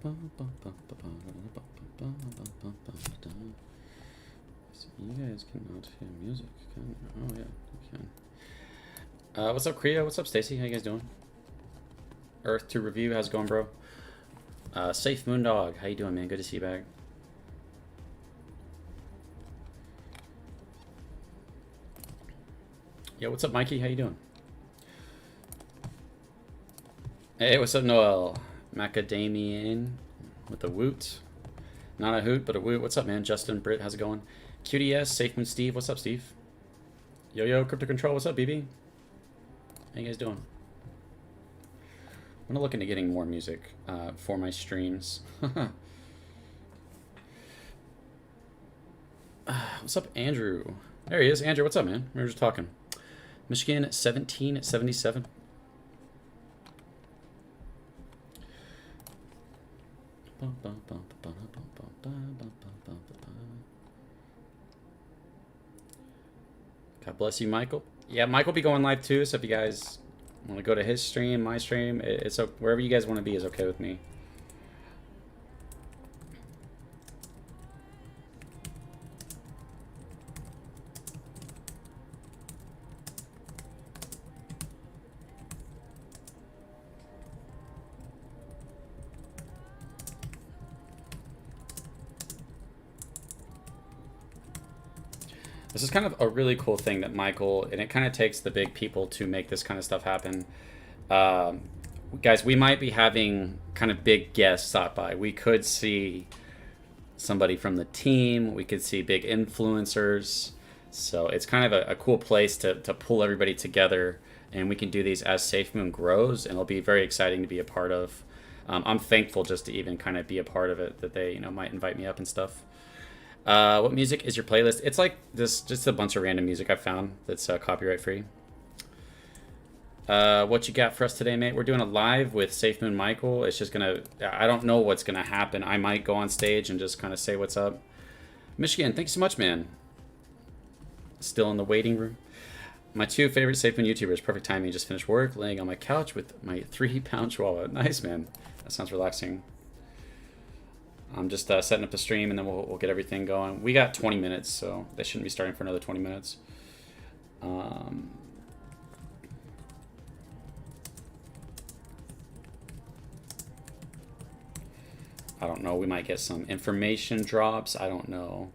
You guys cannot hear music, can you? Oh yeah, you can. What's up, Kriya? What's up, Stacy? How you guys doing? Earth to review. How's it going, bro? Safe Moondog. How you doing, man? Good to see you back. Yo, what's up, Mikey? How you doing? Hey, what's up, Noel? Macadamian with a woot. Not a hoot, but a woot. What's up, man? Justin, Britt, how's it going? QDS, Safemoon, Steve. What's up, Steve? Yo, Crypto Control. What's up, BB? How you guys doing? I'm looking into getting more music for my streams. What's up, Andrew? There he is. Andrew, what's up, man? We were just talking. Michigan 1777. God bless you, Michael. Yeah, Mike will be going live too, so if you guys want to go to his stream, my stream, it's wherever you guys want to be is okay with me. This is kind of a really cool thing that Michael, and it kind of takes the big people to make this kind of stuff happen. Guys, we might be having kind of big guests stop by. We could see somebody from the team. We could see big influencers. So it's kind of a cool place to pull everybody together. And we can do these as Safemoon grows. And it'll be very exciting to be a part of. I'm thankful just to even kind of be a part of it, that they might invite me up and stuff. What music is your playlist? It's like this, just a bunch of random music I found that's copyright free. What you got for us today, mate? We're doing a live with Safemoon Michael. It's just gonna, I don't know what's gonna happen. I might go on stage and just kind of say what's up. Michigan, thank you so much, man. Still in the waiting room. My two favorite Safemoon YouTubers. Perfect timing. Just finished work, laying on my couch with my 3-pound chihuahua. Nice, man. That sounds relaxing. I'm just setting up the stream, and then we'll get everything going. We got 20 minutes, so they shouldn't be starting for another 20 minutes. I don't know. We might get some information drops. I don't know.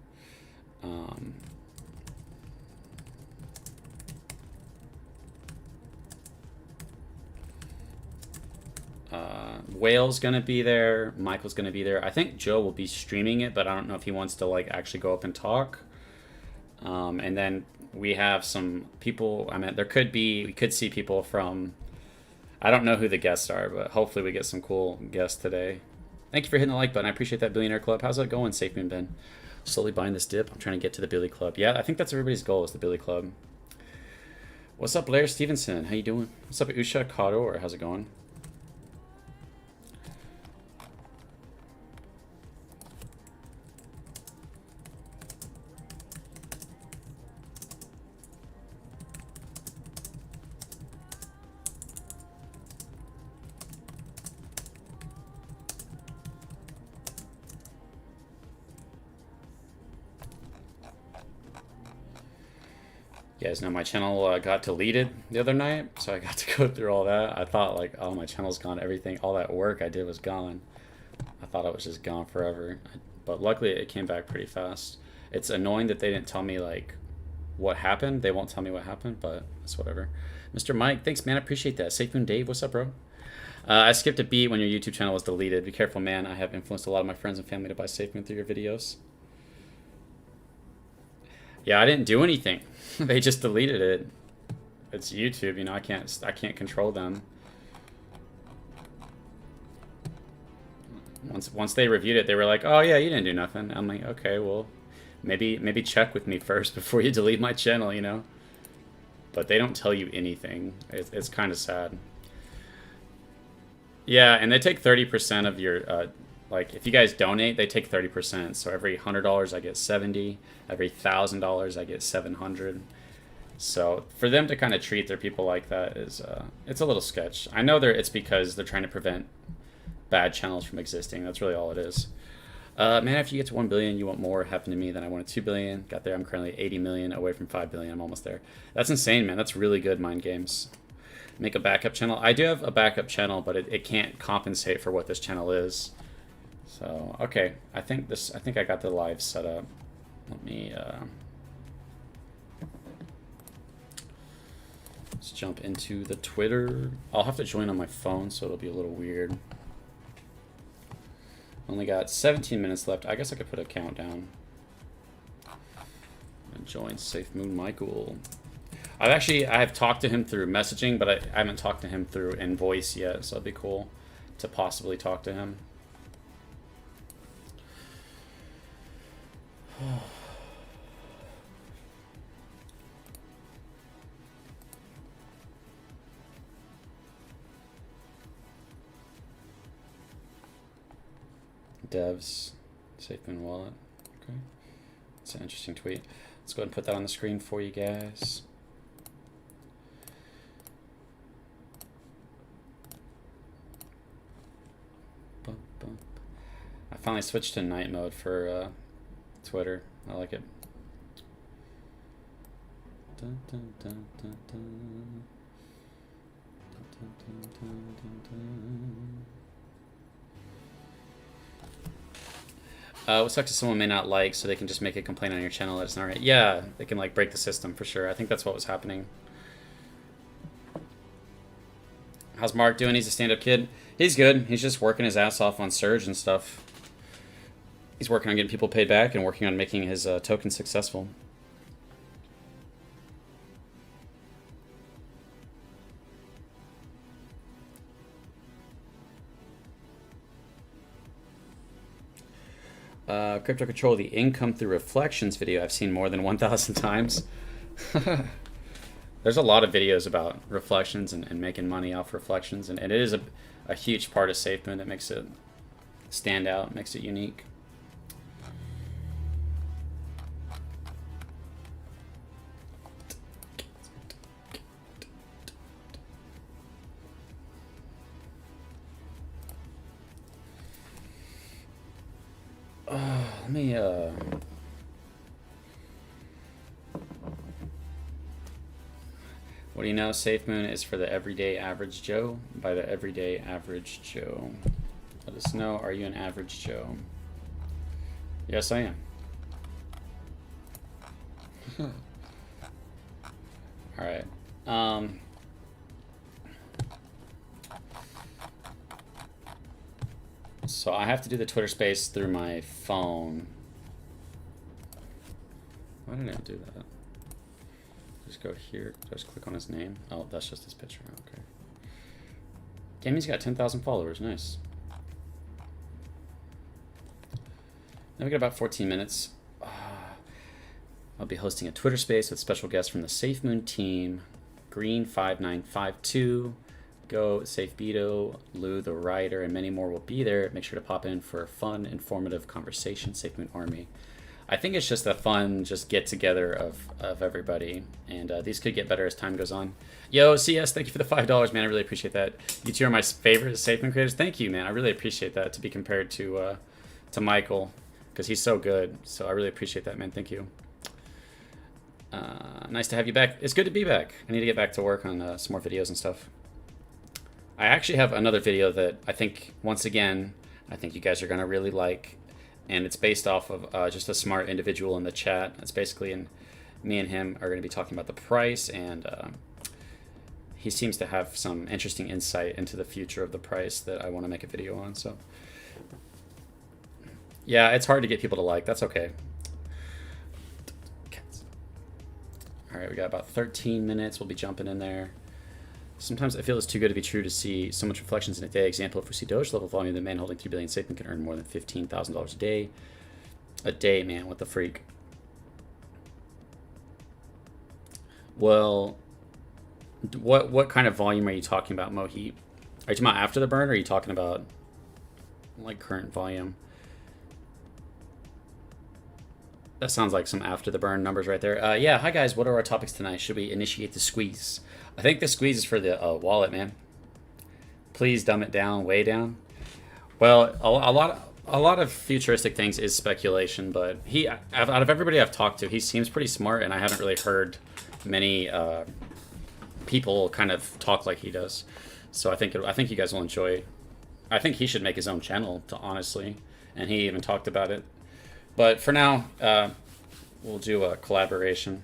Whale's gonna be there. Michael's gonna be there. I think Joe will be streaming it, but I don't know if he wants to like actually go up and talk. And then we have some people. I mean, we could see people from. I don't know who the guests are, but hopefully we get some cool guests today. Thank you for hitting the like button. I appreciate that, Billionaire Club. How's that going, Safemoon Ben? Slowly buying this dip. I'm trying to get to the Billy Club. Yeah, I think that's everybody's goal, is the Billy Club. What's up, Blair Stevenson? How you doing? What's up, Usha Kador? How's it going? You guys know my channel got deleted the other night, so I got to go through all that. I thought like, oh, my channel's gone. Everything, all that work I did was gone. I thought it was just gone forever, but luckily it came back pretty fast. It's annoying that they didn't tell me like what happened. They won't tell me what happened, but it's whatever. Mr. Mike, thanks, man. I appreciate that. Safemoon Dave, what's up, bro? I skipped a beat when your YouTube channel was deleted. Be careful, man. I have influenced a lot of my friends and family to buy Safemoon through your videos. Yeah, I didn't do anything. They just deleted it. It's YouTube, I can't control them. Once they reviewed it, they were like, "Oh yeah, you didn't do nothing." I'm like, "Okay, well, maybe check with me first before you delete my channel, But they don't tell you anything. It's kind of sad. Yeah, and they take 30% of your like, if you guys donate, they take 30%. So every $100 I get 70. Every $1,000 I get 700. So for them to kind of treat their people like that is it's a little sketch. I know it's because they're trying to prevent bad channels from existing. That's really all it is. Man, after you get to 1 billion, you want more. Happened to me. Then I wanted 2 billion. Got there. I'm currently 80 million away from 5 billion. I'm almost there. That's insane, man. That's really good, Mind Games. Make a backup channel. I do have a backup channel, but it can't compensate for what this channel is. So, okay. I think I got the live set up. Let me let's jump into the Twitter. I'll have to join on my phone, so it'll be a little weird. Only got 17 minutes left. I guess I could put a countdown. And join Safemoon Michael. I have talked to him through messaging, but I haven't talked to him through in voice yet, so it'd be cool to possibly talk to him. Devs, Safemoon wallet. Okay, that's an interesting tweet. Let's go ahead and put that on the screen for you guys. I finally switched to night mode for Twitter. I like it. Dun, dun, dun, dun, dun. Dun, dun, dun, dun, dun. What sucks is someone may not like, so they can just make a complaint on your channel that it's not right. Yeah, they can like break the system for sure. I think that's what was happening. How's Mark doing? He's a stand-up kid. He's good. He's just working his ass off on Surge and stuff. He's working on getting people paid back and working on making his token successful. Crypto Control, the income through reflections video I've seen more than 1,000 times. There's a lot of videos about reflections and making money off reflections, and it is a huge part of Safemoon that makes it stand out, makes it unique. Let me what do you know? Safemoon is for the everyday average Joe. By the everyday average Joe, let us know. Are you an average Joe? Yes, I am. All right. So I have to do the Twitter Space through my phone. Why did I do that? Just go here. Just click on his name. Oh, that's just his picture. Okay. Damn, he's got 10,000 followers. Nice. Now we got about 14 minutes. I'll be hosting a Twitter Space with special guests from the Safemoon team. Green5952. Go, SafeBeto, Lou the Writer, and many more will be there. Make sure to pop in for a fun, informative conversation. Safemoon Army. I think it's just a fun, just get together of everybody, and these could get better as time goes on. Yo, CS, thank you for the $5, man. I really appreciate that. You two are my favorite Safemoon creators. Thank you, man. I really appreciate that. To be compared to Michael, because he's so good. So I really appreciate that, man. Thank you. Nice to have you back. It's good to be back. I need to get back to work on some more videos and stuff. I actually have another video that I think, once again, I think you guys are going to really like. And it's based off of just a smart individual in the chat. It's basically, me and him are going to be talking about the price. And he seems to have some interesting insight into the future of the price that I want to make a video on. So, yeah, it's hard to get people to like. That's okay. All right, we got about 13 minutes. We'll be jumping in there. Sometimes I feel it's too good to be true to see so much reflections in a day. Example, if we see Doge level volume, the man holding 3 billion Safemoon can earn more than $15,000 a day. A day, man, what the freak? Well, what kind of volume are you talking about, Mohit? Are you talking about after the burn, or are you talking about like current volume? That sounds like some after the burn numbers right there. Yeah, hi guys, what are our topics tonight? Should we initiate the squeeze? I think the squeeze is for the wallet, man. Please dumb it down, way down. Well, a lot of futuristic things is speculation, but out of everybody I've talked to, he seems pretty smart, and I haven't really heard many people kind of talk like he does. So I think you guys will enjoy. I think he should make his own channel, to honestly, and he even talked about it. But for now, we'll do a collaboration.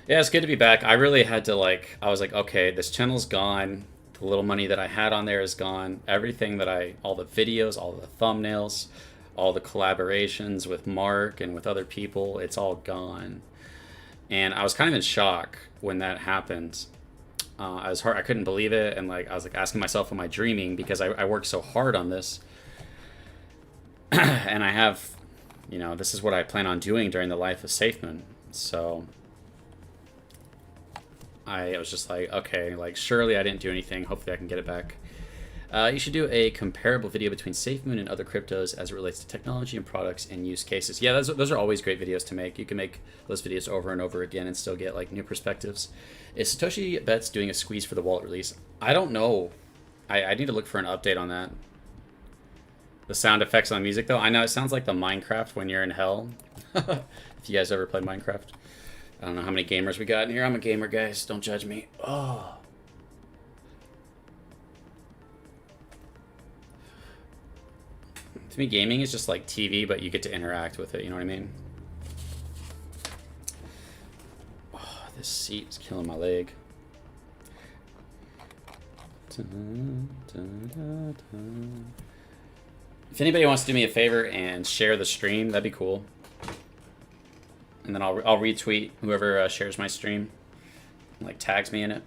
Yeah, it's good to be back. I really had to I was like, okay, this channel's gone. The little money that I had on there is gone. Everything that all the videos, all the thumbnails, all the collaborations with Mark and with other people, it's all gone. And I was kind of in shock when that happened. I couldn't believe it, and I was asking myself, am I dreaming? Because I worked so hard on this, and I have, this is what I plan on doing during the life of Safemoon. So I was just like, okay, surely I didn't do anything. Hopefully I can get it back. You should do a comparable video between SafeMoon and other cryptos as it relates to technology and products and use cases. Yeah, those are always great videos to make. You can make those videos over and over again and still get new perspectives. Is Satoshi Bets doing a squeeze for the wallet release? I don't know. I need to look for an update on that. The sound effects on music, though, I know it sounds like the Minecraft when you're in hell. If you guys ever played Minecraft. I don't know how many gamers we got in here. I'm a gamer, guys. Don't judge me. Oh. To me, gaming is just like TV, but you get to interact with it. You know what I mean? Oh, this seat is killing my leg. If anybody wants to do me a favor and share the stream, that'd be cool. And then I'll retweet whoever shares my stream, tags me in it.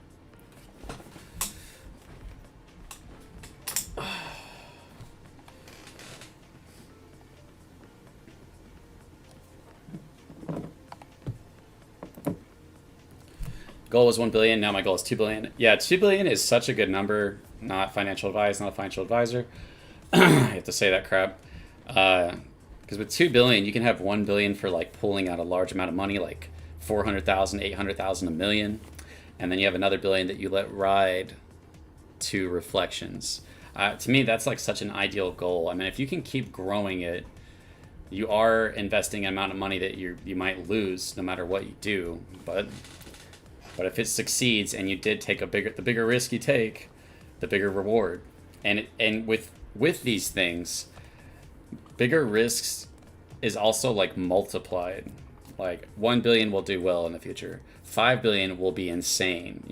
Goal was 1 billion. Now my goal is 2 billion. Yeah, 2 billion is such a good number. Not financial advice. Not a financial advisor. I have to say that crap. Because with 2 billion, you can have 1 billion for pulling out a large amount of money, like 400,000, 800,000, a million, and then you have another billion that you let ride to reflections. To me, that's such an ideal goal. I mean, if you can keep growing it, you are investing an amount of money that you might lose no matter what you do. But if it succeeds and you did take the bigger risk you take, the bigger reward. And with these things, bigger risks is also multiplied. 1 billion will do well in the future. 5 billion will be insane.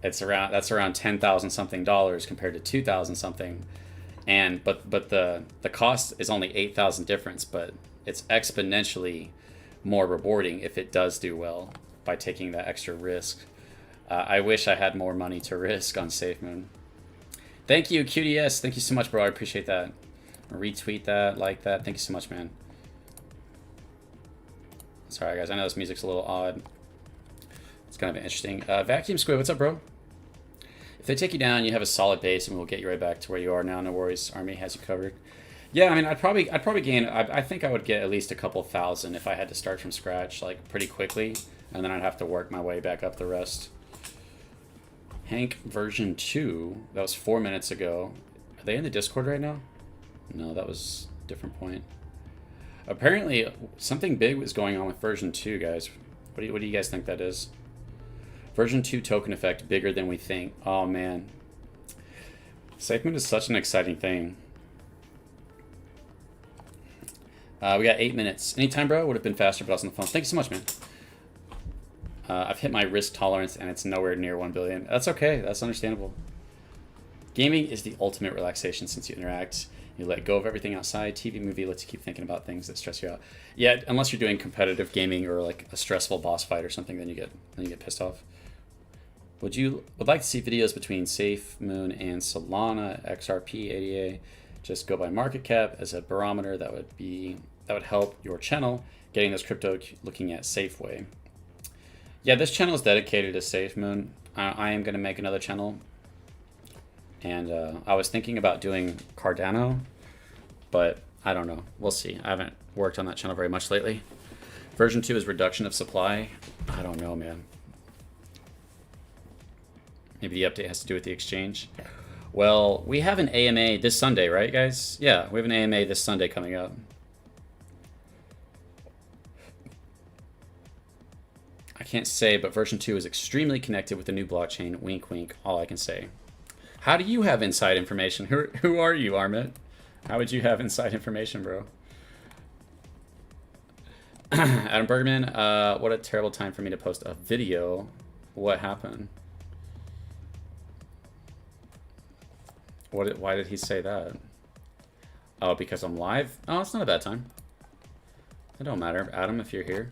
That's around $10,000 something compared to 2,000 something, but the cost is only 8,000 difference. But it's exponentially more rewarding if it does do well by taking that extra risk. I wish I had more money to risk on Safemoon. Thank you, QDS. Thank you so much, bro. I appreciate that. Retweet that, like that. Thank you so much, man. Sorry, guys. I know this music's a little odd. It's kind of interesting. Vacuum Squid, what's up, bro? If they take you down, you have a solid base, and we'll get you right back to where you are now. No worries. Army has you covered. Yeah, I mean, I'd probably gain. I think I would get at least a couple thousand if I had to start from scratch, pretty quickly, and then I'd have to work my way back up the rest. Hank version 2. That was 4 minutes ago. Are they in the Discord right now? No, that was a different point. Apparently, something big was going on with version 2, guys. What do you guys think that is? Version 2 token effect bigger than we think. Oh, man. Safemoon is such an exciting thing. We got 8 minutes. Anytime, bro? Would have been faster, but I was on the phone. Thank you so much, man. I've hit my risk tolerance, and it's nowhere near 1 billion. That's okay. That's understandable. Gaming is the ultimate relaxation since you interact. You let go of everything outside. TV, movie lets you keep thinking about things that stress you out. Yeah, unless you're doing competitive gaming or a stressful boss fight or something, then you get pissed off. Would like to see videos between Safemoon and Solana, XRP, ADA? Just go by market cap as a barometer. That would help your channel getting this crypto looking at Safeway. Yeah, this channel is dedicated to Safemoon. I am going to make another channel. And I was thinking about doing Cardano, but I don't know. We'll see. I haven't worked on that channel very much lately. Version 2 is reduction of supply. I don't know, man. Maybe the update has to do with the exchange. Well, we have an AMA this Sunday, right, guys? Yeah, we have an AMA this Sunday coming up. I can't say, but version 2 is extremely connected with the new blockchain. Wink, wink. All I can say. How do you have inside information? Who are you, Armit? How would you have inside information, bro? Adam Bergman, what a terrible time for me to post a video. What happened? Why did he say that? Oh, because I'm live? Oh, it's not a bad time. It don't matter, Adam, if you're here.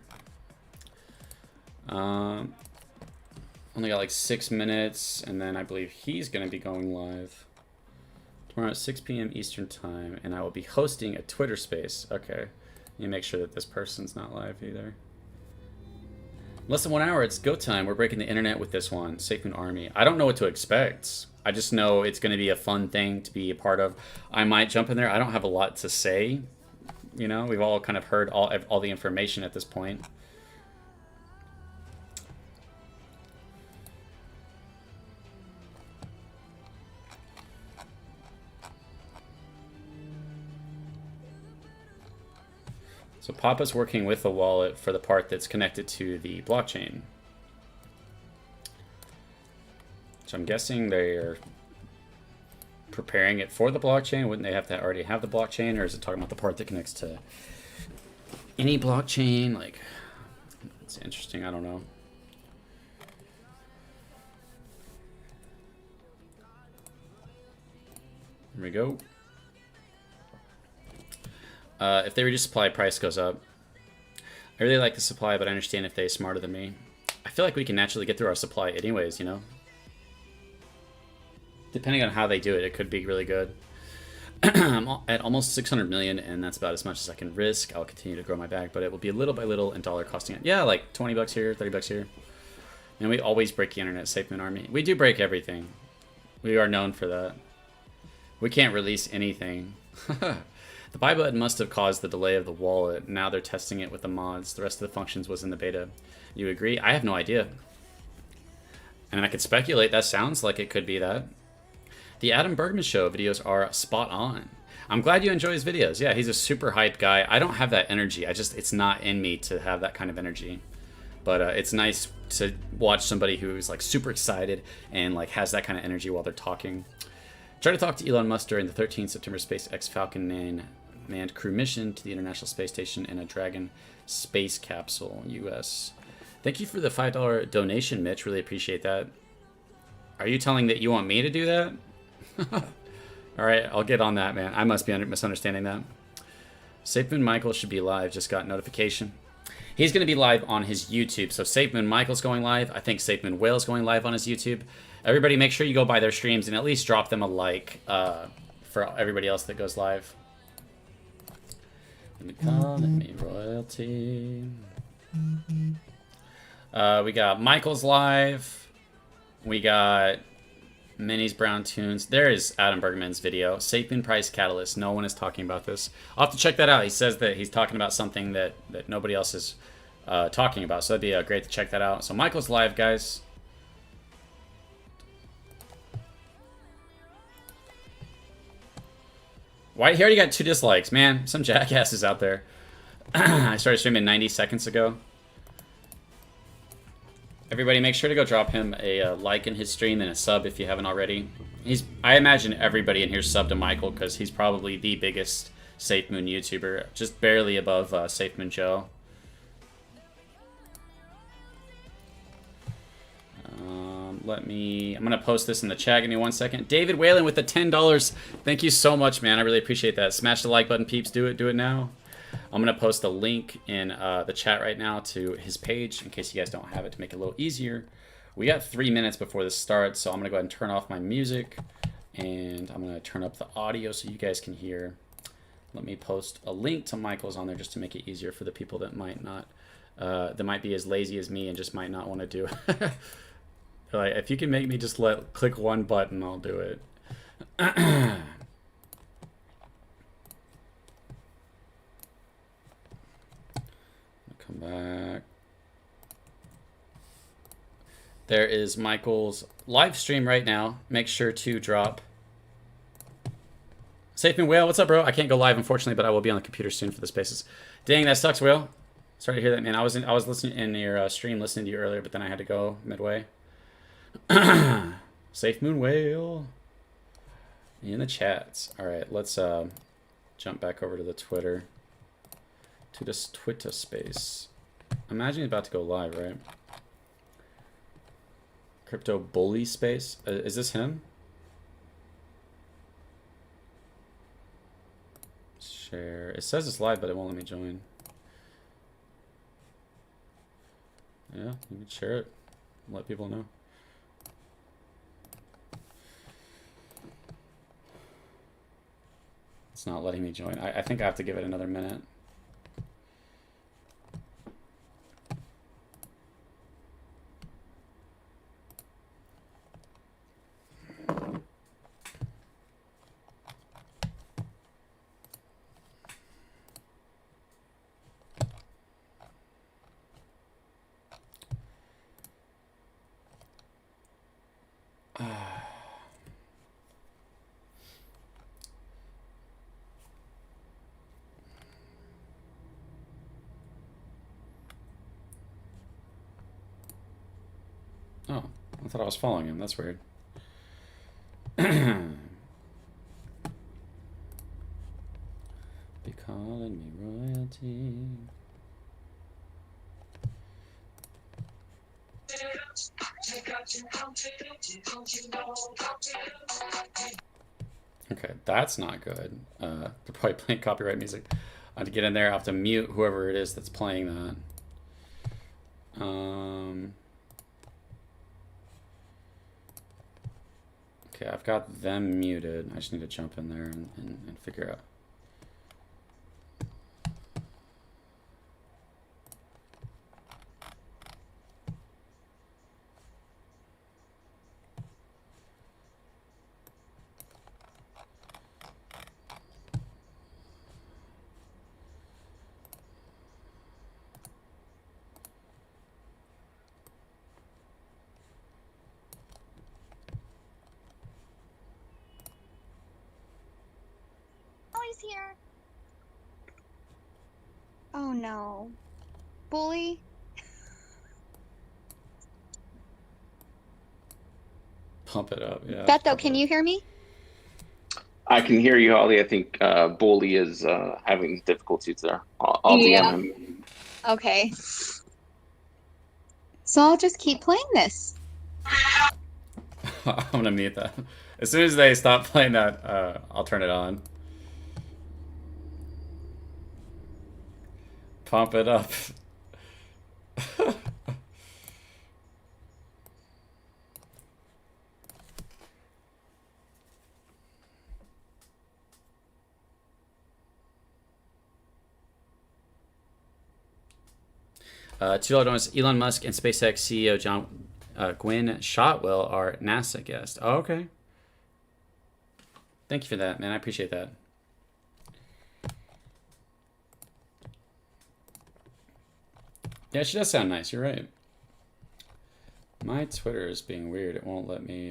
Only got like 6 minutes, and then I believe he's going to be going live tomorrow at 6 p.m. Eastern time, and I will be hosting a Twitter space. Okay, you make sure that this person's not live either. Less than 1 hour, it's go time. We're breaking the internet with this one, Safemoon Army. I don't know what to expect. I just know it's going to be a fun thing to be a part of. I might jump in there. I don't have a lot to say. You know, we've all kind of heard all the information at this point. So Papa's working with the wallet for the part that's connected to the blockchain. So I'm guessing they're preparing it for the blockchain. Wouldn't they have to already have the blockchain, or is it talking about the part that connects to any blockchain? Like, it's interesting. I don't know. Here we go. If they reduce supply, price goes up. I really like the supply, but I understand if they're smarter than me. I feel like we can naturally get through our supply anyways, you know? Depending on how they do it, it could be really good. I'm at almost 600 million, and that's about as much as I can risk. I'll continue to grow my bag, but it will be little by little and dollar costing it. Yeah, like 20 bucks here, 30 bucks here. And we always break the internet, Safemoon Army. We do break everything. We are known for that. We can't release anything. The buy button must have caused the delay of the wallet. Now they're testing it with the mods. The rest of the functions was in the beta. You agree? I have no idea. And I could speculate. That sounds like it could be that. The Adam Bergman Show videos are spot on. I'm glad you enjoy his videos. Yeah, he's a super hype guy. I don't have that energy. It's not in me to have that kind of energy. But it's nice to watch somebody who's like super excited and like has that kind of energy while they're talking. Try to talk to Elon Musk during the 13th September SpaceX Falcon 9 manned crew mission to the International Space Station in a Dragon space capsule, US. Thank you for the $5 donation, Mitch. Really appreciate that. Are you telling that you want me to do that? All right, I'll get on that, man. I must be misunderstanding that. Safemoon Michael should be live. Just got notification. He's going to be live on his YouTube. So Safemoon Michael's going live. I think Safemoon Whale's going live on his YouTube. Everybody make sure you go by their streams and at least drop them a like for everybody else that goes live. Let me call me royalty. We got Michael's live. We got Minnie's Brown Tunes. There is Adam Bergman's video. Safemoon Price Catalyst. No one is talking about this. I'll have to check that out. He says that he's talking about something that nobody else is talking about. So that'd be great to check that out. So Michael's live, guys. Why? He already got 2 dislikes, man. Some jackasses out there. I started streaming 90 seconds ago. Everybody, make sure to go drop him a like in his stream and a sub if you haven't already. I imagine everybody in here subbed to Michael because he's probably the biggest Safemoon YouTuber, just barely above Safemoon Joe. I'm gonna post this in the chat. Give me 1 second. David Whalen with the $10. Thank you so much, man. I really appreciate that. Smash the like button, peeps. Do it now. I'm gonna post a link in the chat right now to his page in case you guys don't have it to make it a little easier. We got 3 minutes before this starts, so I'm gonna go ahead and turn off my music and I'm gonna turn up the audio so you guys can hear. Let me post a link to Michael's on there just to make it easier for the people that might not, that might be as lazy as me and just might not want to do it. Like, if you can make me just click one button, I'll do it. Back. There is Michael's live stream right now. Make sure to drop. Safemoon Whale, what's up, bro? I can't go live, unfortunately, but I will be on the computer soon for the spaces. Dang, that sucks, Whale. Sorry to hear that, man. I was listening in your stream, listening to you earlier, but then I had to go midway. Safemoon Whale in the chats. All right, let's jump back over to the Twitter. To this Twitter space. Imagine he's about to go live, right? Crypto bully space. Is this him? Share. It says it's live, but it won't let me join. Yeah, you can share it. Let people know. It's not letting me join. I think I have to give it another minute. Oh, I thought I was following him. That's weird. Be calling me royalty. Okay, that's not good. They're probably playing copyright music. I have to get in there. I have to mute whoever it is that's playing that. Okay, I've got them muted. I just need to jump in there and figure out. Here. Oh no. Bully? Pump it up, yeah. Beto, can you hear me? I can hear you, Holly. I think Bully is having difficulties there. I'll DM him. Okay. So I'll just keep playing this. I'm gonna mute that. As soon as they stop playing that, I'll turn it on. Pump it up. 2 dollars. Elon Musk and SpaceX CEO Gwynne Shotwell are NASA guests. Oh, okay. Thank you for that, man. I appreciate that. Yeah, she does sound nice. You're right. My Twitter is being weird. It won't let me.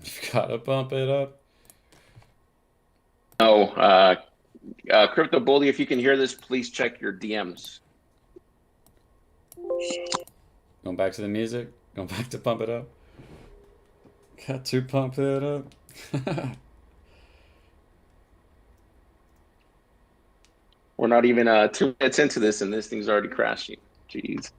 You've got to bump it up. No, Crypto Bully, if you can hear this, please check your DMs. Going back to the music. Going back to pump it up. Got to pump it up. We're not even 2 minutes into this, and this thing's already crashing. Jeez.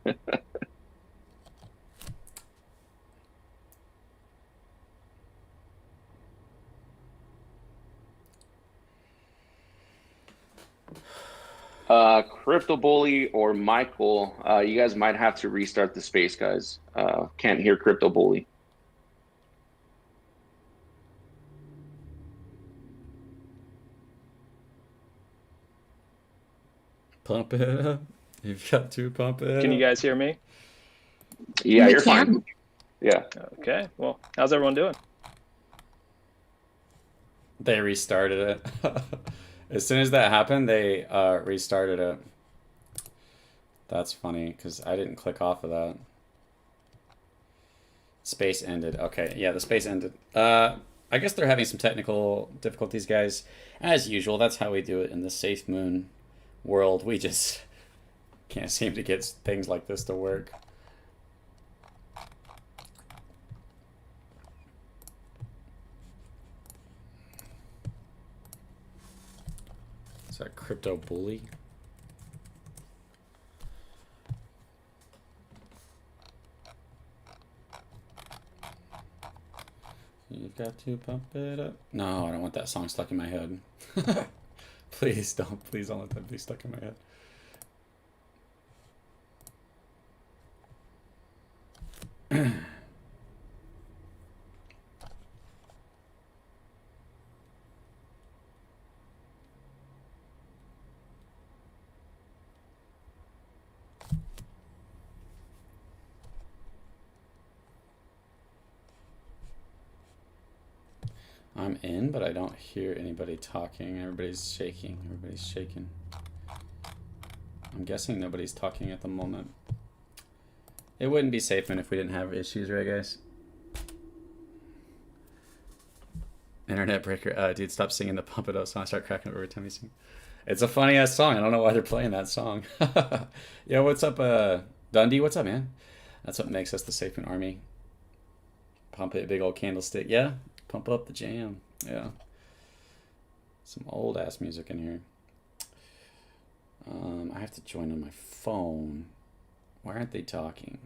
Crypto Bully or Michael, you guys might have to restart the space, guys. Can't hear Crypto Bully. Pump it up. You've got to pump it up. Can you guys hear me? Yeah, you're fine. Yeah. Okay. Well, how's everyone doing? They restarted it. As soon as that happened, they restarted it. That's funny because I didn't click off of that. Space ended. Okay, yeah, the space ended. I guess they're having some technical difficulties, guys. As usual, that's how we do it in the Safemoon world. We just can't seem to get things like this to work. Is that crypto bully? You've got to pump it up. No, I don't want that song stuck in my head. Please don't let that be stuck in my head. I'm in, but I don't hear anybody talking. Everybody's shaking. Everybody's shaking. I'm guessing nobody's talking at the moment. It wouldn't be Safemoon if we didn't have issues, right, guys? Internet breaker. Dude, stop singing the Pump It Up song. I start cracking up every time you sing. It's a funny ass song. I don't know why they're playing that song. Yo, what's up, Dundee? What's up, man? That's what makes us the Safemoon army. Pump it, big old candlestick. Yeah, pump up the jam. Yeah. Some old ass music in here. I have to join on my phone. Why aren't they talking?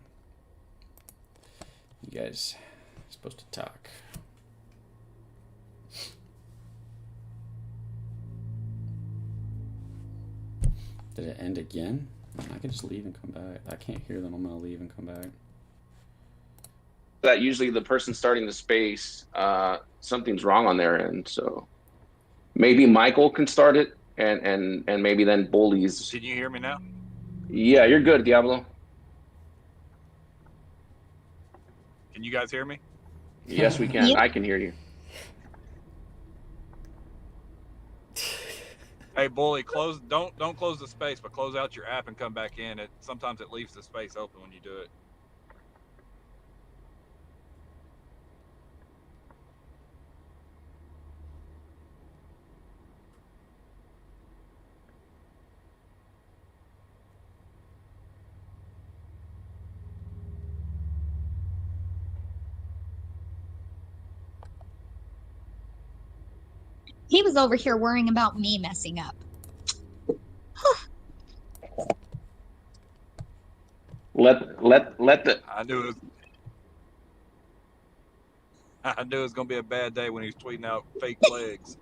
You guys are supposed to talk. Did it end again? I can just leave and come back. I can't hear them. I'm gonna leave and come back. That usually the person starting the space, something's wrong on their end. So maybe Michael can start it, and maybe then Bullies. Can you hear me now? Yeah, you're good, Diablo. Can you guys hear me? Yes, we can. Yeah. I can hear you. Hey, Bully, don't close the space, but close out your app and come back in. Sometimes it leaves the space open when you do it. He was over here worrying about me messing up. Let the I knew it was gonna be a bad day when he was tweeting out fake legs.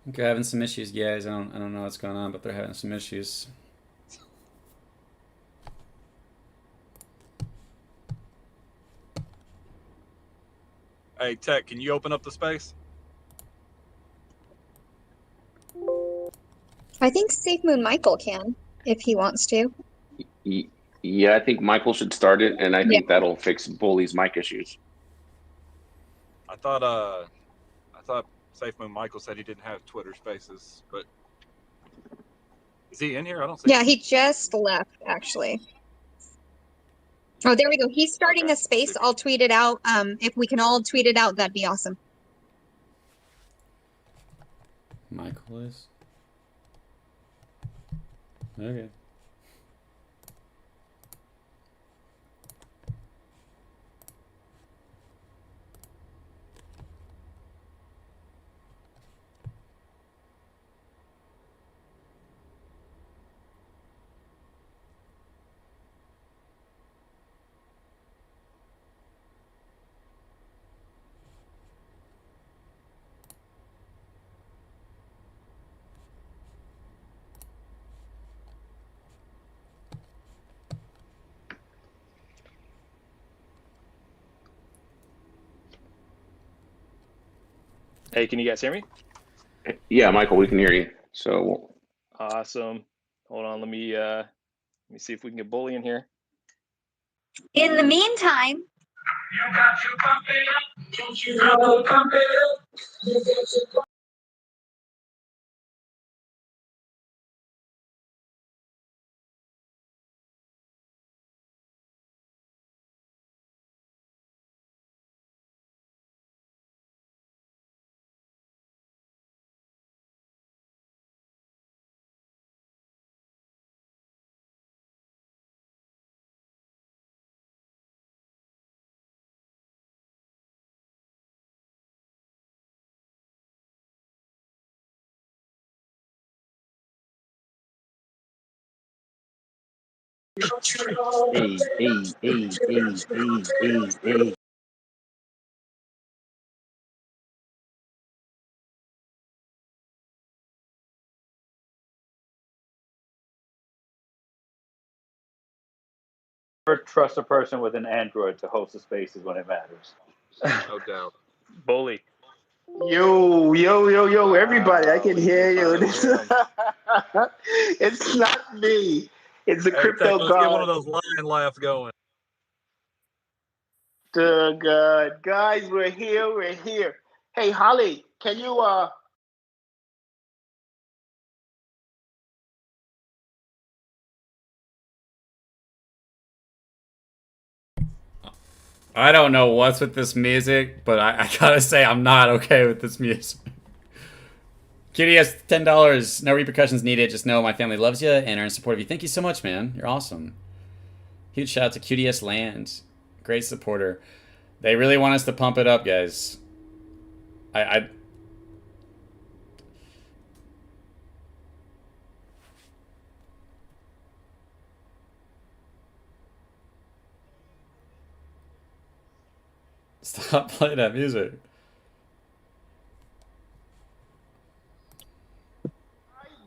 They're having some issues, guys. I don't know what's going on, but they're having some issues. Hey, Tech, can you open up the space? I think Safemoon Michael can, if he wants to. yeah, I think Michael should start it, and I think that'll fix Bully's mic issues. I thought Safemoon Michael said he didn't have Twitter Spaces, but is he in here? I don't see. Yeah, he just left, actually. Oh, there we go. He's starting Okay. a space. I'll tweet it out. If we can all tweet it out, that'd be awesome. Michael is? Okay. Hey, can you guys hear me? Yeah, Michael, we can hear you. So Awesome. Hold on, let me see if we can get Bully in here. In the meantime, You got to pump it up. Don't you know, pump it up. You got to hey. Never trust a person with an Android to host the spaces when it matters. No doubt. Bully. Yo, everybody, I can hear you. Damn. It's not me. It's the Hey, Tech, crypto let's get one of god. those lion laughs going. God. Guys, we're here. Hey, Holly, can you I don't know what's with this music, but I gotta say I'm not okay with this music. QDS $10. No repercussions needed. Just know my family loves you and are in support of you. Thank you so much, man. You're awesome. Huge shout out to QDS Land. Great supporter. They really want us to pump it up, guys. I stop playing that music.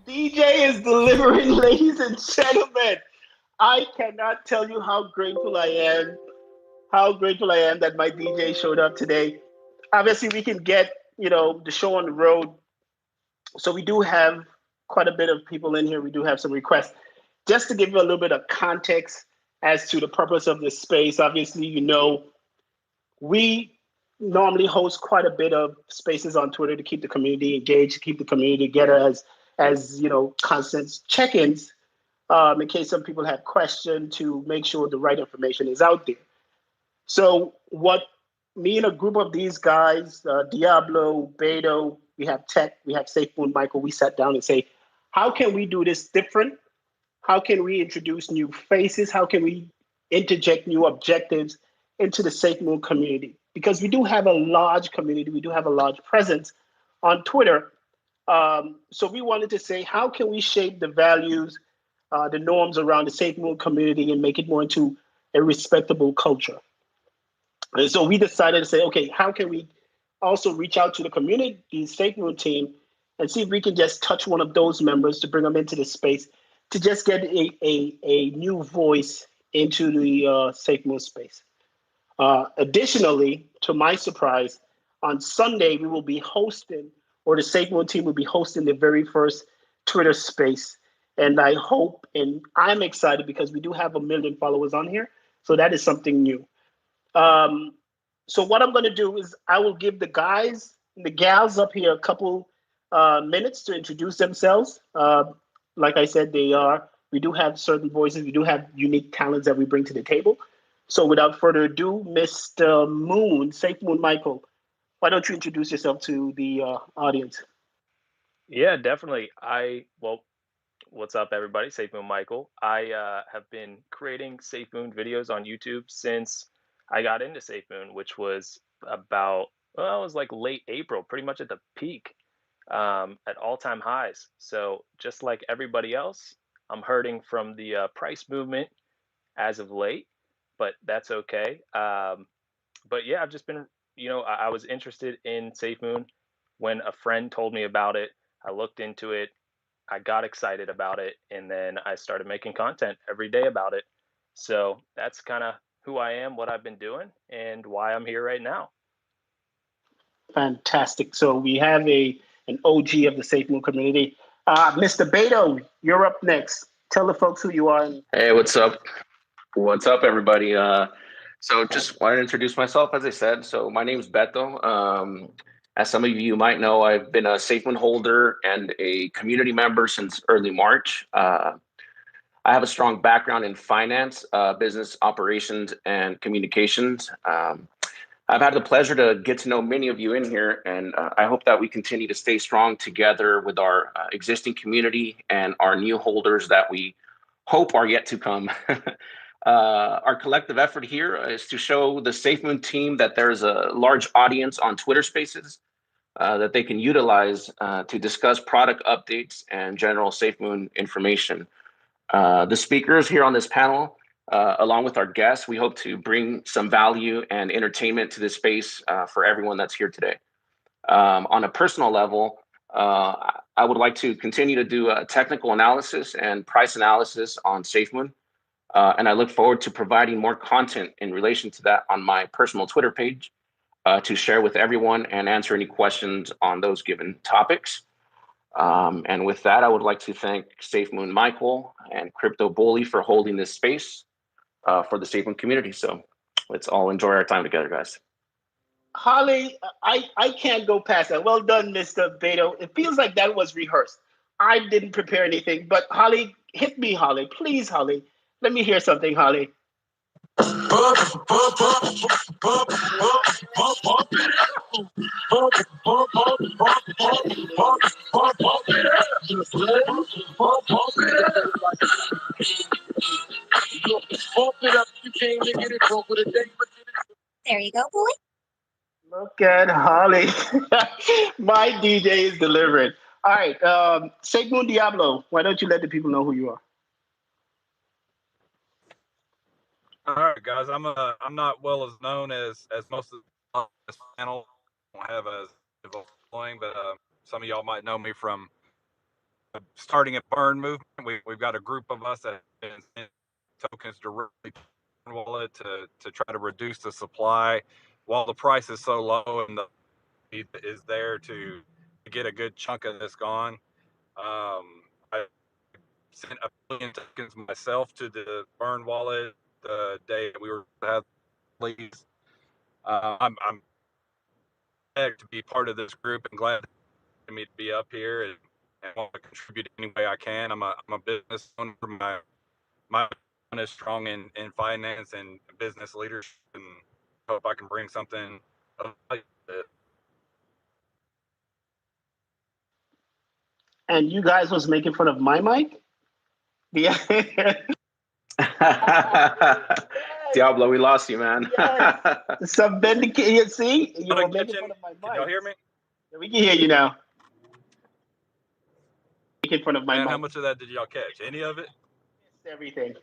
DJ is delivering, ladies and gentlemen. I cannot tell you how grateful I am. How grateful I am that my DJ showed up today. Obviously, we can get, the show on the road. So we do have quite a bit of people in here. We do have some requests. Just to give you a little bit of context as to the purpose of this space, obviously, we normally host quite a bit of spaces on Twitter to keep the community engaged, to keep the community together as constant check-ins in case some people have questions to make sure the right information is out there. So what me and a group of these guys, Diablo, Beto, we have Tech, we have Safemoon, Michael, we sat down and say, how can we do this different? How can we introduce new faces? How can we interject new objectives into the Safemoon community? Because we do have a large community, we do have a large presence on Twitter. So we wanted to say, how can we shape the values, the norms around the Safemoon community and make it more into a respectable culture? And so we decided to say, okay, how can we also reach out to the community, the Safemoon team, and see if we can just touch one of those members to bring them into the space to just get a new voice into the Safemoon space. Additionally, to my surprise, on Sunday, we will be hosting, or the Safemoon team will be hosting the very first Twitter space. And I hope, and I'm excited because we do have 1 million followers on here. So that is something new. So what I'm going to do is I will give the guys and the gals up here a couple minutes to introduce themselves. Like I said, we do have certain voices. We do have unique talents that we bring to the table. So without further ado, Mr. Moon, Safe Moon Michael, why don't you introduce yourself to the audience? Yeah, definitely. Well, what's up, everybody? Safemoon Michael. I have been creating Safemoon videos on YouTube since I got into Safemoon, which was about, well, it was like late April, pretty much at the peak, at all-time highs. So just like everybody else, I'm hurting from the price movement as of late, but that's okay. But yeah, I've just been, I was interested in Safemoon when a friend told me about it. I looked into it, I got excited about it, and then I started making content every day about it. So that's kind of who I am, what I've been doing, and why I'm here right now. Fantastic. So we have an OG of the Safemoon community. Mr. Beto, you're up next. Tell the folks who you are. Hey, what's up? What's up, everybody? So just wanted to introduce myself, as I said. So my name's Beto. As some of you might know, I've been a SafeMoon holder and a community member since early March. I have a strong background in finance, business operations, and communications. I've had the pleasure to get to know many of you in here, and I hope that we continue to stay strong together with our existing community and our new holders that we hope are yet to come. Our collective effort here is to show the SafeMoon team that there's a large audience on Twitter Spaces that they can utilize to discuss product updates and general SafeMoon information. The speakers here on this panel, along with our guests, we hope to bring some value and entertainment to this space for everyone that's here today. On a personal level, I would like to continue to do a technical analysis and price analysis on SafeMoon. And I look forward to providing more content in relation to that on my personal Twitter page to share with everyone and answer any questions on those given topics. And with that, I would like to thank SafeMoon Michael and Crypto Bully for holding this space for the SafeMoon community. So let's all enjoy our time together, guys. Holly, I can't go past that. Well done, Mr. Beto. It feels like that was rehearsed. I didn't prepare anything, but Holly, hit me, Holly. Please, Holly. Let me hear something, Holly. There you go, boy. Look at Holly. My DJ is delivering. All right, Safemoon Diablo, why don't you let the people know who you are? All right, guys. I'm not well as known as most of this panel. I don't have as following, but some of y'all might know me from starting a burn movement. We've got a group of us that send tokens directly to the wallet to try to reduce the supply while the price is so low and the need is there to get a good chunk of this gone. I sent a billion tokens myself to the burn wallet the day we were had leads. I'm glad to be part of this group and glad for me to be up here and want to contribute any way I can. I'm a business owner. My is strong in finance and business leadership, and hope I can bring something of value to it. And you guys was making fun of my mic? Yeah. Diablo, we lost you, man. Yes. Some vindication. See, you were making fun of my mic. Can y'all hear me? We can hear you now. Making fun of my And mic. how much of that did y'all catch? Any of it? Everything.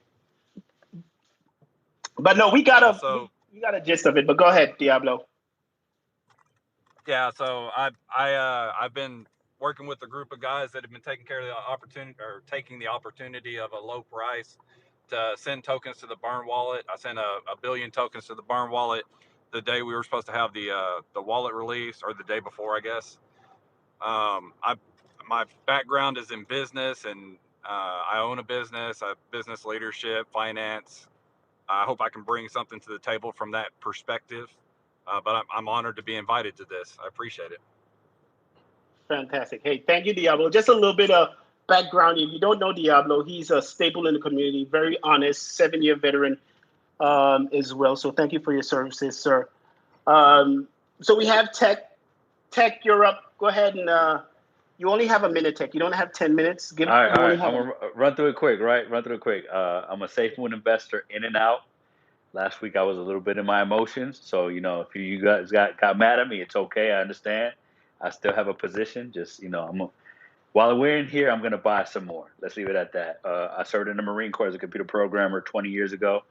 But no, we got a gist of it. But go ahead, Diablo. Yeah, so I've been working with a group of guys that have been taking care of the opportunity or taking the opportunity of a low price to send tokens to the burn wallet. I sent a billion tokens to the burn wallet the day we were supposed to have the wallet release, or the day before, I guess. My background is in business, and I own a business. I have business leadership, finance. I hope I can bring something to the table from that perspective. But I'm honored to be invited to this. I appreciate it. Fantastic. Hey, thank you, Diablo. Just a little bit of background. If you don't know Diablo, he's a staple in the community, very honest, 7-year veteran as well. So thank you for your services, sir. So we have Tech. Tech, you're up. Go ahead and you only have a minute, Tech. You don't have 10 minutes. All right. I'm going to run through it quick, right? I'm a SafeMoon investor in and out. Last week, I was a little bit in my emotions. So, if you guys got mad at me, it's okay. I understand. I still have a position. Just, while we're in here, I'm going to buy some more. Let's leave it at that. I served in the Marine Corps as a computer programmer 20 years ago.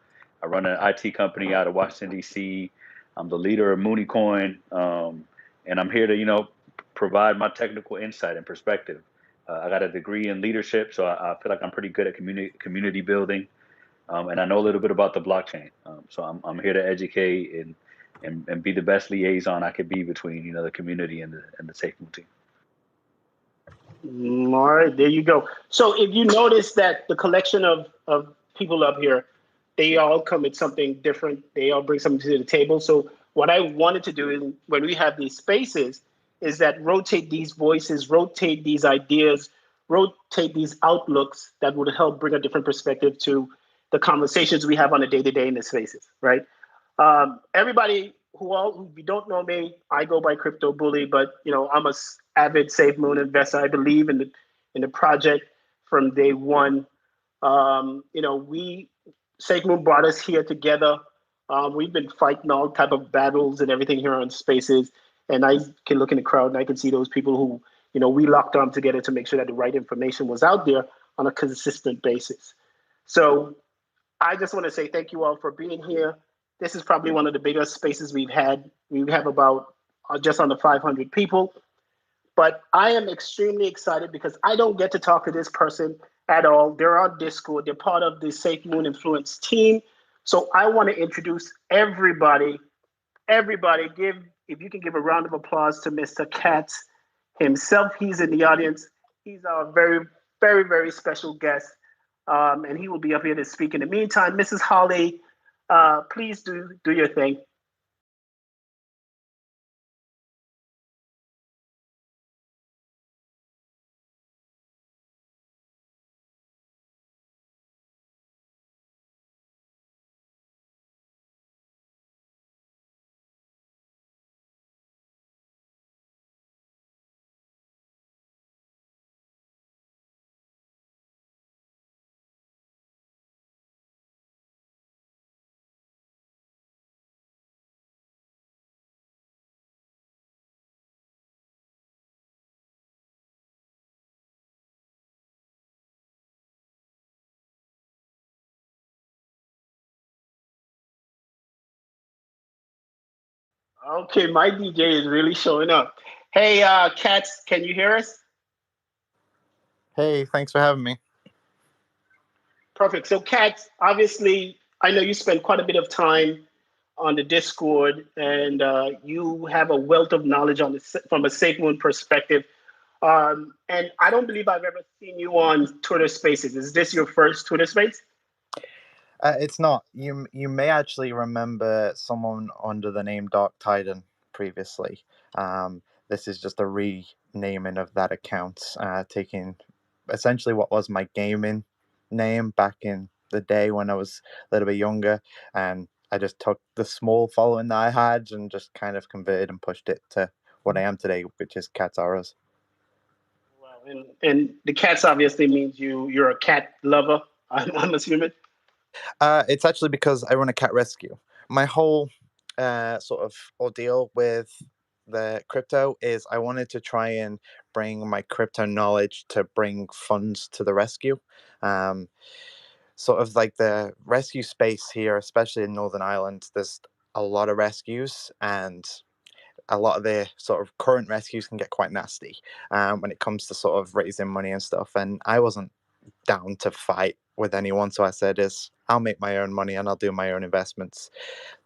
I run an IT company out of Washington, D.C. I'm the leader of MooneyCoin. And I'm here to, provide my technical insight and perspective. I got a degree in leadership, so I feel like I'm pretty good at community building. And I know a little bit about the blockchain. So I'm here to educate and and be the best liaison I could be between the community and the Safemoon team. All right, there you go. So if you notice that the collection of people up here, they all come with something different. They all bring something to the table. So what I wanted to do is when we have these spaces is that rotate these voices, rotate these ideas, rotate these outlooks that would help bring a different perspective to the conversations we have on a day-to-day in the spaces, right? Everybody who you don't know me, I go by Crypto Bully, but I'm a avid Safemoon investor. I believe in the project from day one. We Safemoon brought us here together. We've been fighting all type of battles and everything here on Spaces, and I can look in the crowd and I can see those people who we locked arms together to make sure that the right information was out there on a consistent basis. So I just want to say thank you all for being here. This is probably one of the biggest spaces we've had. We have about just under 500 people. But I am extremely excited because I don't get to talk to this person at all. They're on Discord. They're part of the Safemoon Influence team. So I want to introduce everybody. Everybody, if you can give a round of applause to Mr. Katz himself. He's in the audience. He's our very, very, very special guest. And he will be up here to speak. In the meantime, Mrs. Holly, please do your thing. Okay, my DJ is really showing up. Hey, Katz, can you hear us? Hey, thanks for having me. Perfect. So, Katz, obviously, I know you spend quite a bit of time on the Discord, and you have a wealth of knowledge from a SafeMoon perspective. And I don't believe I've ever seen you on Twitter Spaces. Is this your first Twitter Space? It's not. You may actually remember someone under the name Dark Titan previously. This is just a renaming of that account, taking essentially what was my gaming name back in the day when I was a little bit younger, and I just took the small following that I had and just kind of converted and pushed it to what I am today, which is Cat Auras. Well, and the cats obviously means you're a cat lover. I'm assuming. It's actually because I run a cat rescue. My whole sort of ordeal with the crypto is I wanted to try and bring my crypto knowledge to bring funds to the rescue. Um, Sort of like the rescue space here, especially in Northern Ireland, there's a lot of rescues, and a lot of the sort of current rescues can get quite nasty when it comes to sort of raising money and stuff. And I wasn't down to fight with anyone. So I said, "Is I'll make my own money and I'll do my own investments."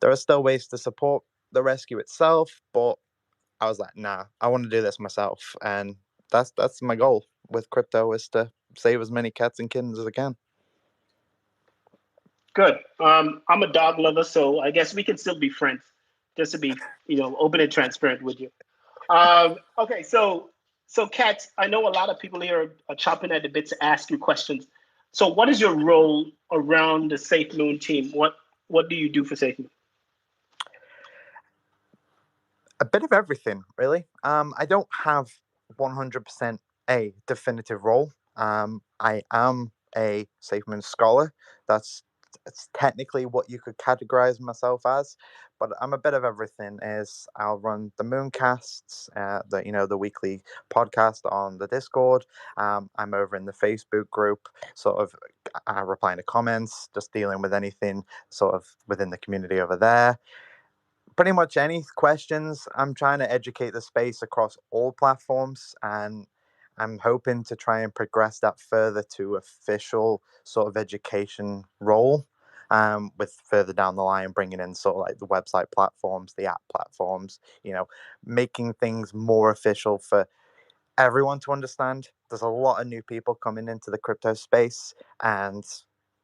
There are still ways to support the rescue itself, but I was like, "Nah, I want to do this myself," and that's my goal with crypto is to save as many cats and kittens as I can. Good. I'm a dog lover, so I guess we can still be friends, just to be open and transparent with you. Okay, so Kat, I know a lot of people here are chopping at the bit to ask you questions. So, what is your role around the Safemoon team? What do you do for Safemoon? A bit of everything, really. I don't have 100% a definitive role. I am a SafeMoon scholar. It's technically what you could categorize myself as, but I'm a bit of everything. Is I'll run the Mooncasts, the weekly podcast on the Discord. I'm over in the Facebook group, sort of replying to comments, just dealing with anything sort of within the community over there. Pretty much any questions. I'm trying to educate the space across all platforms, and I'm hoping to try and progress that further to official sort of education role. with further down the line bringing in sort of like the website platforms, the app platforms, making things more official for everyone to understand. There's a lot of new people coming into the crypto space, and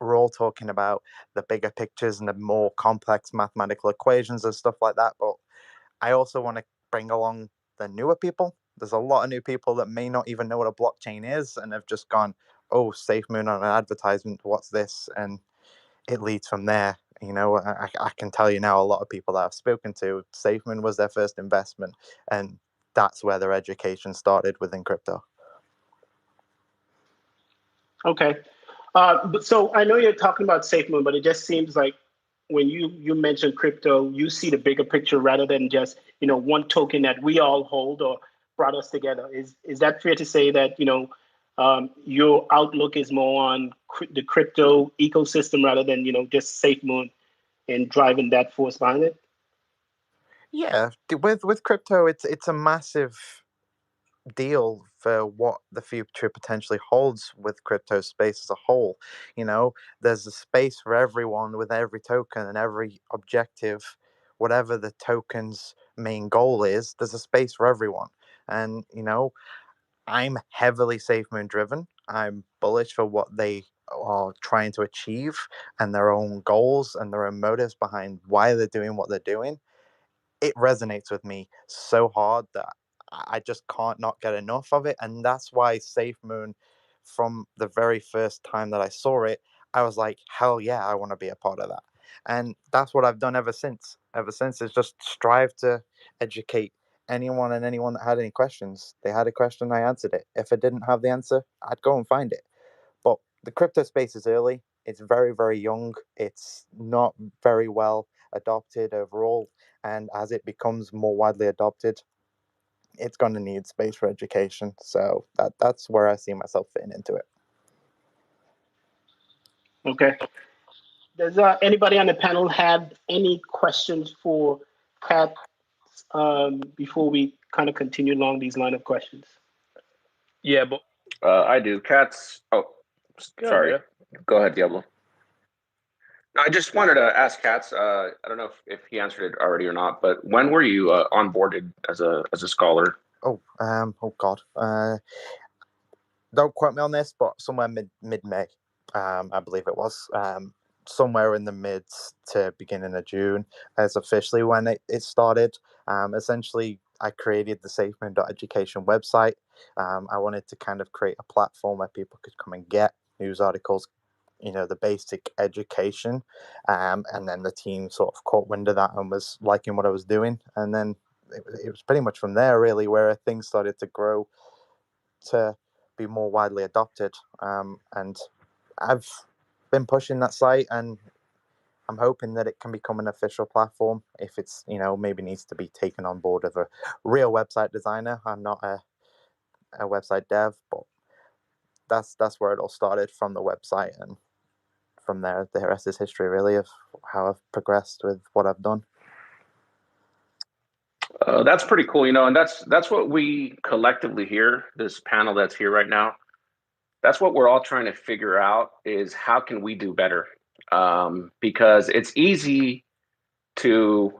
we're all talking about the bigger pictures and the more complex mathematical equations and stuff like that. But I also want to bring along the newer people. There's a lot of new people that may not even know what a blockchain is and have just gone, oh, Safemoon on an advertisement, what's this? And it leads from there. I can tell you now, a lot of people that I've spoken to, Safemoon was their first investment, and that's where their education started within crypto. Okay. But so I know you're talking about SafeMoon, but it just seems like when you mention crypto, you see the bigger picture rather than just one token that we all hold or brought us together. Is that fair to say that your outlook is more on the crypto ecosystem rather than just SafeMoon and driving that force behind it? Yeah, with crypto, it's a massive deal for what the future potentially holds with crypto space as a whole. There's a space for everyone with every token and every objective, whatever the token's main goal is, there's a space for everyone. And, I'm heavily SafeMoon driven. I'm bullish for what they are trying to achieve and their own goals and their own motives behind why they're doing what they're doing. It resonates with me so hard that I just can't not get enough of it. And that's why Safe Moon, from the very first time that I saw it, I was like, hell yeah, I want to be a part of that. And that's what I've done ever since. Ever since is just strive to educate anyone and anyone that had any questions. They had a question, I answered it. If I didn't have the answer, I'd go and find it. But the crypto space is early. It's very, very young. It's not very well adopted overall. And as it becomes more widely adopted, it's going to need space for education. So that's where I see myself fitting into it. Okay. Does anybody on the panel have any questions for Kat before we kind of continue along these line of questions? Yeah, but I do. Cats. Oh, sorry. Go ahead, Diablo. I just wanted to ask Katz. I don't know if he answered it already or not, but when were you onboarded as a scholar? Oh God. Don't quote me on this, but somewhere mid May, I believe it was. Somewhere in the mid to beginning of June is officially when it started. Essentially, I created the SafeMoon.education website. I wanted to kind of create a platform where people could come and get news articles, the basic education. And then the team sort of caught wind of that and was liking what I was doing. And then it was pretty much from there, really, where things started to grow to be more widely adopted. And I've been pushing that site, and I'm hoping that it can become an official platform. If it's maybe needs to be taken on board of a real website designer. I'm not a website dev, but that's where it all started, from the website, and from there the rest is history, really, of how I've progressed with what I've done. That's pretty cool, and that's what we collectively here, this panel that's here right now. That's what we're all trying to figure out, is how can we do better? Because it's easy to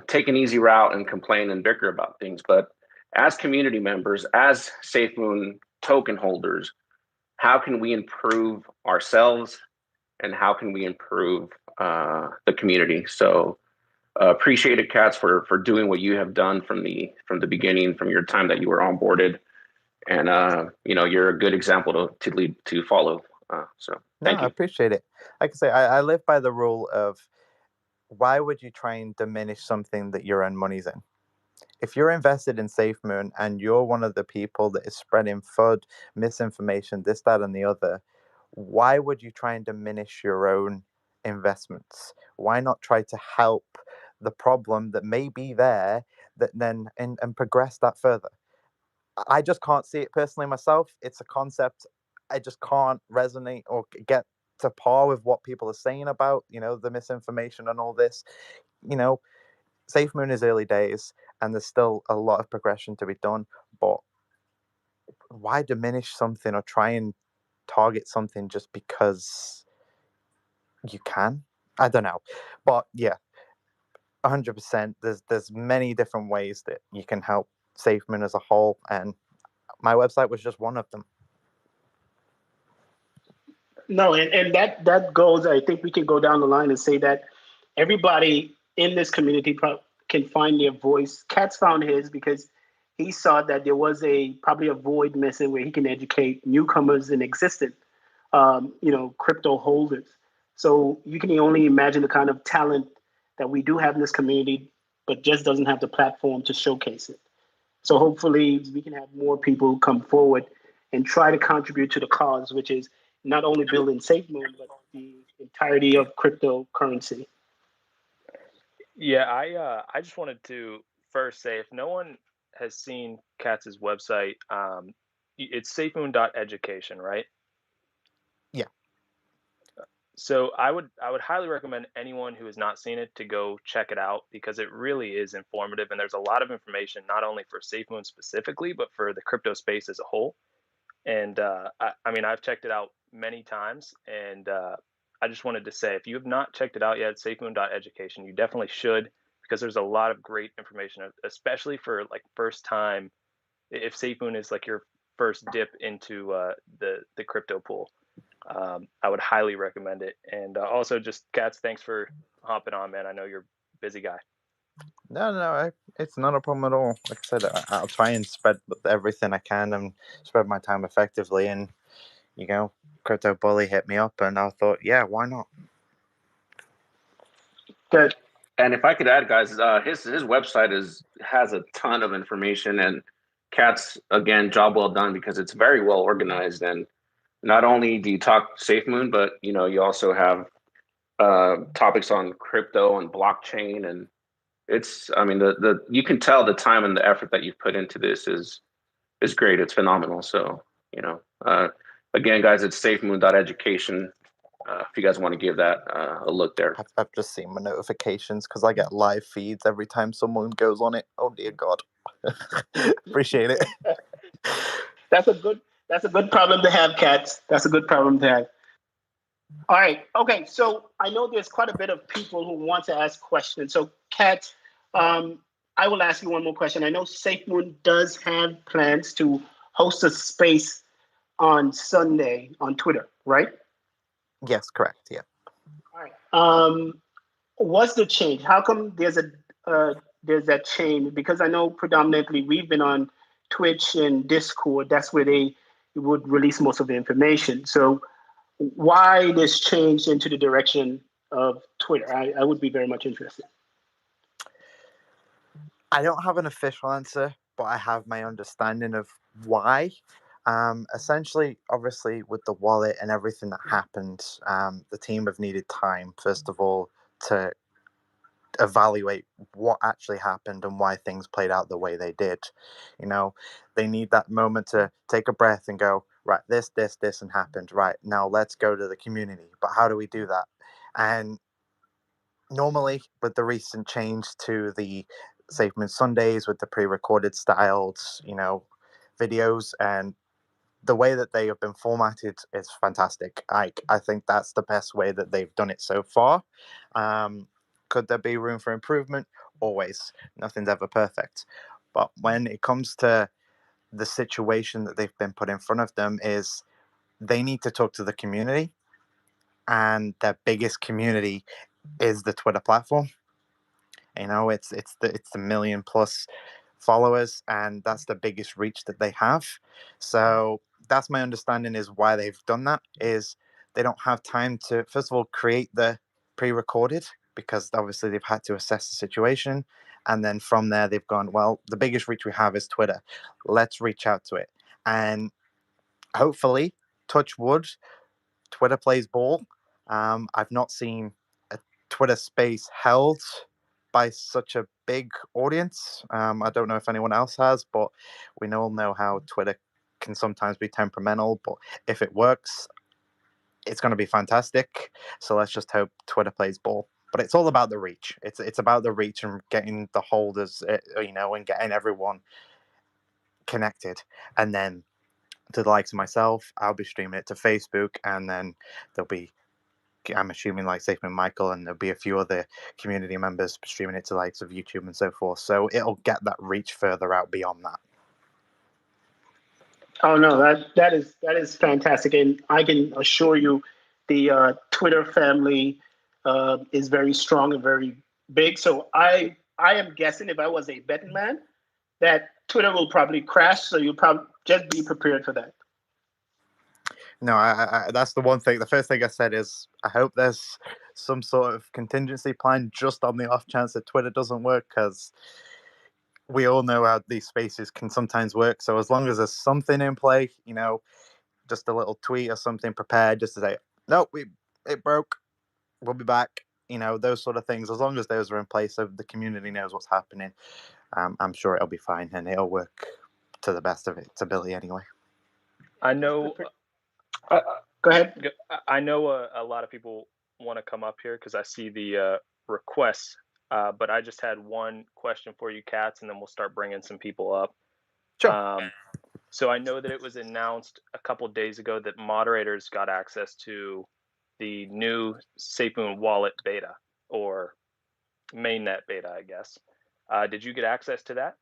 take an easy route and complain and bicker about things, but as community members, as SafeMoon token holders, how can we improve ourselves, and how can we improve the community? So appreciate it, Katz, for doing what you have done from the beginning, from your time that you were onboarded, and you're a good example to lead, to follow. So thank you. I appreciate it. Like I say, I live by the rule of, why would you try and diminish something that your own money's in? If you're invested in SafeMoon and you're one of the people that is spreading FUD, misinformation, this, that, and the other, why would you try and diminish your own investments? Why not try to help the problem that may be there, that then and progress that further? I just can't see it personally myself. It's a concept I just can't resonate or get to par with what people are saying about, the misinformation and all this. SafeMoon is early days, and there's still a lot of progression to be done. But why diminish something or try and target something just because you can? I don't know, but yeah, 100%. There's many different ways that you can help Safemoon as a whole, and my website was just one of them. No, and that goes. I think we can go down the line and say that everybody in this community can find their voice. Katz found his because he saw that there was probably a void missing where he can educate newcomers and existing, crypto holders. So you can only imagine the kind of talent that we do have in this community, but just doesn't have the platform to showcase it. So hopefully we can have more people come forward and try to contribute to the cause, which is not only building SafeMoon, but the entirety of cryptocurrency. Yeah, I just wanted to first say, if no one has seen Katz's website, it's safemoon.education, right? Yeah. So I would highly recommend anyone who has not seen it to go check it out, because it really is informative, and there's a lot of information not only for SafeMoon specifically, but for the crypto space as a whole. And I mean, I've checked it out many times, and I just wanted to say, if you have not checked it out yet, safemoon.education, you definitely should, because there's a lot of great information, especially for like first time. If SafeMoon is like your first dip into the crypto pool, I would highly recommend it. And also, just Katz, thanks for hopping on, man. I know you're a busy guy. No, it's not a problem at all. Like I said, I'll try and spread everything I can and spread my time effectively. And Crypto Bully hit me up, and I thought, yeah, why not? Good. And if I could add, guys, his website has a ton of information, and Kat's, again, job well done, because it's very well organized. And not only do you talk SafeMoon, but you also have topics on crypto and blockchain, and I mean, the you can tell the time and the effort that you've put into this is great. It's phenomenal. So again, guys, it's safemoon.education. If you guys want to give that a look there. I've just seen my notifications because I get live feeds every time someone goes on it. Oh dear God. Appreciate it. That's a good problem to have, Katz. That's a good problem to have. All right. Okay. So I know there's quite a bit of people who want to ask questions. So, Katz, I will ask you one more question. I know SafeMoon does have plans to host a space on Sunday on Twitter, right? Yes, correct. Yeah. All right. What's the change? How come there's that change? Because I know predominantly we've been on Twitch and Discord. That's where they would release most of the information. So why this change into the direction of Twitter? I would be very much interested. I don't have an official answer, but I have my understanding of why. Essentially, obviously, with the wallet and everything that happened, the team have needed time, first of all, to evaluate what actually happened and why things played out the way they did. They need that moment to take a breath and go, right, this, and happened. Right, now let's go to the community. But how do we do that? And normally, with the recent change to the SafeMoon Sundays with the pre-recorded styled, videos, and the way that they have been formatted is fantastic. I think that's the best way that they've done it so far. Could there be room for improvement? Always. Nothing's ever perfect. But when it comes to the situation that they've been put in front of them, is they need to talk to the community, and their biggest community is the Twitter platform. It's the million plus followers, and that's the biggest reach that they have. So that's my understanding, is why they've done that, is they don't have time to, first of all, create the pre-recorded, because obviously they've had to assess the situation, and then from there they've gone, well, the biggest reach we have is Twitter, let's reach out to it. And hopefully, touch wood, Twitter plays ball. I've not seen a Twitter space held by such a big audience. I don't know if anyone else has, but we all know how Twitter can sometimes be temperamental. But if it works, it's going to be fantastic. So let's just hope Twitter plays ball. But it's all about the reach. It's about the reach and getting the holders, and getting everyone connected. And then to the likes of myself, I'll be streaming it to Facebook, and then there'll be I'm assuming like Safemoon Michael, and there'll be a few other community members streaming it to likes of YouTube and so forth. So it'll get that reach further out beyond that. Oh no, that is fantastic, and I can assure you, the Twitter family is very strong and very big. So I am guessing, if I was a betting man, that Twitter will probably crash. So you'll probably just be prepared for that. No, I that's the one thing. The first thing I said is I hope there's some sort of contingency plan just on the off chance that Twitter doesn't work, because we all know how these spaces can sometimes work. So as long as there's something in play, just a little tweet or something prepared, just to say, nope, it broke, we'll be back. Those sort of things. As long as those are in place, so the community knows what's happening, I'm sure it'll be fine and it'll work to the best of its ability anyway. I know. Go ahead. I know a lot of people want to come up here because I see the requests, but I just had one question for you, Cats, and then we'll start bringing some people up. Sure. So I know that it was announced a couple days ago that moderators got access to the new Safemoon wallet beta, or mainnet beta, I guess. Did you get access to that?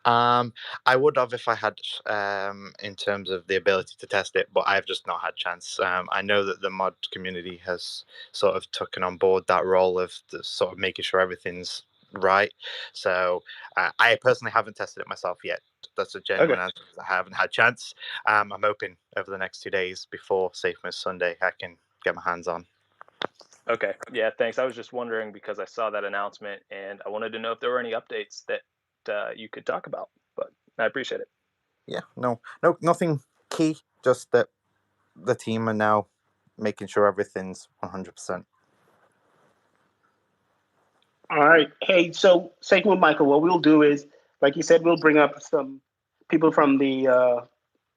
I would have if I had, in terms of the ability to test it, but I've just not had chance. I know that the mod community has sort of taken on board that role of sort of making sure everything's right. So I personally haven't tested it myself yet. That's a genuine answer, because I haven't had chance. I'm hoping over the next 2 days before Safemoon Sunday I can get my hands on. Okay. Yeah, thanks. I was just wondering because I saw that announcement and I wanted to know if there were any updates that you could talk about, but I appreciate it. Yeah, no, nothing key, just that the team are now making sure everything's 100%. All right. Hey, so Safemoon Michael, what we'll do is, like you said, we'll bring up some people from the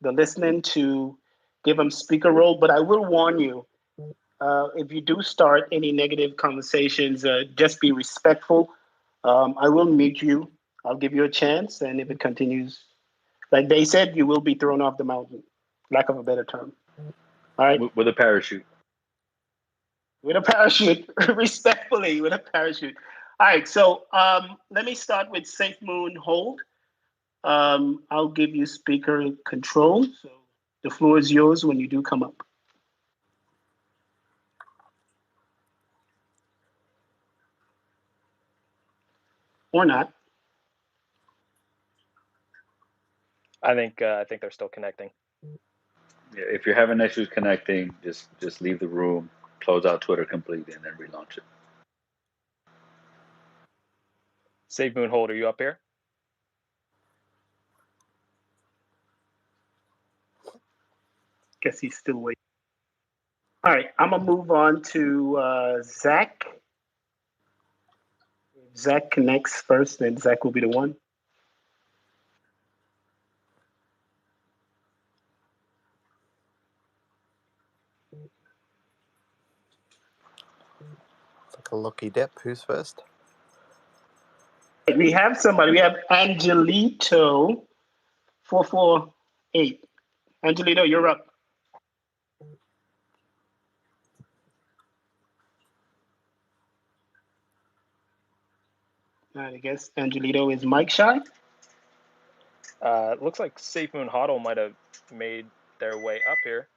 listening to give them speaker role. But I will warn you, if you do start any negative conversations, just be respectful. I will mute you. I'll give you a chance, and if it continues, like they said, you will be thrown off the mountain. Lack of a better term. All right. With a parachute. With a parachute, respectfully, with a parachute. All right, so let me start with Safemoon Hold. I'll give you speaker control. So the floor is yours when you do come up. Or not. I think they're still connecting. Yeah, if you're having issues connecting, just leave the room, close out Twitter completely, and then relaunch it. Safemoon Hold, are you up here? Guess he's still waiting. All right, I'm gonna move on to Zach. If Zach connects first, then Zach will be the one. It's like a lucky dip. Who's first? We have somebody. We have Angelito 448. Angelito, you're up. I guess Angelito is mic shy. It looks like Safemoon Hodl might have made their way up here.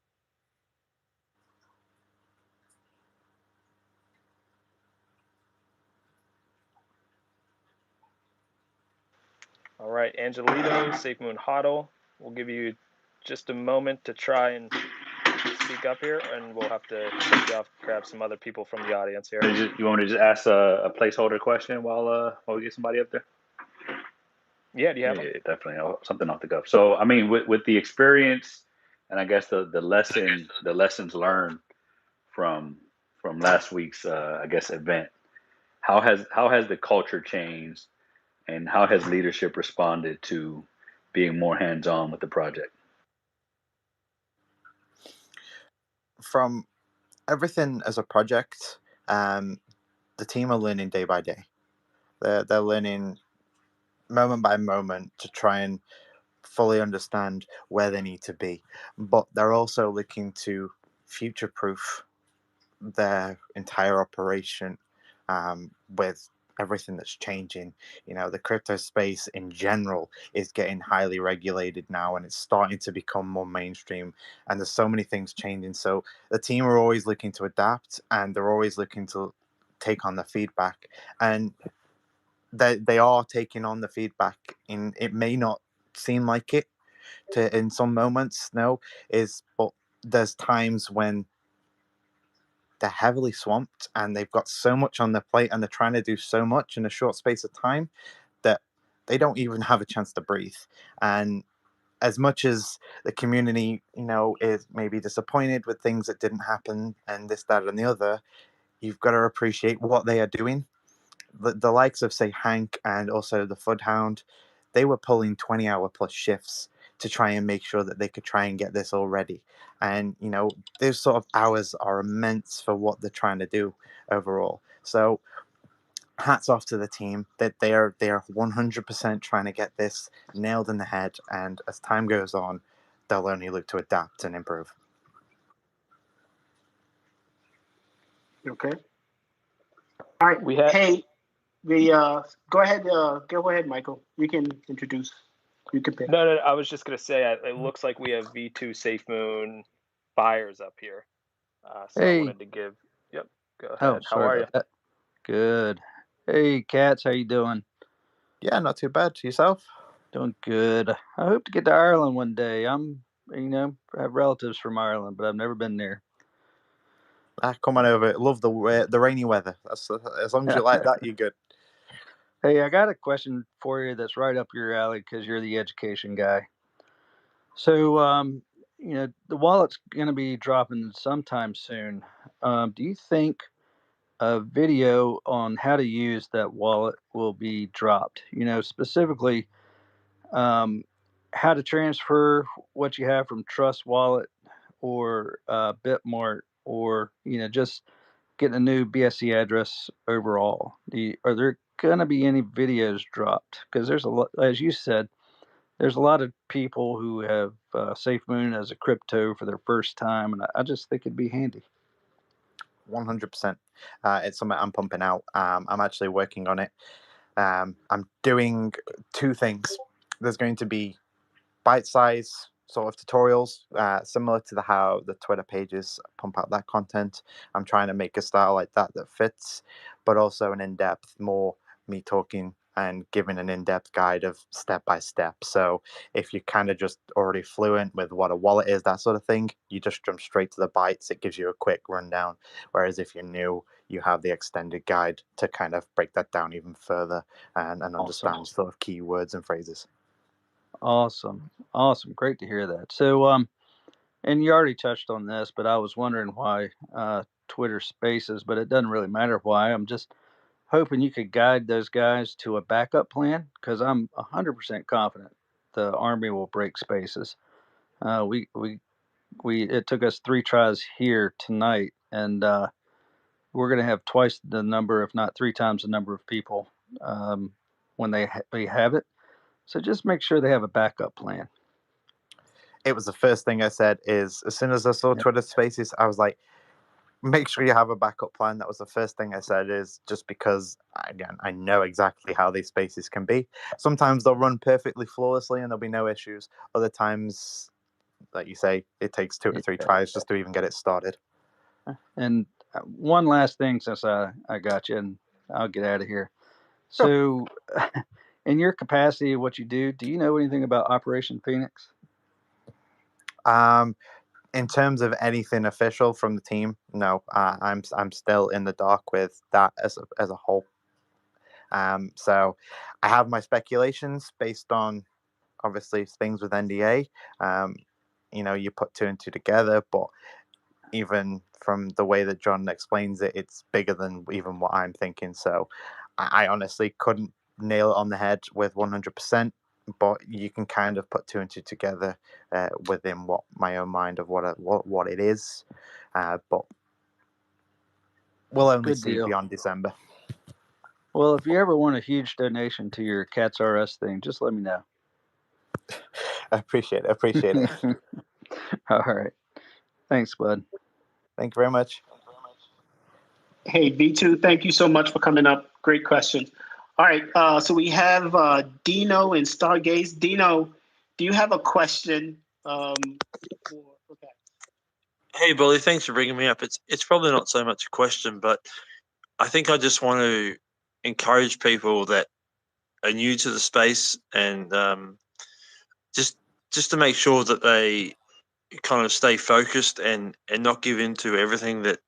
All right, Angelito, Safemoon Hodl, we'll give you just a moment to try and speak up here, and we'll have to take you off, grab some other people from the audience here. You want me to just ask a placeholder question while we get somebody up there? Yeah, do you have Yeah, definitely something off the cuff. So, I mean, with the experience, and I guess the lessons learned from last week's I guess event, how has the culture changed, and how has leadership responded to being more hands-on with the project? From everything as a project, the team are learning day by day. They're learning moment by moment to try and fully understand where they need to be, but they're also looking to future-proof their entire operation with everything that's changing. The crypto space in general is getting highly regulated now, and it's starting to become more mainstream. And there's so many things changing. So the team are always looking to adapt, and they're always looking to take on the feedback. And they are taking on the feedback. In it may not seem like it to in some moments, but there's times when they're heavily swamped and they've got so much on their plate and they're trying to do so much in a short space of time that they don't even have a chance to breathe. And as much as the community, is maybe disappointed with things that didn't happen and this, that, and the other, you've got to appreciate what they are doing. The likes of, say, Hank and also the Fudhound, they were pulling 20-hour plus shifts to try and make sure that they could try and get this all ready. And, those sort of hours are immense for what they're trying to do overall. So hats off to the team that they are 100% trying to get this nailed in the head. And as time goes on, they'll only look to adapt and improve. Okay. All right. We have Hey, go ahead, Michael. You can introduce. You can pick. no. I was just gonna say it looks like we have V2 SafeMoon buyers up here. So I Hey. wanted to give. Yep. Go ahead. Oh, How are you? about that. Good. Hey, Cats, how you doing? Yeah, not too bad. Yourself? Doing good. I hope to get to Ireland one day. I have relatives from Ireland, but I've never been there. Come on over. Love the rainy weather. As long as you like that, you're good. Hey, I got a question for you that's right up your alley because you're the education guy. So, the wallet's going to be dropping sometime soon. Do you think a video on how to use that wallet will be dropped? Specifically, how to transfer what you have from Trust Wallet or Bitmart, or just getting a new BSC address overall. Are there going to be any videos dropped? Because there's a lot, as you said, there's a lot of people who have SafeMoon as a crypto for their first time, and I just think it'd be handy. 100%. It's something I'm pumping out. I'm actually working on it. I'm doing two things. There's going to be bite-size sort of tutorials, similar to how the Twitter pages pump out that content. I'm trying to make a style like that fits, but also an in-depth, more me talking and giving an in-depth guide of step by step. So if you're kind of just already fluent with what a wallet is, that sort of thing, you just jump straight to the bites. It gives you a quick rundown. Whereas if you're new, you have the extended guide to kind of break that down even further and understand sort of keywords and phrases. Awesome. Great to hear that. So, and you already touched on this, but I was wondering why Twitter Spaces, but it doesn't really matter why. I'm just hoping you could guide those guys to a backup plan, because I'm 100% confident the Army will break Spaces. It took us 3 tries here tonight, and we're going to have twice the number, if not 3 times the number of people when they have it. So just make sure they have a backup plan. It was the first thing I said. Is as soon as I saw Twitter Spaces, I was like, make sure you have a backup plan. That was the first thing I said, is just because, again, I know exactly how these spaces can be. Sometimes they'll run perfectly flawlessly and there'll be no issues. Other times, like you say, it takes 2 or 3 tries just to even get it started. And one last thing, since I got you, and I'll get out of here. So, in your capacity of what you do you know anything about Operation Phoenix? In terms of anything official from the team, no. I'm still in the dark with that as a whole. So I have my speculations based on obviously things with NDA. You put 2 and 2 together, but even from the way that John explains it, it's bigger than even what I'm thinking. So I honestly couldn't nail it on the head with 100%, but you can kind of put 2 and 2 together within what my own mind of what it is. But we'll only see beyond December. Well, if you ever want a huge donation to your Cats R Us thing, just let me know. I appreciate it. All right. Thanks, bud. Thank you very much. Hey, V2, thank you so much for coming up. Great question. All right, so we have Dino and Stargaze. Dino, do you have a question for Kat? Hey, Bully, thanks for bringing me up. It's probably not so much a question, but I think I just want to encourage people that are new to the space and just to make sure that they kind of stay focused and not give in to everything that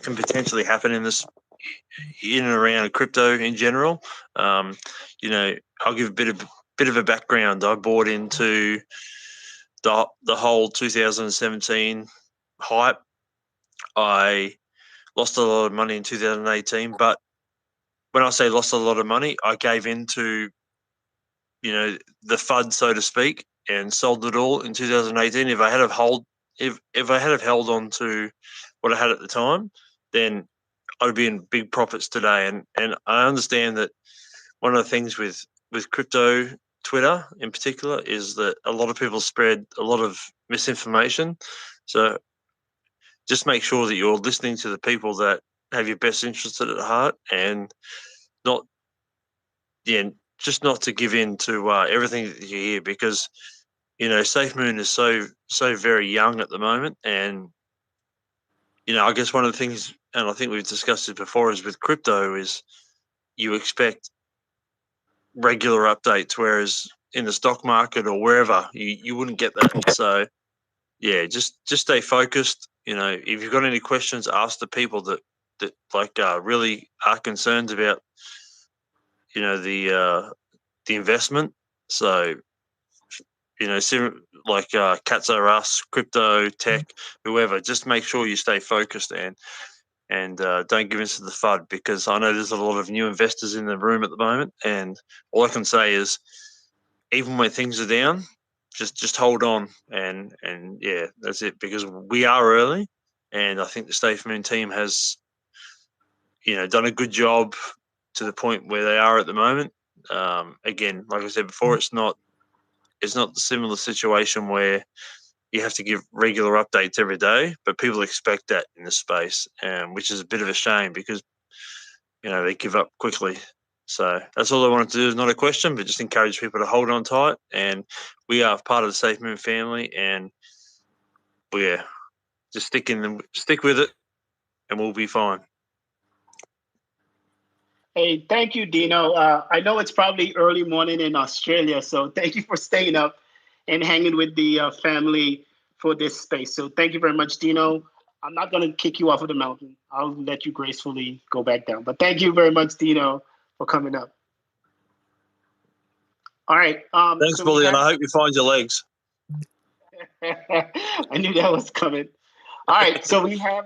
can potentially happen in and around crypto in general. You know, I'll give a bit of a background. I bought into the whole 2017 hype. I lost a lot of money in 2018, but when I say lost a lot of money, I gave into, you know, the FUD, so to speak, and sold it all in 2018. If I had have held on to what I had at the time, then I'd be in big profits today. And I understand that one of the things with crypto Twitter in particular is that a lot of people spread a lot of misinformation. So just make sure that you're listening to the people that have your best interests at heart and not, yeah, just not to give in to everything that you hear, because, you know, Safemoon is so very young at the moment. And, you know, I guess one of the things, and I think we've discussed it before, is with crypto is you expect regular updates, whereas in the stock market or wherever you wouldn't get that. So yeah, just stay focused. You know, if you've got any questions, ask the people that like really are concerned about, you know, the investment. So, you know, like Cats Are Us, crypto, tech, whoever, just make sure you stay focused and don't give in to the FUD, because I know there's a lot of new investors in the room at the moment. And all I can say is, even when things are down, just hold on and yeah, that's it, because we are early, and I think the Safemoon team has, you know, done a good job to the point where they are at the moment. Again, like I said before, it's not the similar situation where you have to give regular updates every day, but people expect that in the space, which is a bit of a shame because, you know, they give up quickly. So that's all I wanted to do. Is not a question, but just encourage people to hold on tight. And we are part of the Safemoon family, and yeah, just stick with it, and we'll be fine. Hey, thank you, Dino. I know it's probably early morning in Australia, so thank you for staying up and hanging with the family for this space. So thank you very much, Dino. I'm not going to kick you off of the mountain. I'll let you gracefully go back down. But thank you very much, Dino, for coming up. All right. Thanks, so Bully, and I hope you find your legs. I knew that was coming. All right. So we have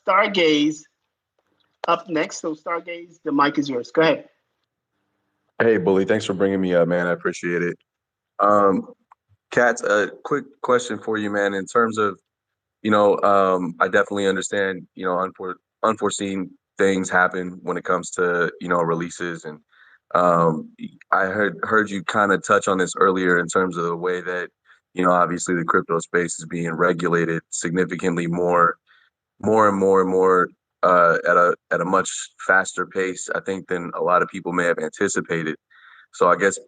Stargaze up next. So Stargaze, the mic is yours. Go ahead. Hey, Bully, thanks for bringing me up, man. I appreciate it. Katz, a quick question for you, man. In terms of, you know, I definitely understand, you know, unforeseen things happen when it comes to, you know, releases. And I heard you kind of touch on this earlier in terms of the way that, you know, obviously the crypto space is being regulated significantly more at a much faster pace, I think, than a lot of people may have anticipated. So I guess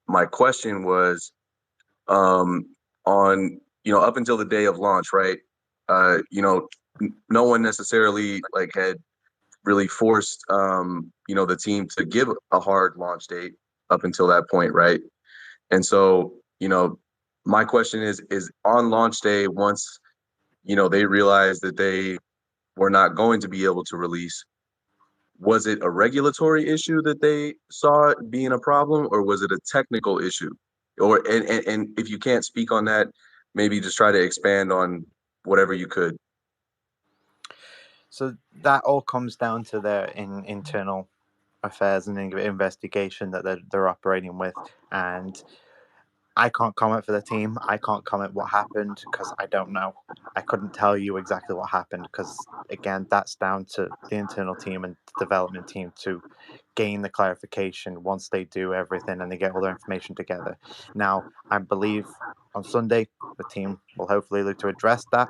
my question was, on, you know, up until the day of launch, right? You know, no one necessarily like had really forced, you know, the team to give a hard launch date up until that point, right? And so, you know, my question is on launch day, once, you know, they realized that they were not going to be able to release, was it a regulatory issue that they saw being a problem, or was it a technical issue? Or and if you can't speak on that, maybe just try to expand on whatever you could. So that all comes down to their internal affairs and investigation that they're operating with, and I can't comment for the team. I can't comment what happened because I don't know. I couldn't tell you exactly what happened because, again, that's down to the internal team and the development team to gain the clarification once they do everything and they get all their information together. Now, I believe on Sunday. The team will hopefully look to address that.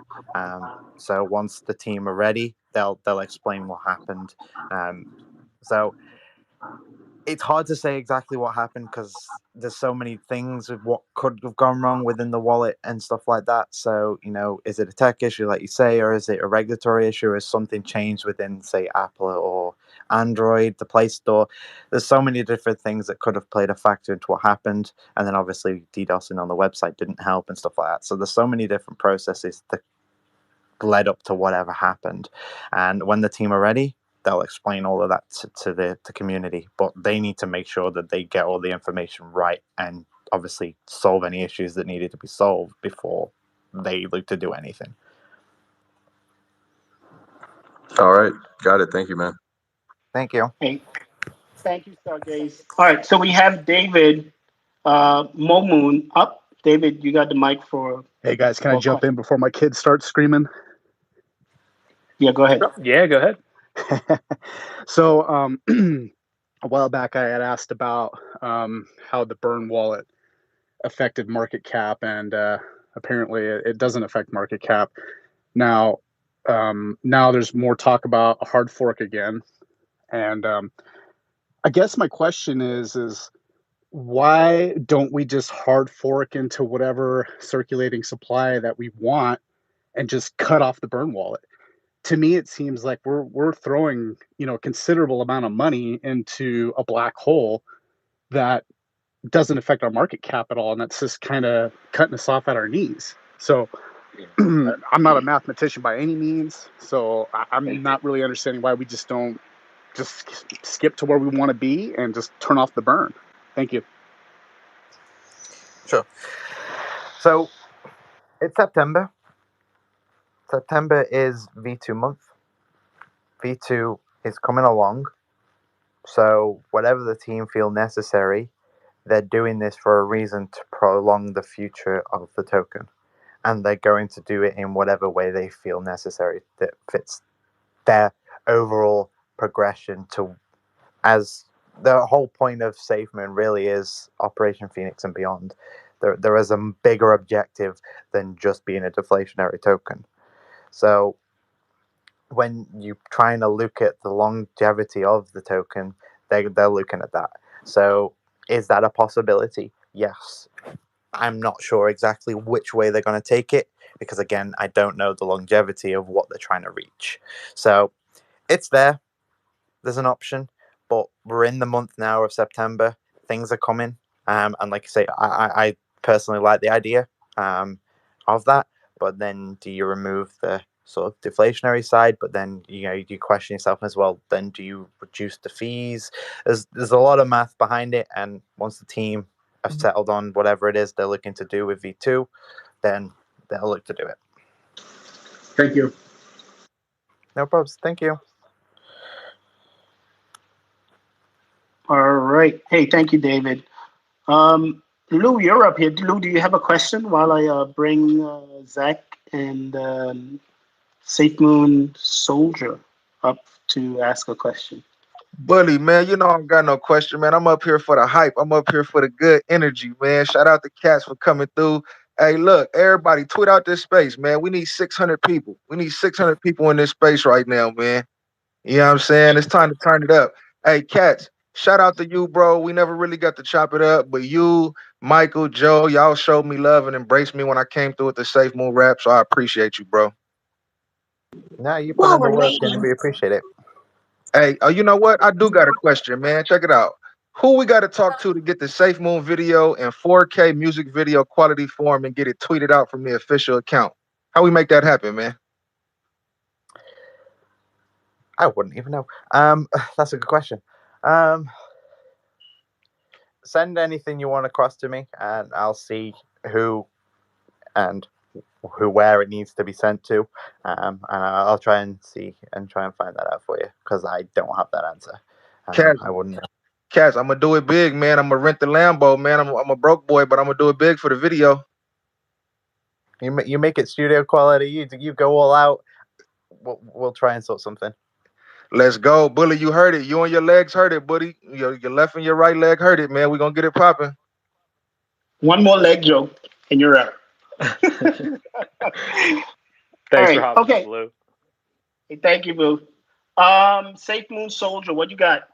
So once the team are ready, they'll explain what happened. So it's hard to say exactly what happened because there's so many things of what could have gone wrong within the wallet and stuff like that. So, is it a tech issue, like you say, or is it a regulatory issue? Is something changed within, say, Apple or Android, the Play Store? There's so many different things that could have played a factor into what happened. And then obviously DDoSing on the website didn't help and stuff like that. So there's so many different processes that led up to whatever happened. And when the team are ready, they'll explain all of that to the community, but they need to make sure that they get all the information right and obviously solve any issues that needed to be solved before they look to do anything. All right, got it. Thank you, man. Thank you. Hey, thank you, Stargaze. All right, so we have David Momoon up. David, you got the mic for. Hey guys, can I jump question. in before my kids start screaming? Yeah, go ahead. Yeah, go ahead. So, a while back, I had asked about how the burn wallet affected market cap, and apparently, it doesn't affect market cap. Now there's more talk about a hard fork again, and I guess my question is why don't we just hard fork into whatever circulating supply that we want and just cut off the burn wallet? To me, it seems like we're throwing a considerable amount of money into a black hole that doesn't affect our market cap at all, and that's just kind of cutting us off at our knees. So I'm not a mathematician by any means, so I'm not really understanding why we just don't just skip to where we want to be and just turn off the burn. Thank you. Sure. So it's September. September is V2 month. V2 is coming along. So whatever the team feel necessary, they're doing this for a reason to prolong the future of the token. And they're going to do it in whatever way they feel necessary that fits their overall progression to, as the whole point of Safemoon really is Operation Phoenix and beyond. There is a bigger objective than just being a deflationary token. So when you trying to look at the longevity of the token, they're looking at that. So is that a possibility? Yes. I'm not sure exactly which way they're going to take it because, again, I don't know the longevity of what they're trying to reach. So it's there. There's an option, but we're in the month now of September. Things are coming. And like I say, I personally like the idea of that. But then do you remove the sort of deflationary side? But then, you question yourself as well. Then do you reduce the fees? There's a lot of math behind it. And once the team have settled on whatever it is they're looking to do with V2, then they'll look to do it. Thank you. No problems. Thank you. All right. Hey, thank you, David. Lou, you're up here. Lou, do you have a question while I bring Zach and Safemoon Soldier up to ask a question? Bully, man, I don't got no question, man. I'm up here for the hype. I'm up here for the good energy, man. Shout out to Cats for coming through. Hey, look, everybody, tweet out this space, man. We need 600 people. We need 600 people in this space right now, man. You know what I'm saying? It's time to turn it up. Hey, Cats, shout out to you, bro. We never really got to chop it up, but you, Michael, Joe, y'all showed me love and embraced me when I came through with the Safemoon rap, so I appreciate you, bro. No, you put in the work, and we appreciate it. Hey, you know what? I do got a question, man. Check it out. Who we got to talk to get the Safemoon video in 4K music video quality form and get it tweeted out from the official account? How we make that happen, man? I wouldn't even know. That's a good question. Send anything you want across to me, and I'll see who and where it needs to be sent to, and I'll try and find that out for you because I don't have that answer. I wouldn't know. Cass, I'm gonna do it big, man. I'm gonna rent the Lambo, man. I'm a broke boy, but I'm gonna do it big for the video. You make it studio quality. You go all out. We'll try and sort something. Let's go, Bully. You heard it. You and your legs heard it, buddy. Your left and your right leg heard it, man. We're gonna get it popping. One more leg joke. and you're out. Thanks right, for having okay. us, Lou. Hey, thank you, Boo. Safe Moon Soldier, what you got?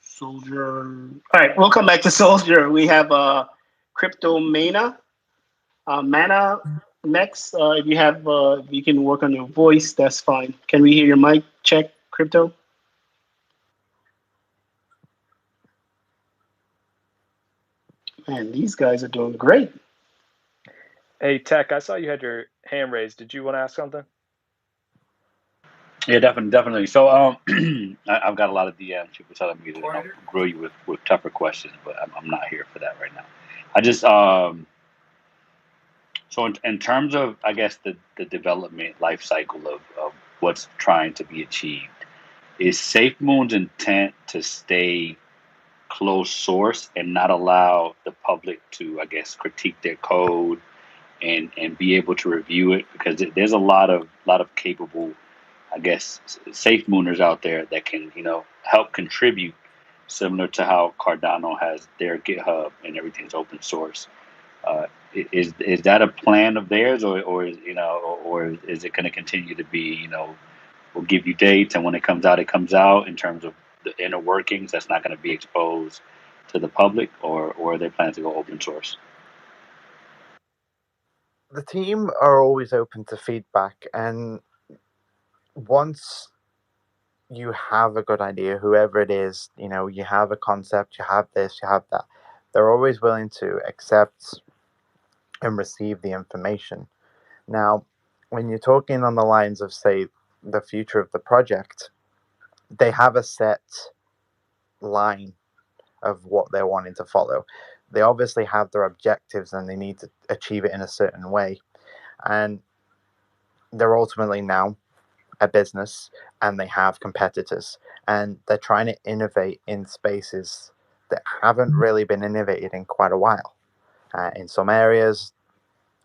Soldier. All right, we'll come back to Soldier. We have Crypto Mana. Mana next. If you have, if you can work on your voice, that's fine. Can we hear your mic? Check, Crypto. Man, these guys are doing great. Hey, Tech, I saw you had your hand raised. Did you want to ask something? Yeah, definitely. So, I've got a lot of DMs, people telling me to grill you with tougher questions, but I'm not here for that right now. I just, so in terms of, I guess, the development life cycle of what's trying to be achieved, is SafeMoon's intent to stay closed source and not allow the public to, I guess, critique their code and be able to review it? Because there's a lot of capable, I guess, safe mooners out there that can, help contribute, similar to how Cardano has their GitHub and everything's open source. Is that a plan of theirs, or is it going to continue to be, we'll give you dates, and when it comes out, in terms of the inner workings, that's not going to be exposed to the public, or are they planning to go open source? The team are always open to feedback, and once you have a good idea, whoever it is, you have a concept, you have this, you have that, they're always willing to accept and receive the information. Now, when you're talking on the lines of, say, the future of the project, they have a set line of what they're wanting to follow. They obviously have their objectives and they need to achieve it in a certain way. And they're ultimately now a business and they have competitors, and they're trying to innovate in spaces that haven't really been innovated in quite a while. In some areas,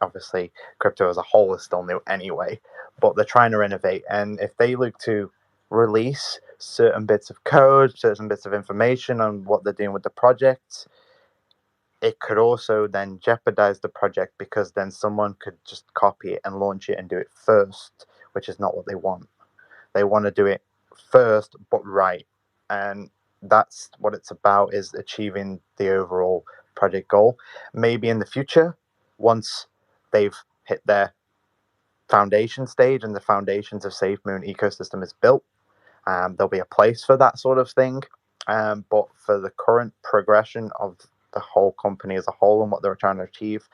obviously, crypto as a whole is still new anyway, but they're trying to innovate. And if they look to release certain bits of code, certain bits of information on what they're doing with the project, it could also then jeopardize the project, because then someone could just copy it and launch it and do it first, which is not what they want. They want to do it first, but right. And that's what it's about, is achieving the overall project goal. Maybe in the future, once they've hit their foundation stage and the foundations of SafeMoon ecosystem is built, there'll be a place for that sort of thing. But for the current progression of the whole company as a whole and what they're trying to achieve,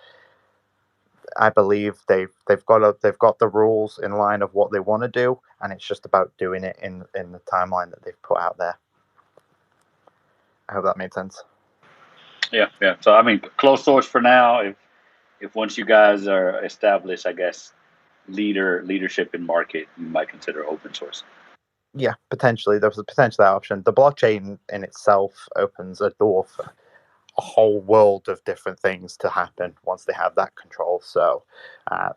I believe they've got the rules in line of what they want to do, and it's just about doing it in the timeline that they've put out there. I hope that made sense. Yeah. So I mean, closed source for now. If once you guys are established, I guess, leadership in market, you might consider open source. Yeah, potentially. There's potentially that option. The blockchain in itself opens a door for a whole world of different things to happen once they have that control. So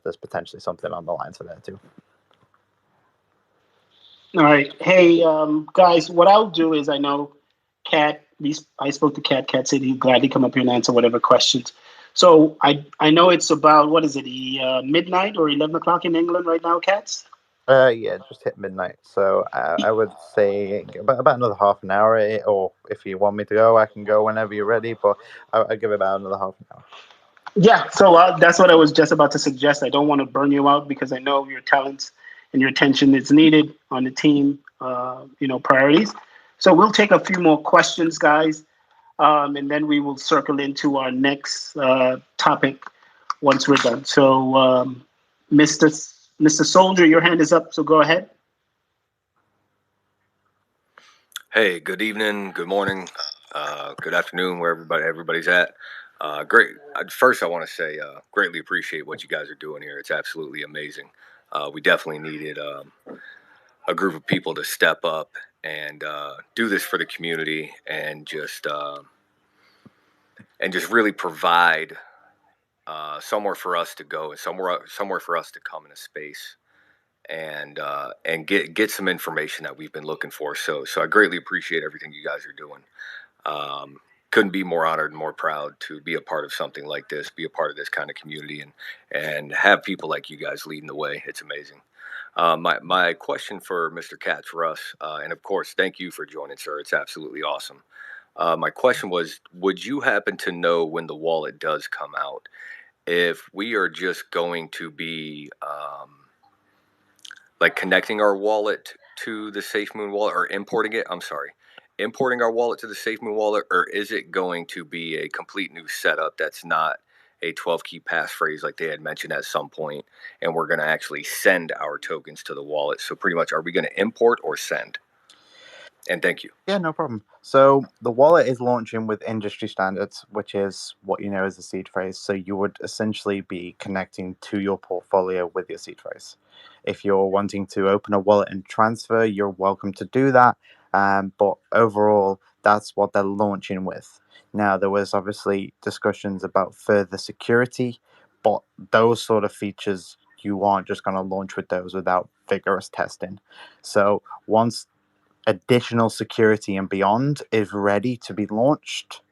there's potentially something on the lines for there too. All right. Hey, guys, what I'll do is, I know Kat, I spoke to Kat. Kat said he'd gladly come up here and answer whatever questions. So I know it's about, what is it, midnight or 11 o'clock in England right now, Cats? Yeah, just hit midnight. So I would say about another half an hour, or if you want me to go, I can go whenever you're ready, but I'll give it about another half an hour. Yeah, so that's what I was just about to suggest. I don't want to burn you out, because I know your talents and your attention is needed on the team, priorities. So we'll take a few more questions, guys, and then we will circle into our next topic once we're done. So, Mr. Soldier, your hand is up, so go ahead. Hey, good evening, good morning, good afternoon, where everybody's at. Great. First, I want to say greatly appreciate what you guys are doing here. It's absolutely amazing. We definitely needed a group of people to step up and do this for the community, and just really provide somewhere for us to go, and somewhere for us to come in a space and get some information that we've been looking for. So I greatly appreciate everything you guys are doing. Couldn't be more honored and more proud to be a part of something like this, be a part of this kind of community, and have people like you guys leading the way. It's amazing. My question for Mr. Katz, Russ, and of course, thank you for joining, sir. It's absolutely awesome. My question was, would you happen to know when the wallet does come out, if we are just going to be like connecting our wallet to the Safemoon wallet, or importing it? I'm sorry, importing our wallet to the Safemoon wallet, or is it going to be a complete new setup that's not a 12 key passphrase like they had mentioned at some point, and we're going to actually send our tokens to the wallet? So pretty much, are we going to import or send? And thank you. Yeah, no problem. So the wallet is launching with industry standards, which is what you know as a seed phrase. So you would essentially be connecting to your portfolio with your seed phrase. If you're wanting to open a wallet and transfer, you're welcome to do that. But overall, that's what they're launching with. Now, there was obviously discussions about further security, but those sort of features, you aren't just going to launch with those without vigorous testing. So once additional security and beyond is ready to be launched,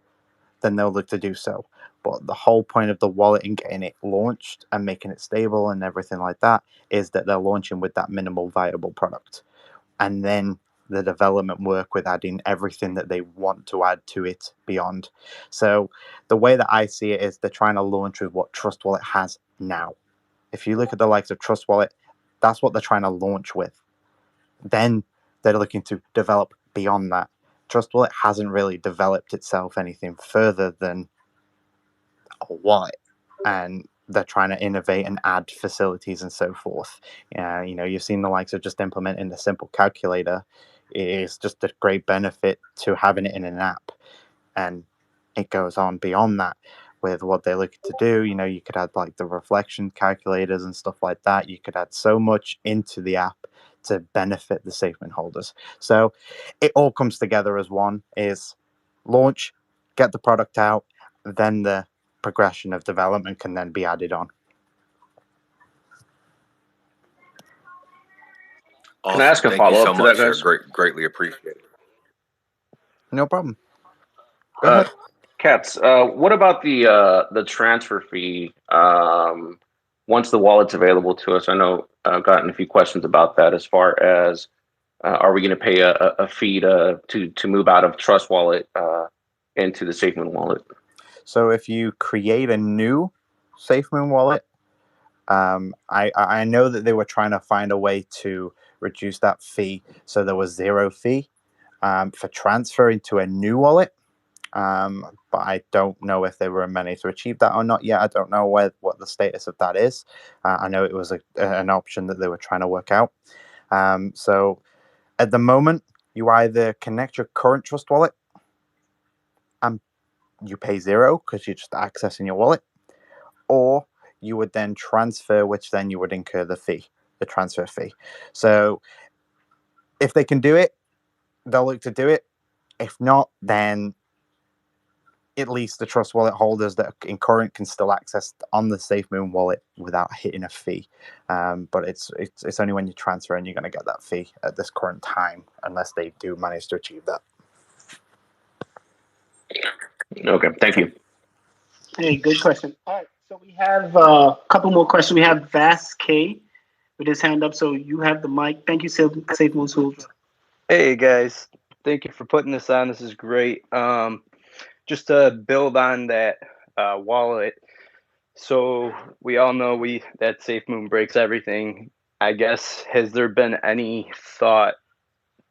then they'll look to do so. But the whole point of the wallet and getting it launched and making it stable and everything like that is that they're launching with that minimal viable product. And then the development work with adding everything that they want to add to it beyond. So the way that I see it is they're trying to launch with what Trust Wallet has now. If you look at the likes of Trust Wallet, that's what they're trying to launch with. Then they're looking to develop beyond that. Trust Wallet hasn't really developed itself anything further than a wallet, and they're trying to innovate and add facilities and so forth. You've seen the likes of just implementing the simple calculator. It is just a great benefit to having it in an app, and it goes on beyond that with what they're looking to do. You could add like the reflection calculators and stuff like that. You could add so much into the app to benefit the SafeMoon holders. So it all comes together as one: is launch, get the product out, then the progression of development can then be added on. Can I Awesome. ask a Thank you follow so up to that, much, sir. guys? Greatly appreciate it. No problem. Go Uh, ahead. Katz, what about the transfer fee once the wallet's available to us? I know I've gotten a few questions about that. As far as are we going to pay a fee to move out of Trust Wallet into the SafeMoon wallet? So if you create a new SafeMoon wallet, I know that they were trying to find a way to reduce that fee, so there was zero fee for transferring to a new wallet. But I don't know if they were managed to achieve that or not yet. I don't know what the status of that is. I know it was an option that they were trying to work out. So at the moment, you either connect your current Trust Wallet and you pay zero because you're just accessing your wallet, or you would then transfer, which then you would incur the transfer fee. So if they can do it, they'll look to do it. If not, then at least the Trust Wallet holders that are in current can still access on the SafeMoon wallet without hitting a fee. But it's only when you transfer and you're going to get that fee at this current time, unless they do manage to achieve that. Okay, thank you. Hey, good question. All right, so we have a couple more questions. We have Vas K with his hand up, so you have the mic. Thank you, Safemoon Tools. Hey guys, thank you for putting this on. This is great. Just to build on that wallet. So we all know that SafeMoon breaks everything. I guess, has there been any thought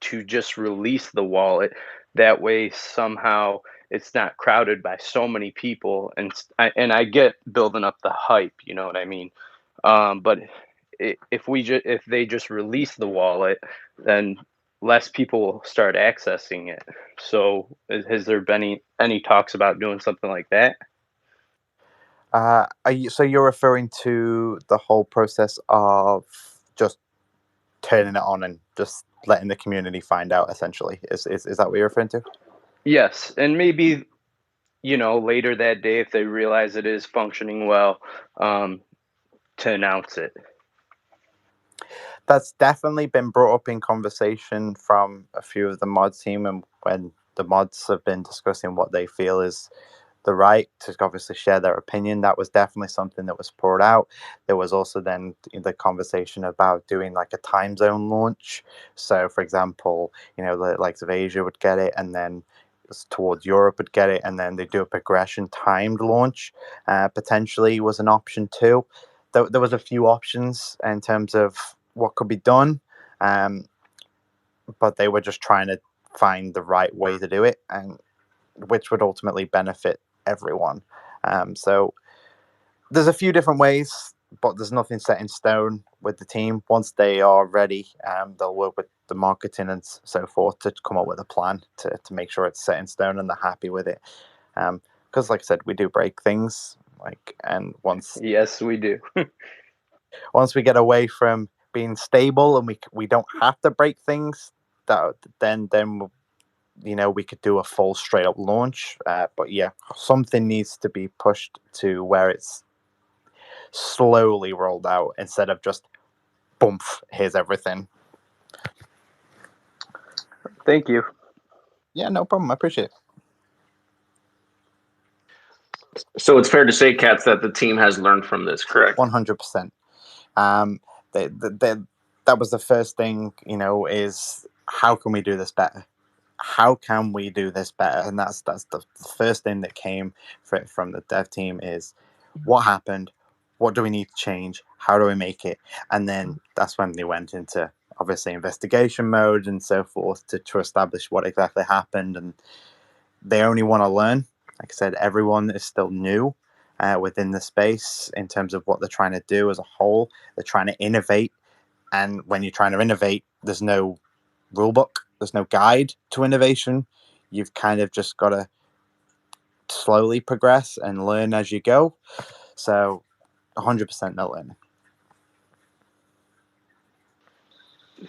to just release the wallet? That way somehow it's not crowded by so many people. And I get building up the hype, you know what I mean? But if they just release the wallet, then less people will start accessing it. So has there been any talks about doing something like that? So you're referring to the whole process of just turning it on and just letting the community find out, essentially? Is that what you're referring to? Yes, and maybe later that day, if they realize it is functioning well, to announce it. That's definitely been brought up in conversation from a few of the mods team, and when the mods have been discussing what they feel is the right to obviously share their opinion. That was definitely something that was poured out. There was also then the conversation about doing like a time zone launch. So, for example, the likes of Asia would get it, and then towards Europe would get it, and then they do a progression timed launch. Potentially was an option too. There was a few options in terms of what could be done, um, but they were just trying to find the right way to do it, and which would ultimately benefit everyone. So there's a few different ways, but there's nothing set in stone with the team. Once they are ready, they'll work with the marketing and so forth to come up with a plan to make sure it's set in stone and they're happy with it. Because, like I said, we do break things. And once Yes, we do. once we get away from being stable and we don't have to break things, then we could do a full straight up launch. But yeah, something needs to be pushed to where it's slowly rolled out instead of just boom, here's everything. Thank you. Yeah, no problem. I appreciate it. So it's fair to say, Cats, that the team has learned from this, correct? 100%. That was the first thing, is how can we do this better? How can we do this better? And that's the first thing that came from the dev team is what happened, what do we need to change, how do we make it? And then that's when they went into obviously investigation mode and so forth to establish what exactly happened. And they only want to learn. Like I said, everyone is still new within the space in terms of what they're trying to do as a whole. They're trying to innovate, and when you're trying to innovate, there's no rule book, there's no guide to innovation. You've kind of just got to slowly progress and learn as you go. So 100% no learning.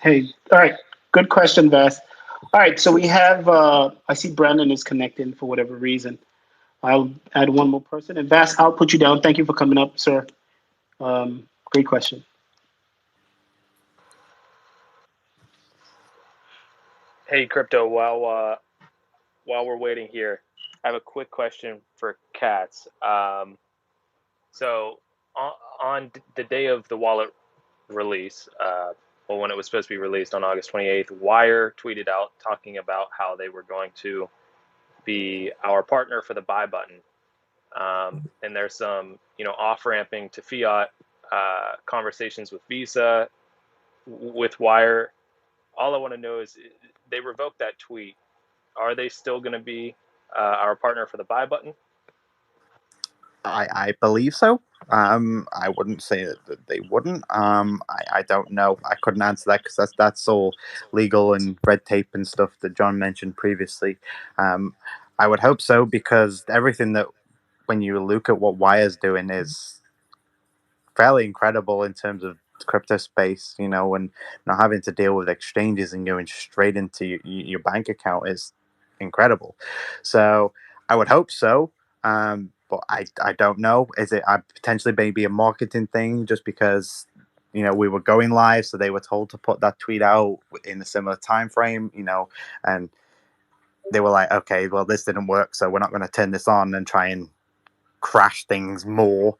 Hey, all right. Good question, Vass. All right, so we have, I see Brandon is connecting for whatever reason. I'll add one more person. And Vass, I'll put you down. Thank you for coming up, sir. Great question. Hey, Crypto, while we're waiting here, I have a quick question for Cats. So on the day of the wallet release, well, when it was supposed to be released on August 28th, Wire tweeted out talking about how they were going to be our partner for the buy button. And there's some, off-ramping to fiat conversations with Visa, with Wire. All I want to know is they revoked that tweet. Are they still going to be our partner for the buy button? I believe so. I wouldn't say that they wouldn't. I don't know. I couldn't answer that because that's all legal and red tape and stuff that John mentioned previously. I would hope so because everything that when you look at what Wire's doing is fairly incredible in terms of crypto space, and not having to deal with exchanges and going straight into your bank account is incredible. So I would hope so. But I don't know. Is it potentially maybe a marketing thing just because we were going live, so they were told to put that tweet out in a similar time frame, and they were like, okay, well, this didn't work, so we're not going to turn this on and try and crash things more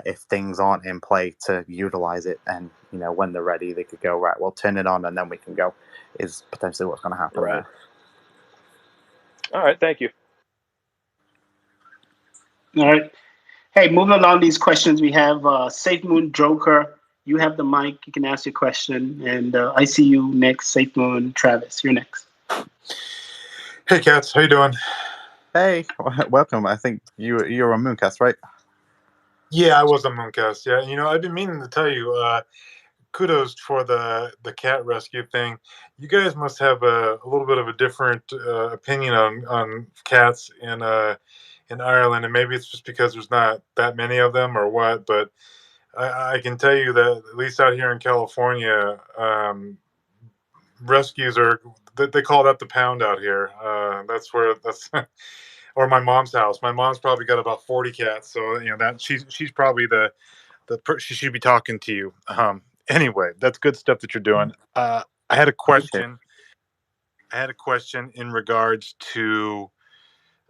if things aren't in play to utilize it. And when they're ready, they could go, right, well, turn it on and then we can go, is potentially what's going to happen. Right. All right, thank you. All right. Hey, moving along these questions, we have Safemoon Joker. You have the mic. You can ask your question. And I see you next, Safemoon Travis. You're next. Hey, Cats. How you doing? Hey, welcome. I think you're on Mooncast, right? Yeah, I was on Mooncast. Yeah, I've been meaning to tell you, kudos for the cat rescue thing. You guys must have a little bit of a different opinion on cats in Ireland, and maybe it's just because there's not that many of them or what. But I can tell you that at least out here in California, rescues are they call that the pound out here. That's or my mom's house. My mom's probably got about 40 cats, so that she's probably she should be talking to you Anyway, that's good stuff that you're doing. I had a You too. question. I had a question in regards to.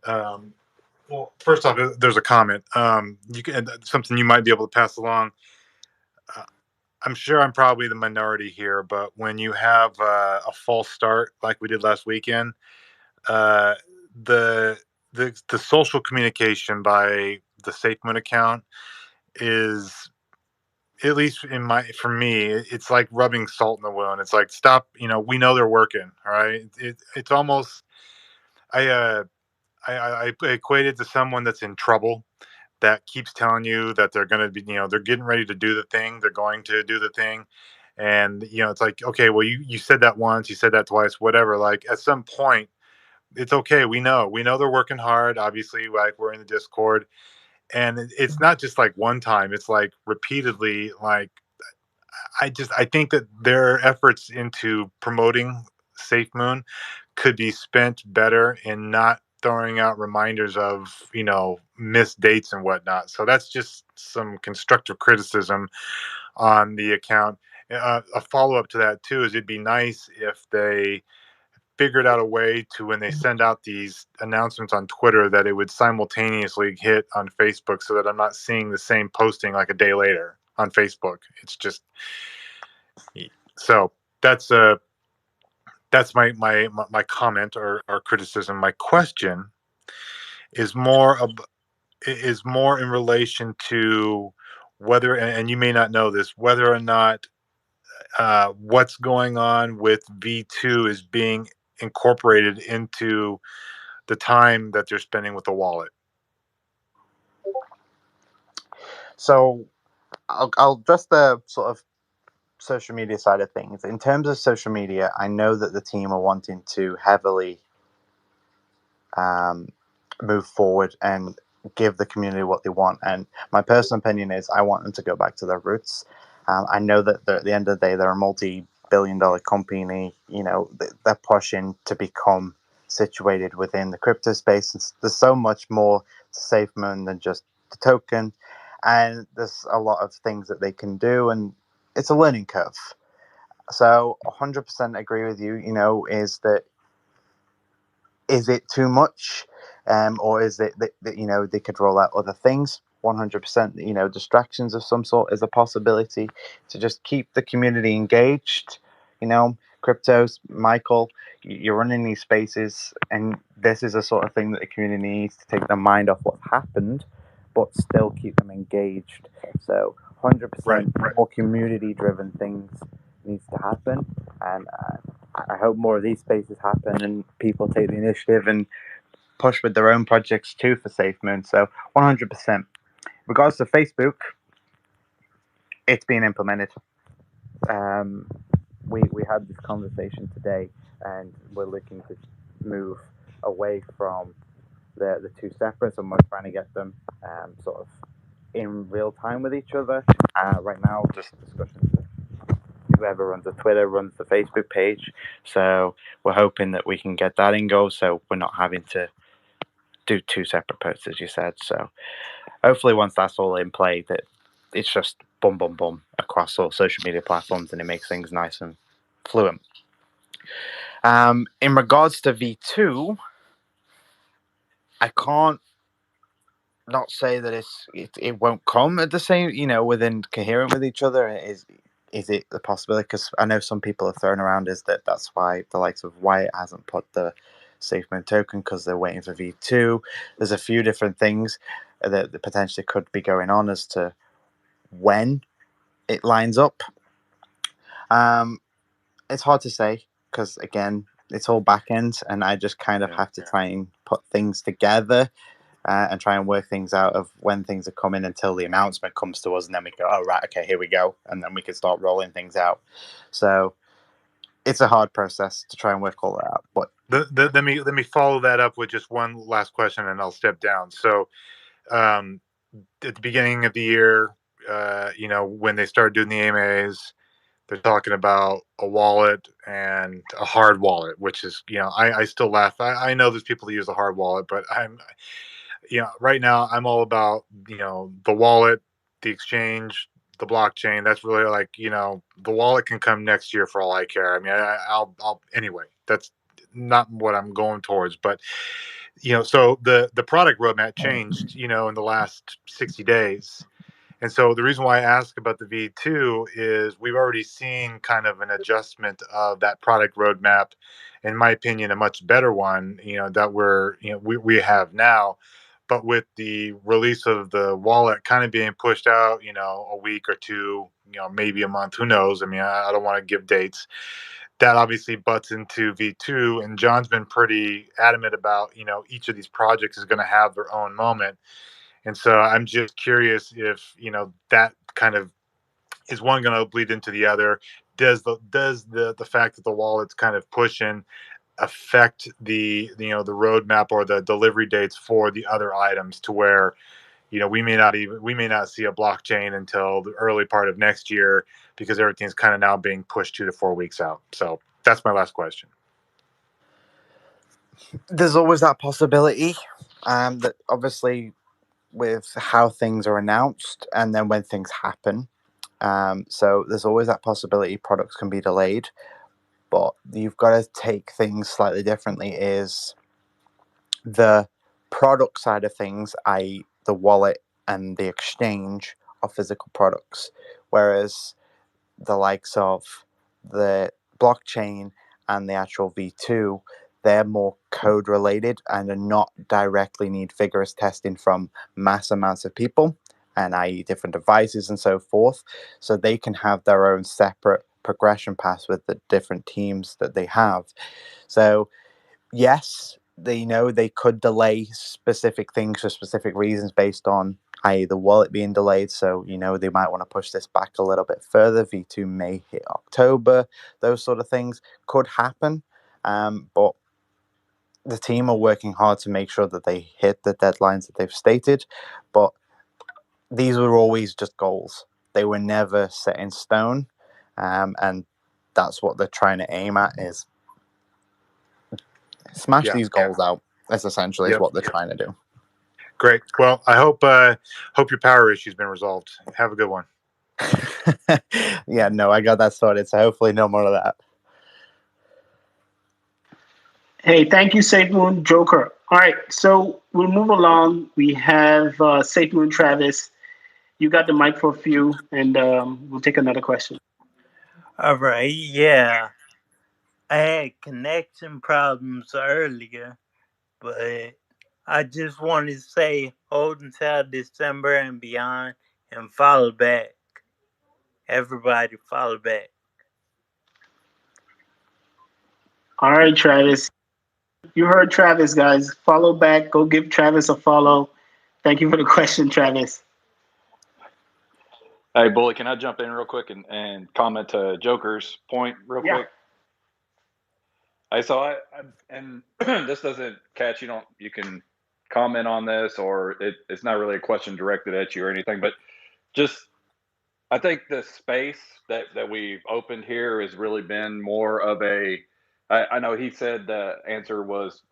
Well, first off, there's a comment. You can something you might be able to pass along. I'm sure I'm probably the minority here, but when you have a false start like we did last weekend, uh, the the social communication by the SafeMoon account is, at least in my for me, it's like rubbing salt in the wound. It's like, stop. We know they're working. All right. It's almost I I equate it to someone that's in trouble that keeps telling you that they're going to be, they're getting ready to do the thing, they're going to do the thing. And, it's like, okay, well, you said that once, you said that twice, whatever. Like, at some point, it's okay. We know they're working hard. Obviously, like, we're in the Discord, and it's not just like one time, it's like repeatedly. Like, I think that their efforts into promoting Safe Moon could be spent better in not throwing out reminders of missed dates and whatnot. So that's just some constructive criticism on the account. A follow up to that too is, it'd be nice if they figured out a way to, when they send out these announcements on Twitter, that it would simultaneously hit on Facebook, so that I'm not seeing the same posting like a day later on Facebook. It's just so that's my comment or criticism. My question is more in relation to whether, and you may not know this, whether or not what's going on with V2 is being incorporated into the time that they're spending with the wallet. So I'll address the sort of social media side of things. In terms of social media, I know that the team are wanting to heavily move forward and give the community what they want. And my personal opinion is, I want them to go back to their roots. I know that at the end of the day, they're a multi-billion-dollar company. They're pushing to become situated within the crypto space. And there's so much more to SafeMoon than just the token. And there's a lot of things that they can do, and it's a learning curve. So 100% agree with you, is it too much, or is it that they could roll out other things? 100%. Distractions of some sort is a possibility to just keep the community engaged. Cryptos, Michael, you're running these spaces, and this is a sort of thing that the community needs to take their mind off what's happened, but still keep them engaged. So 100% more community-driven things needs to happen, and I hope more of these spaces happen and people take the initiative and push with their own projects too for SafeMoon. So 100%. Regards to Facebook, it's being implemented. We had this conversation today, and we're looking to move away from the two separates, and we're trying to get them sort of in real time with each other. Right now, just discussions. Whoever runs the Twitter runs the Facebook page, so we're hoping that we can get that in go, so we're not having to do two separate posts, as you said. So hopefully, once that's all in play, that it's just boom, boom, boom across all social media platforms, and it makes things nice and fluent. In regards to V2, I can't not say that it won't come at the same, within coherent with each other. Is it the possibility? Because I know some people are throwing around is that's why the likes of Wyatt hasn't put the SafeMoon token, because they're waiting for V2. There's a few different things that potentially could be going on as to when it lines up. It's hard to say, because again, it's all back end, and I just kind of have to try and put things together. And try and work things out of when things are coming until the announcement comes to us, and then we go, oh, right, okay, here we go. And then we can start rolling things out. So it's a hard process to try and work all that out. But let me follow that up with just one last question, and I'll step down. So at the beginning of the year, when they started doing the AMAs, they're talking about a wallet and a hard wallet, which is, I still laugh. I know there's people who use a hard wallet, but right now I'm all about, the wallet, the exchange, the blockchain. That's really like, the wallet can come next year for all I care. I mean, I'll anyway. That's not what I'm going towards, but so the product roadmap changed, in the last 60 days. And so the reason why I ask about the V2 is we've already seen kind of an adjustment of that product roadmap, in my opinion, a much better one, that we have now. But with the release of the wallet kind of being pushed out, a week or two, maybe a month, who knows? I mean, I don't want to give dates. That obviously butts into V2, and John's been pretty adamant about, each of these projects is going to have their own moment. And so I'm just curious if, that kind of is one going to bleed into the other. Does the fact that the wallet's kind of pushing affect the roadmap or the delivery dates for the other items to where, we may not see a blockchain until the early part of next year because everything's kind of now being pushed 2 to 4 weeks out. So that's my last question. There's always that possibility. That obviously with how things are announced and then when things happen. So there's always that possibility products can be delayed, but you've got to take things slightly differently. Is the product side of things, i.e., the wallet and the exchange of physical products, whereas the likes of the blockchain and the actual V2, they're more code related and are not directly need vigorous testing from mass amounts of people, and i.e., different devices and so forth. So they can have their own separate progression paths with the different teams that they have. So yes, they could delay specific things for specific reasons based on, i.e., the wallet being delayed. So they might want to push this back a little bit further. V2 may hit October. Those sort of things could happen, but the team are working hard to make sure that they hit the deadlines that they've stated. But these were always just goals. They were never set in stone, and that's what they're trying to aim at, is smash Yeah. these goals out. That's essentially is Yep. what they're trying to do. Great. Well, I hope your power issue's been resolved. Have a good one. Yeah, no, I got that sorted. So hopefully no more of that. Hey, thank you, Safemoon Joker. All right, so we'll move along. We have Safemoon Travis. You got the mic for a few, and we'll take another question. All right, yeah. I had connection problems earlier, but I just want to say hold until December and beyond and follow back. Everybody follow back. All right, Travis. You heard Travis, guys. Follow back. Go give Travis a follow. Thank you for the question, Travis. Hey, Bully, can I jump in real quick and comment to Joker's point real quick? Hey, so I and this doesn't catch you can comment on this, or it's not really a question directed at you or anything, but just I think the space that we've opened here has really been more of I know he said the answer was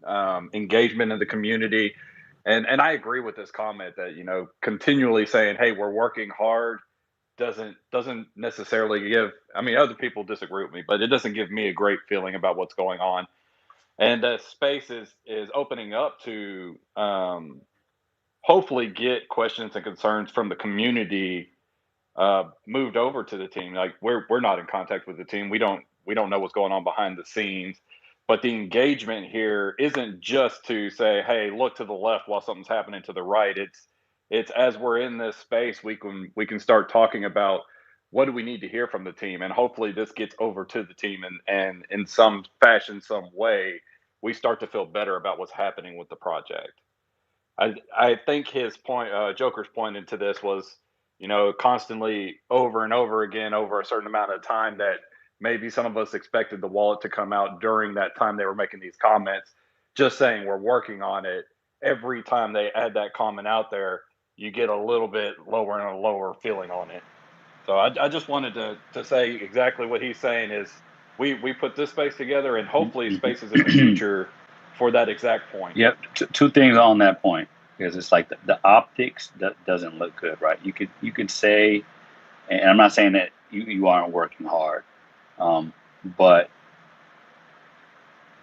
engagement in the community, and I agree with this comment that continually saying, hey, we're working hard doesn't necessarily give. I mean, other people disagree with me, but it doesn't give me a great feeling about what's going on. And the space is opening up to hopefully get questions and concerns from the community moved over to the team. Like we're not in contact with the team. We don't know what's going on behind the scenes. But the engagement here isn't just to say, hey, look to the left while something's happening to the right. It's as we're in this space, we can start talking about what do we need to hear from the team, and hopefully this gets over to the team, and in some fashion, some way, we start to feel better about what's happening with the project. I think his point, Joker's point into this was, constantly over and over again over a certain amount of time that maybe some of us expected the wallet to come out during that time they were making these comments. Just saying we're working on it. Every time they add that comment out there, you get a little bit lower and a lower feeling on it. So I just wanted to say exactly what he's saying is we put this space together, and hopefully spaces in the future for that exact point. Yep. Two things on that point, because it's like the optics that doesn't look good, right? You could say And I'm not saying that you aren't working hard, but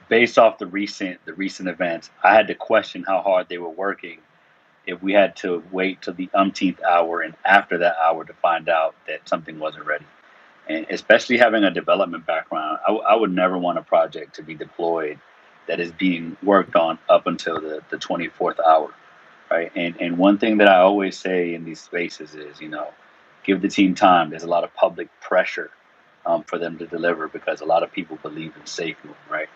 based off the recent events, I had to question how hard they were working if we had to wait till the umpteenth hour and after that hour to find out that something wasn't ready. And especially having a development background, I would never want a project to be deployed that is being worked on up until the 24th hour, right? And one thing that I always say in these spaces is, give the team time. There's a lot of public pressure for them to deliver because a lot of people believe in safe move, right?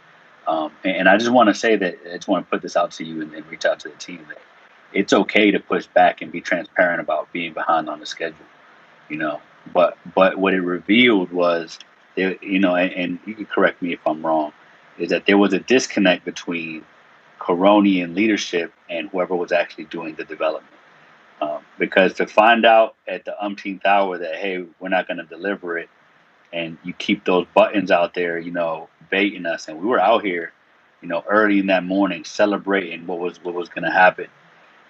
And I just want to say that I just want to put this out to you and reach out to the team that it's okay to push back and be transparent about being behind on the schedule, you know. But what it revealed was, and you can correct me if I'm wrong, is that there was a disconnect between Coronian leadership and whoever was actually doing the development. Because to find out at the umpteenth hour that, hey, we're not going to deliver it, and you keep those buttons out there, baiting us, and we were out here, early in that morning celebrating what was going to happen,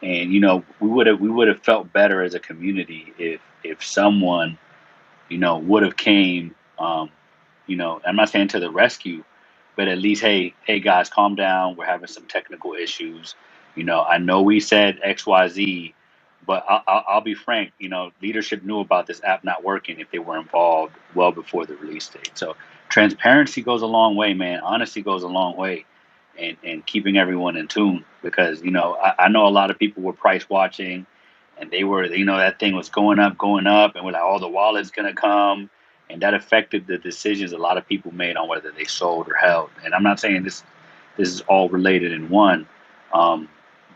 and we would have felt better as a community if someone would have came, I'm not saying to the rescue, but at least, hey guys, calm down. We're having some technical issues. I know we said XYZ, but I'll be frank. Leadership knew about this app not working if they were involved well before the release date. So transparency goes a long way, man. Honesty goes a long way, and keeping everyone in tune because I know a lot of people were price watching, and they were that thing was going up, and we're like, oh, the wallet's gonna come, and that affected the decisions a lot of people made on whether they sold or held. And I'm not saying this is all related in one, um,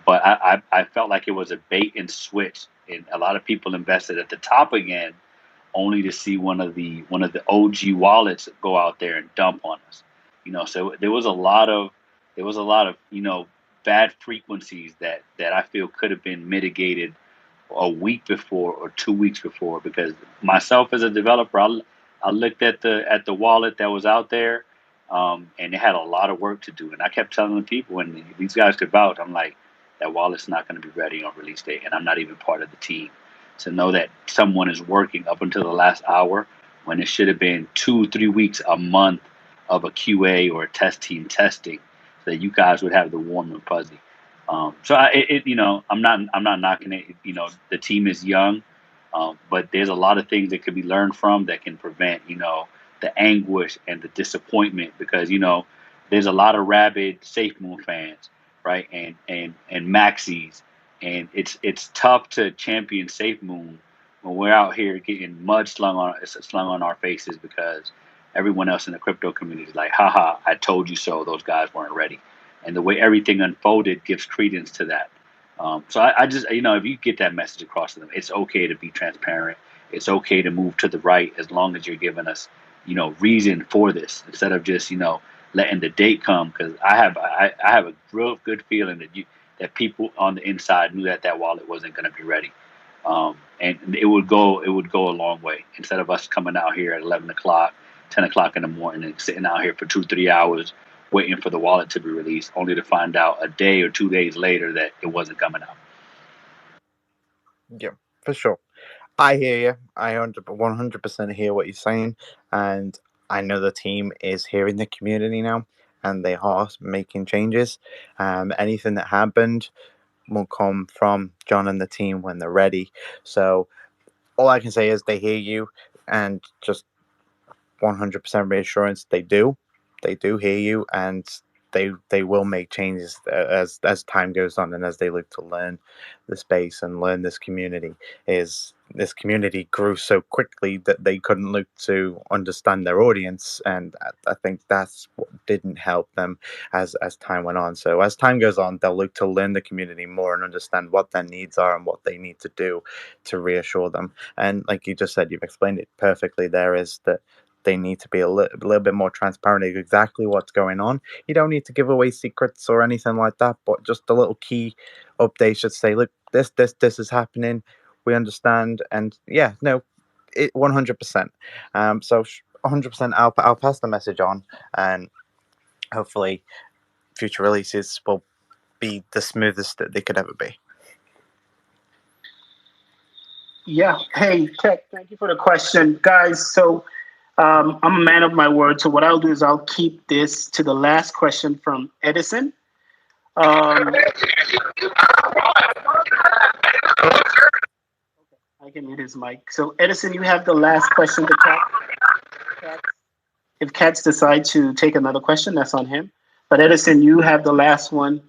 but I felt like it was a bait and switch, and a lot of people invested at the top again, only to see one of the OG wallets go out there and dump on us. So there was a lot of bad frequencies that I feel could have been mitigated a week before or 2 weeks before, because myself as a developer, I looked at the wallet that was out there, and it had a lot of work to do, and I kept telling the people, and these guys could vouch, I'm like, that wallet's not going to be ready on release day, and I'm not even part of the team. To know that someone is working up until the last hour when it should have been 2 3 weeks, a month of a QA or a test team testing, so that you guys would have the warm and fuzzy. So I'm not knocking it. The team is young, but there's a lot of things that could be learned from that can prevent, the anguish and the disappointment, because there's a lot of rabid Safe Moon fans, right? And maxis, and it's tough to champion Safe Moon when we're out here getting mud slung on our faces because everyone else in the crypto community is like, haha, I told you so. Those guys weren't ready, and the way everything unfolded gives credence to that. So I just, if you get that message across to them, it's okay to be transparent. It's okay to move to the right as long as you're giving us, reason for this, instead of just, letting the date come. Because I have a real good feeling that people on the inside knew that wallet wasn't going to be ready, and it would go a long way, instead of us coming out here at 11 o'clock, 10 o'clock in the morning and sitting out here for 2 3 hours waiting for the wallet to be released, only to find out a day or 2 days later that it wasn't coming out. Yeah, for sure. I hear you. I 100% hear what you're saying, and I know the team is hearing the community now, and they are making changes. Anything that happened will come from John and the team when they're ready. So all I can say is they hear you, and just 100% reassurance they do hear you, and they will make changes as time goes on, and as they look to learn the space and learn this community grew so quickly that they couldn't look to understand their audience, and I think that's what didn't help them as time went on. So as time goes on, they'll look to learn the community more and understand what their needs are and what they need to do to reassure them. And like you just said, you've explained it perfectly there, is that they need to be a little bit more transparent of exactly what's going on. You don't need to give away secrets or anything like that, but just a little key update should say, look, this is happening. We understand, and yeah, no, it 100%. So 100%, I'll pass the message on, and hopefully future releases will be the smoothest that they could ever be. Yeah. Hey, Tech, thank you for the question. Guys, so I'm a man of my word. So what I'll do is I'll keep this to the last question from Edison. I can mute his mic. So Edison, you have the last question to Cat. If Cats decide to take another question, that's on him. But Edison, you have the last one.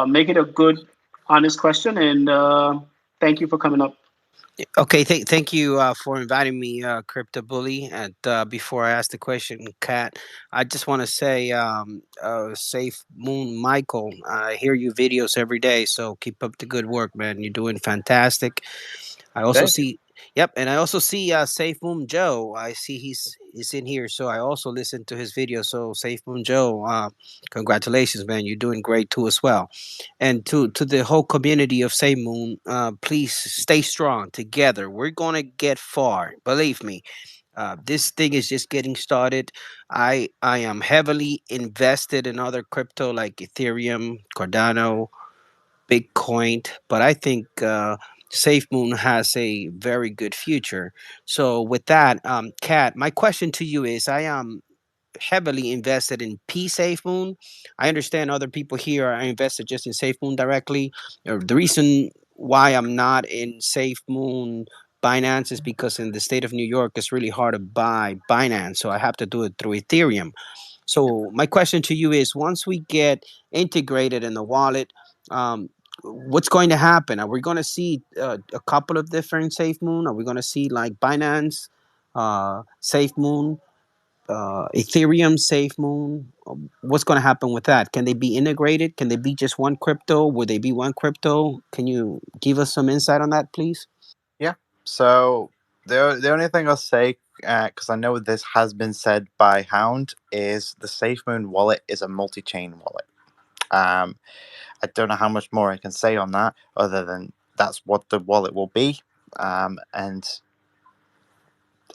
Make it a good, honest question, and thank you for coming up. Okay, thank you for inviting me, Crypto Bully. And before I ask the question, Kat, I just want to say, Safe Moon Michael, I hear you videos every day, so keep up the good work, man. You're doing fantastic. I also Thank you. see, yep, and I also see Safe Moon Joe. I see he's in here, so I also listen to his video. So Safe Moon Joe, congratulations, man. You're doing great too as well. And to the whole community of Safe Moon, please stay strong together. We're gonna get far. Believe me. This thing is just getting started. I am heavily invested in other crypto like Ethereum, Cardano, Bitcoin, but I think SafeMoon has a very good future. So with that, Kat, my question to you is: I am heavily invested in P SafeMoon. I understand other people here are invested just in SafeMoon directly. The reason why I'm not in SafeMoon Binance is because in the state of New York, it's really hard to buy Binance, so I have to do it through Ethereum. So my question to you is: once we get integrated in the wallet, um, what's going to happen? Are we going to see a couple of different SafeMoon? Are we going to see like Binance, SafeMoon, Ethereum, SafeMoon? What's going to happen with that? Can they be integrated? Can they be just one crypto? Would they be one crypto? Can you give us some insight on that, please? Yeah. So the only thing I'll say, because I know this has been said by Hound, is the SafeMoon wallet is a multi-chain wallet. Um, I don't know how much more I can say on that, other than that's what the wallet will be. And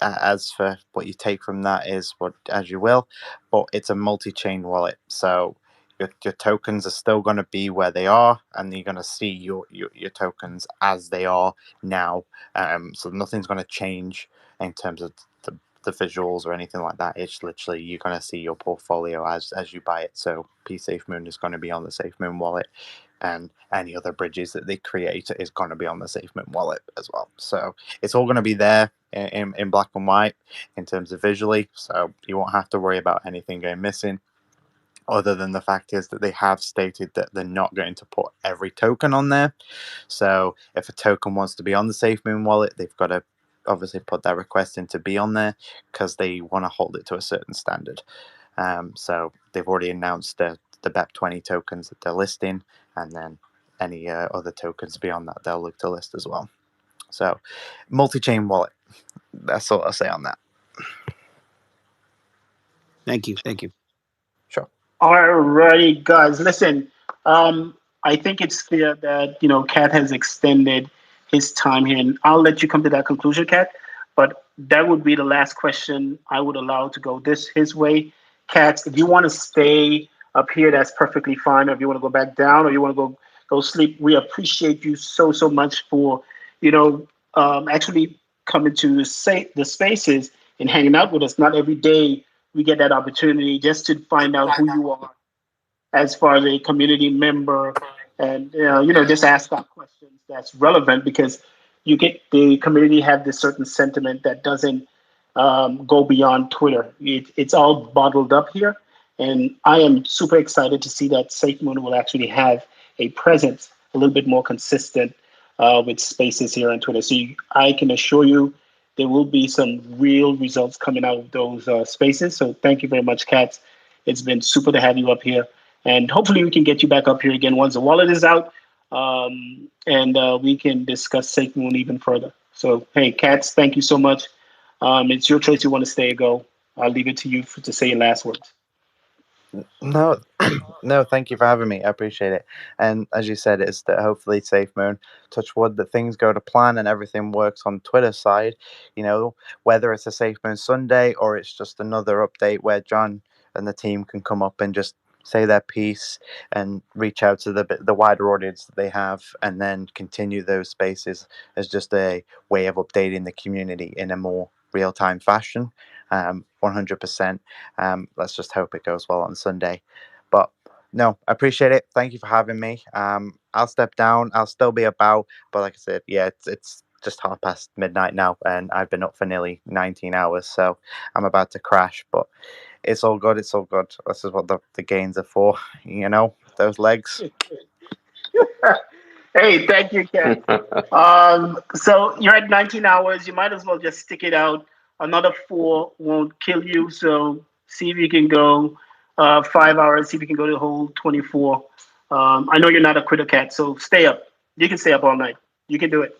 as for what you take from that is what as you will, but it's a multi-chain wallet, so your tokens are still going to be where they are, and you're going to see your tokens as they are now. So nothing's going to change in terms of the visuals or anything like that. It's literally you're going to see your portfolio as you buy it. So P SafeMoon is going to be on the SafeMoon wallet, and any other bridges that they create is going to be on the SafeMoon wallet as well. So it's all going to be there in black and white in terms of visually. So you won't have to worry about anything going missing. Other than the fact is that they have stated that they're not going to put every token on there. So if a token wants to be on the SafeMoon wallet, they've got to obviously put that request in to be on there because they want to hold it to a certain standard. So they've already announced the BEP20 tokens that they're listing, and then any other tokens beyond that they'll look to list as well. So multi-chain wallet. That's all I'll say on that. Thank you. Thank you. Sure. All right, guys, listen. I think it's clear that Kat has extended his time here, and I'll let you come to that conclusion, Kat. But that would be the last question I would allow to go this his way. Kat, if you want to stay up here, that's perfectly fine. Or if you want to go back down, or you want to go sleep, we appreciate you so much for actually coming to the spaces and hanging out with us. Not every day we get that opportunity just to find out who you are as far as a community member, and just ask our questions that's relevant, because you get the community have this certain sentiment that doesn't go beyond Twitter. It's all bottled up here, and I am super excited to see that SafeMoon will actually have a presence a little bit more consistent with spaces here on Twitter. So I can assure you there will be some real results coming out of those spaces. So thank you very much, Katz. It's been super to have you up here. And hopefully we can get you back up here again once the wallet is out, and we can discuss SafeMoon even further. So, hey, Katz, thank you so much. It's your choice. You want to stay or go. I'll leave it to you to say your last words. No, no, thank you for having me. I appreciate it. And as you said, it's that hopefully SafeMoon, touch wood, that things go to plan and everything works on Twitter side. Whether it's a SafeMoon Sunday or it's just another update where John and the team can come up and just say their piece, and reach out to the wider audience that they have, and then continue those spaces as just a way of updating the community in a more real time fashion. 100%. Let's just hope it goes well on Sunday. But no, I appreciate it. Thank you for having me. I'll step down. I'll still be about, but like I said, yeah, it's just midnight now, and I've been up for nearly 19 hours, so I'm about to crash. But it's all good. It's all good. This is what the gains are for, those legs. Hey, thank you, Ken. So you're at 19 hours. You might as well just stick it out. Another 4 won't kill you. So see if you can go 5 hours. See if you can go the whole 24. I know you're not a quitter cat, so stay up. You can stay up all night. You can do it.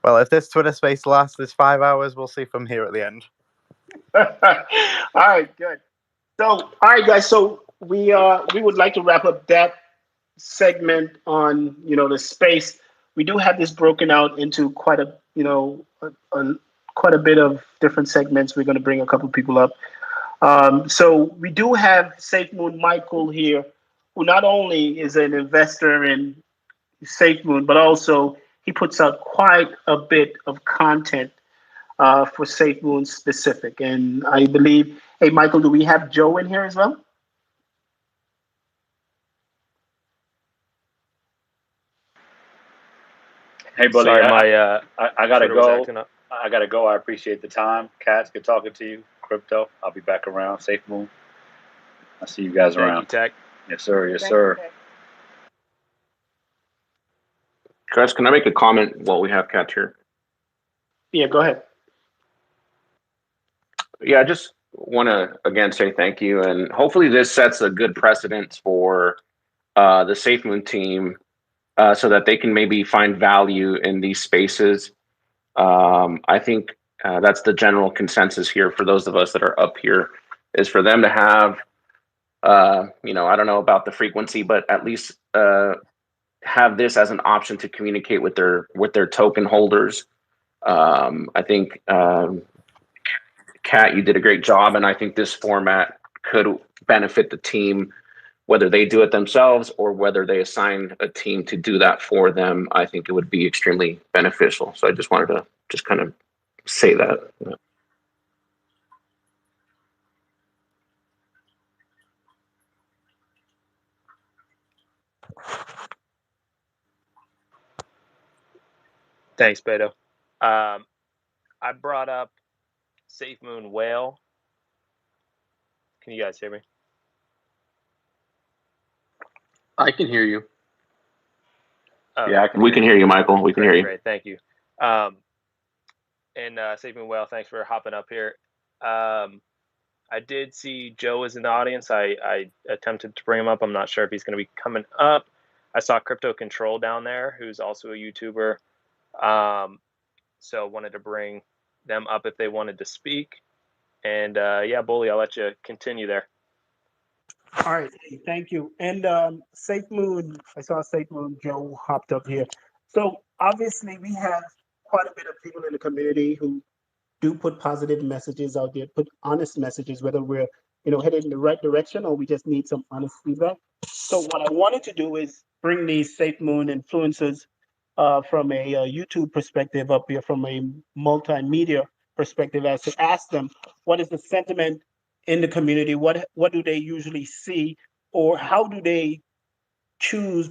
Well, if this Twitter space lasts this 5 hours, we'll see from here at the end. All right, good. So, all right, guys. So we would like to wrap up that segment on the space. We do have this broken out into quite a quite a bit of different segments. We're going to bring a couple people up. So we do have Safemoon Michael here, who not only is an investor in Safemoon, but also he puts out quite a bit of content for Safemoon specific. And I believe, hey Michael, do we have Joe in here as well? Hey, buddy, Sorry, I gotta Twitter was go. acting up. I gotta go. I appreciate the time. Cats, good talking to you. Crypto, I'll be back around. Safe Moon. I'll see you guys Thank around. you, Tech. Yes, sir. Yes, Thank sir. you. Guys, can I make a comment while we have Kat here? Yeah, go ahead. Yeah, I just want to again say thank you, and hopefully this sets a good precedent for the SafeMoon team, so that they can maybe find value in these spaces. I think that's the general consensus here for those of us that are up here, is for them to have, I don't know about the frequency, but at least have this as an option to communicate with their token holders. I think Kat, you did a great job, and I think this format could benefit the team, whether they do it themselves or whether they assign a team to do that for them. I think it would be extremely beneficial. So I just wanted to just kind of say that. Thanks, Beto. I brought up Safemoon Whale. Can you guys hear me? I can hear you. Oh, Yeah, we can hear you, Michael. We can hear you. Great, thank you. And Safemoon Whale, thanks for hopping up here. I did see Joe is in the audience. I attempted to bring him up. I'm not sure if he's going to be coming up. I saw Crypto Control down there, who's also a YouTuber. So wanted to bring them up if they wanted to speak. And yeah, Bully, I'll let you continue there. All right, thank you. And Safe Moon, I saw Safe Moon Joe hopped up here. So obviously we have quite a bit of people in the community who do put positive messages out there, put honest messages, whether we're headed in the right direction or we just need some honest feedback. So what I wanted to do is bring these Safe Moon influencers from a YouTube perspective up here, from a multimedia perspective, as to ask them what is the sentiment in the community, what do they usually see, or how do they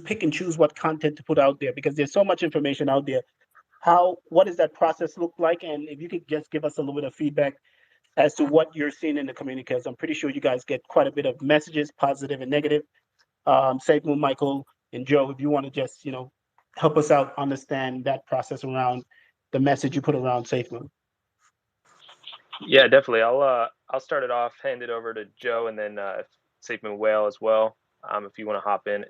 pick and choose what content to put out there, because there's so much information out there. What does that process look like? And if you could just give us a little bit of feedback as to what you're seeing in the community, because I'm pretty sure you guys get quite a bit of messages, positive and negative. Safemoon, Michael, and Joe, if you want to just help us out understand that process around the message you put around Safemoon. Yeah, definitely. I'll start it off, hand it over to Joe, and then Safemoon Whale as well. If you want to hop in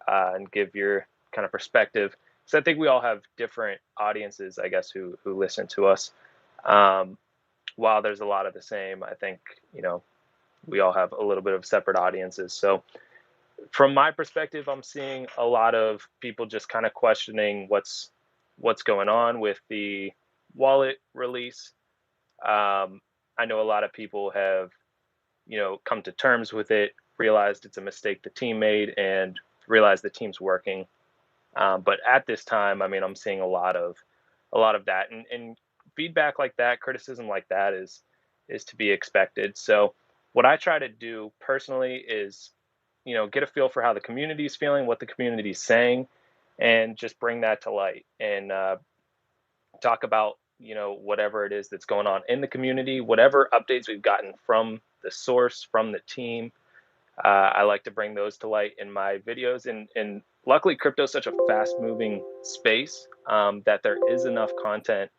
and give your kind of perspective. So I think we all have different audiences, I guess, who listen to us. While there's a lot of the same, I think, we all have a little bit of separate audiences. So from my perspective, I'm seeing a lot of people just kind of questioning what's going on with the wallet release. I know a lot of people have, come to terms with it. realized it's a mistake the team made and realized the team's working. But at this time, I mean, I'm seeing a lot of that, and feedback like that, criticism like that is to be expected. So what I try to do personally is, get a feel for how the community is feeling, what the community is saying, and just bring that to light and talk about whatever it is that's going on in the community, whatever updates we've gotten from the source, from the team. I like to bring those to light in my videos, and luckily, crypto is such a fast-moving space that there is enough content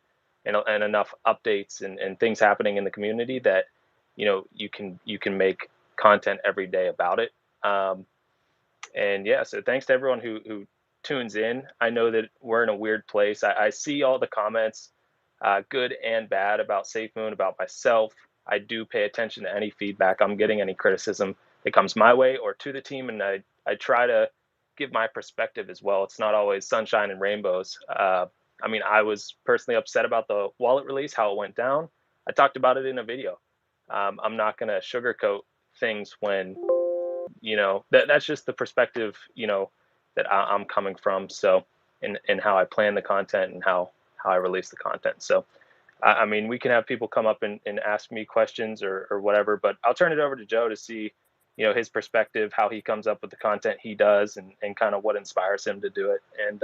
and enough updates and things happening in the community that you can make content every day about it. And yeah, so thanks to everyone who tunes in. I know that we're in a weird place. I see all the comments, good and bad, about SafeMoon, about myself. I do pay attention to any feedback I'm getting, any criticism that comes my way or to the team, and I try to give my perspective as well. It's not always sunshine and rainbows. I mean, I was personally upset about the wallet release, how it went down. I talked about it in a video. I'm not going to sugarcoat things when that's just the perspective that I'm coming from. So in how I plan the content and how I release the content. So I mean, we can have people come up and ask me questions or whatever, but I'll turn it over to Joe to see his perspective, how he comes up with the content he does, and kind of what inspires him to do it. And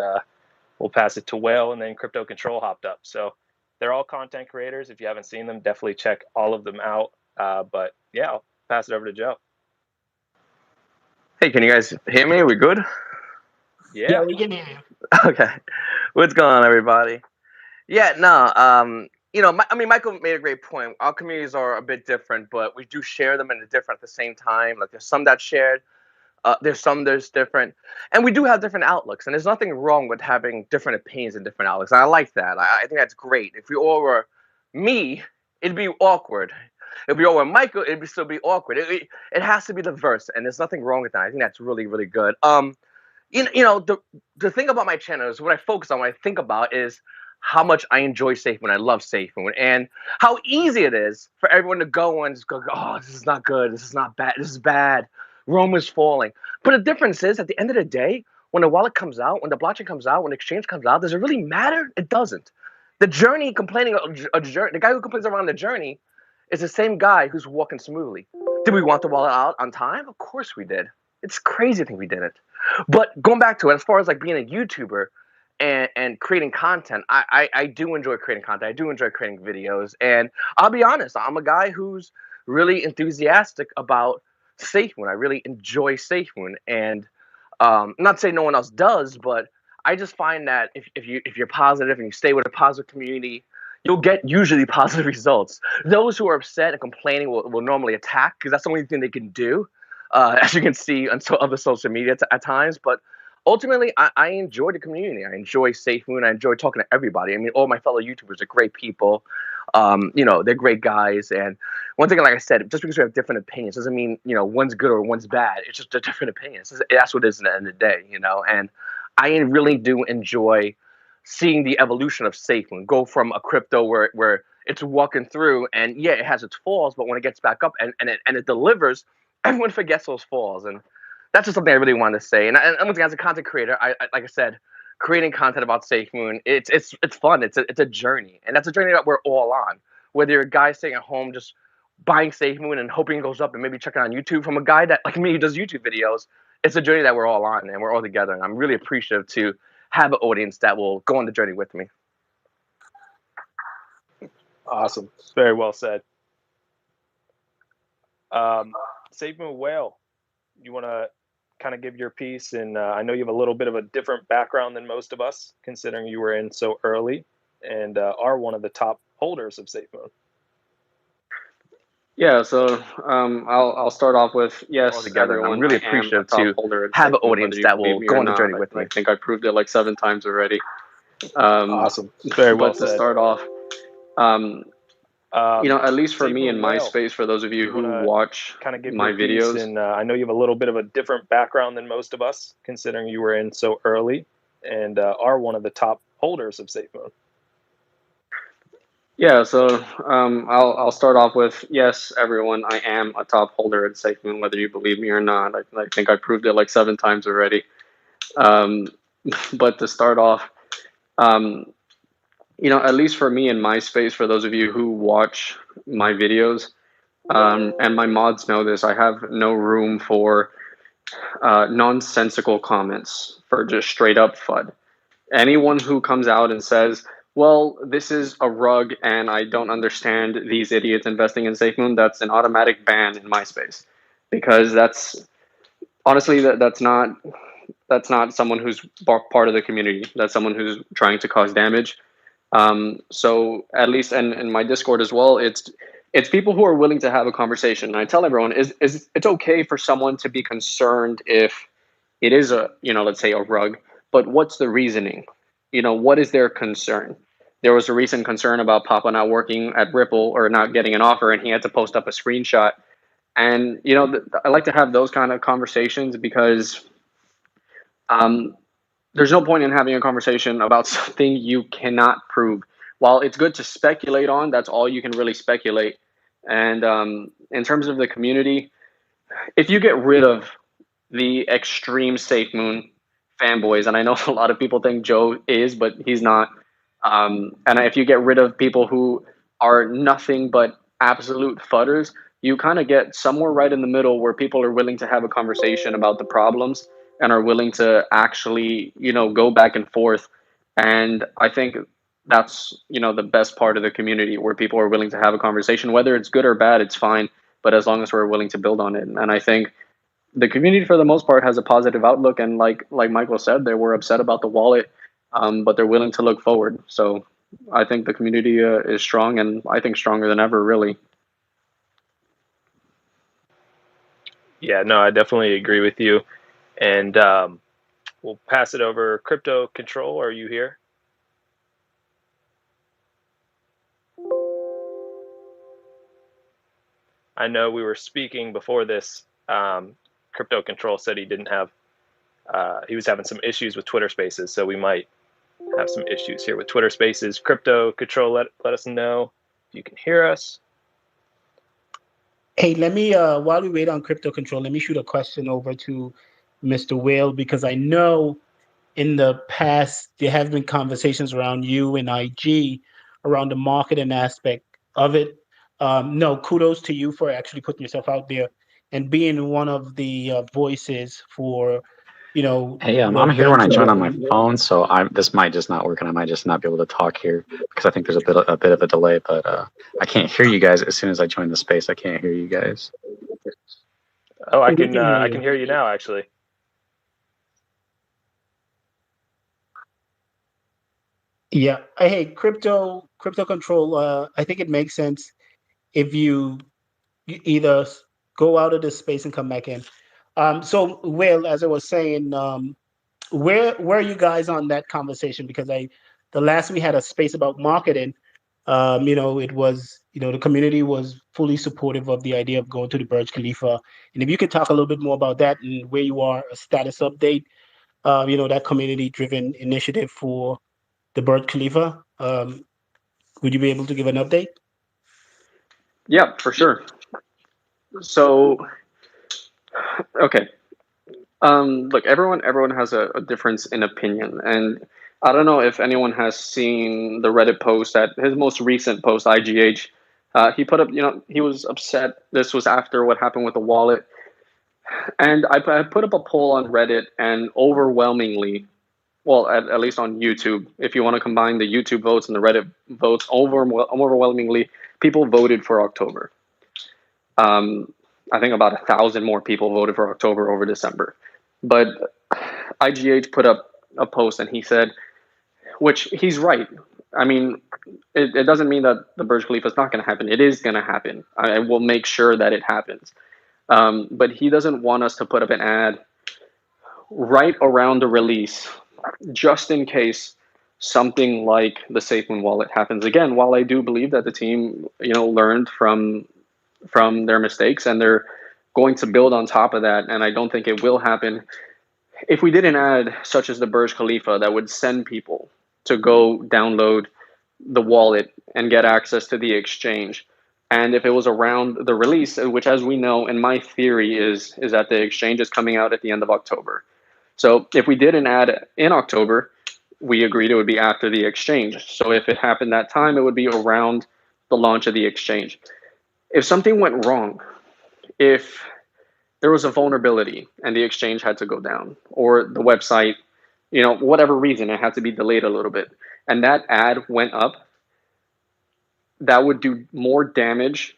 we'll pass it to Whale, and then Crypto Control hopped up. So they're all content creators. If you haven't seen them, definitely check all of them out. But yeah, I'll pass it over to Joe. Hey, can you guys hear me? Are we good? Yeah. we can hear you. Okay. What's going on, everybody? Yeah, no, I mean, Michael made a great point. Our communities are a bit different, but we do share them and they're different at the same time. Like, there's some that's shared, there's some that's different, and we do have different outlooks. And there's nothing wrong with having different opinions and different outlooks. And I like that. I think that's great. If we all were me, it'd be awkward. If we all were Michael, it'd still be awkward. It has to be diverse, and there's nothing wrong with that. I think that's really, really good. The thing about my channel is what I focus on, what I think about is how much I enjoy Safemoon. I love Safemoon, and how easy it is for everyone to go and just go, oh, this is not good. This is not bad. This is bad. Rome is falling. But the difference is, at the end of the day, when the wallet comes out, when the blockchain comes out, when the exchange comes out, does it really matter? It doesn't. The journey complaining, the guy who complains around the journey is the same guy who's walking smoothly. Did we want the wallet out on time? Of course we did. It's crazy to think we didn't. But going back to it, as far as like being a YouTuber and creating content, I do enjoy creating content. I do enjoy creating videos. And I'll be honest, I'm a guy who's really enthusiastic about Safemoon. I really enjoy Safemoon. And not to say no one else does, but I just find that if you're positive and you stay with a positive community, you'll get usually positive results. Those who are upset and complaining will normally attack, because that's the only thing they can do, as you can see on other social media at times. But ultimately, I enjoy the community. I enjoy Safemoon. I enjoy talking to everybody. I mean, all my fellow YouTubers are great people. They're great guys. And one thing, like I said, just because we have different opinions doesn't mean one's good or one's bad. It's just a different opinions. That's what it is at the end of the day. And I really do enjoy seeing the evolution of Safemoon go from a crypto where it's walking through, and yeah, it has its falls, but when it gets back up and it delivers, everyone forgets those falls. And that's just something I really wanted to say. And once again, as a content creator, I like I said, creating content about SafeMoon, it's fun. It's a journey, and that's a journey that we're all on. Whether you're a guy staying at home just buying SafeMoon and hoping it goes up, and maybe checking on YouTube, from a guy that like me who does YouTube videos, it's a journey that we're all on, and we're all together. And I'm really appreciative to have an audience that will go on the journey with me. Awesome. Very well said. SafeMoon Whale, you want to kind of give your piece? And I know you have a little bit of a different background than most of us, considering you were in so early and are one of the top holders of SafeMoon. Yeah, so I'll start off with yes, together. everyone. I'm really I am a appreciative top to holder at have an SafeMoon, audience whether you that believe will me go or on the not. journey with me. I think I proved it like 7 times already. Awesome. Very well but to said. start off, at least for me SafeMoon in my Whale, space, for those of you who wanna watch kind of give my your piece? videos, And I know you have a little bit of a different background than most of us, considering you were in so early and are one of the top holders of SafeMoon. Yeah, so I'll start off with yes, everyone. I am a top holder at Safemoon, whether you believe me or not. I think I proved it like 7 times already. Um, but to start off, um, at least for me in my space, for those of you who watch my videos, and my mods know this, I have no room for nonsensical comments, for just straight up FUD. Anyone who comes out and says, well, this is a rug and I don't understand these idiots investing in SafeMoon, that's an automatic ban in my space. Because that's honestly that's not someone who's part of the community. That's someone who's trying to cause damage. So at least in my Discord as well, it's people who are willing to have a conversation. And I tell everyone is it's okay for someone to be concerned if it is a, let's say a rug, but what's the reasoning? What is their concern? There was a recent concern about Papa not working at Ripple or not getting an offer, and he had to post up a screenshot. And I like to have those kind of conversations because um, there's no point in having a conversation about something you cannot prove. While it's good to speculate on, that's all you can really speculate. And in terms of the community, if you get rid of the extreme Safe Moon fanboys, and I know a lot of people think Joe is, but he's not. And if you get rid of people who are nothing but absolute fudders, you kind of get somewhere right in the middle where people are willing to have a conversation about the problems and are willing to actually, go back and forth. And I think that's, the best part of the community where people are willing to have a conversation, whether it's good or bad, it's fine. But as long as we're willing to build on it. And I think the community for the most part has a positive outlook, and like Michael said, they were upset about the wallet, but they're willing to look forward. So I think the community is strong, and I think stronger than ever, really. Yeah, no, I definitely agree with you. And we'll pass it over. Crypto Control, are you here? I know we were speaking before this. Crypto Control said he didn't have, he was having some issues with Twitter Spaces, so we might have some issues here with Twitter Spaces. Crypto Control, let us know if you can hear us. Hey, let me while we wait on Crypto Control, let me shoot a question over to Mr. Whale, because I know in the past there have been conversations around you and IG around the marketing aspect of it. No, kudos to you for actually putting yourself out there and being one of the voices for, Hey, the I'm here when I benefit join of on my phone, so this might just not work, and I might just not be able to talk here because I think there's a bit of a delay. But I can't hear you guys as soon as I join the space. I can't hear you guys. Oh, I We can can hear I you. can hear you now, actually. Yeah. Hey, Crypto Control. I think it makes sense if you either go out of this space and come back in. So, Will, as I was saying, where are you guys on that conversation? Because the last we had a space about marketing, it was, the community was fully supportive of the idea of going to the Burj Khalifa. And if you could talk a little bit more about that and where you are, a status update, that community-driven initiative for the Burj Khalifa, would you be able to give an update? Yeah, for sure. So, okay. Look, everyone has a difference in opinion, and I don't know if anyone has seen the Reddit post that his most recent post, IGH. He put up, he was upset. This was after what happened with the wallet, and I put up a poll on Reddit, and overwhelmingly, well, at least on YouTube, if you want to combine the YouTube votes and the Reddit votes, overwhelmingly, people voted for October. I think about 1,000 more people voted for October over December. But IGH put up a post and he said, which he's right. I mean, it doesn't mean that the Burj Khalifa is not going to happen. It is going to happen. I will make sure that it happens. But he doesn't want us to put up an ad right around the release, just in case something like the Safemoon wallet happens again. While I do believe that the team, learned from their mistakes and they're going to build on top of that, and I don't think it will happen. If we did an ad such as the Burj Khalifa that would send people to go download the wallet and get access to the exchange. And if it was around the release, which as we know, and my theory is that the exchange is coming out at the end of October. So if we did an ad in October, we agreed it would be after the exchange. So if it happened that time, it would be around the launch of the exchange. If something went wrong, if there was a vulnerability and the exchange had to go down, or the website, whatever reason, it had to be delayed a little bit, and that ad went up, that would do more damage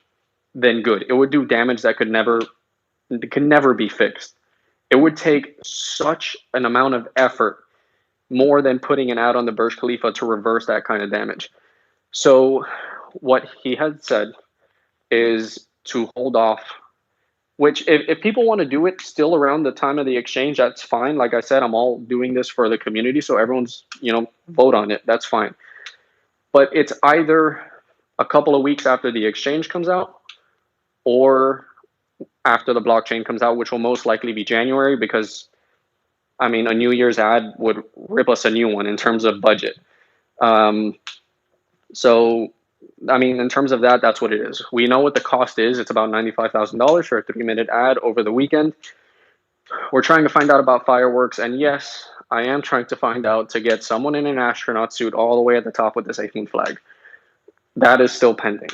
than good. It would do damage that could never be fixed. It would take such an amount of effort, more than putting an ad on the Burj Khalifa, to reverse that kind of damage. So what he had said is to hold off, which if people want to do it still around the time of the exchange, that's fine. Like I said, I'm all doing this for the community, so everyone's, vote on it. That's fine. But it's either a couple of weeks after the exchange comes out, or after the blockchain comes out, which will most likely be January, because a New Year's ad would rip us a new one in terms of budget. So, in terms of that, that's what it is. We know what the cost is. It's about $95,000 for a 3-minute ad over the weekend. We're trying to find out about fireworks, and yes, I am trying to find out to get someone in an astronaut suit all the way at the top with the Safemoon flag. That is still pending.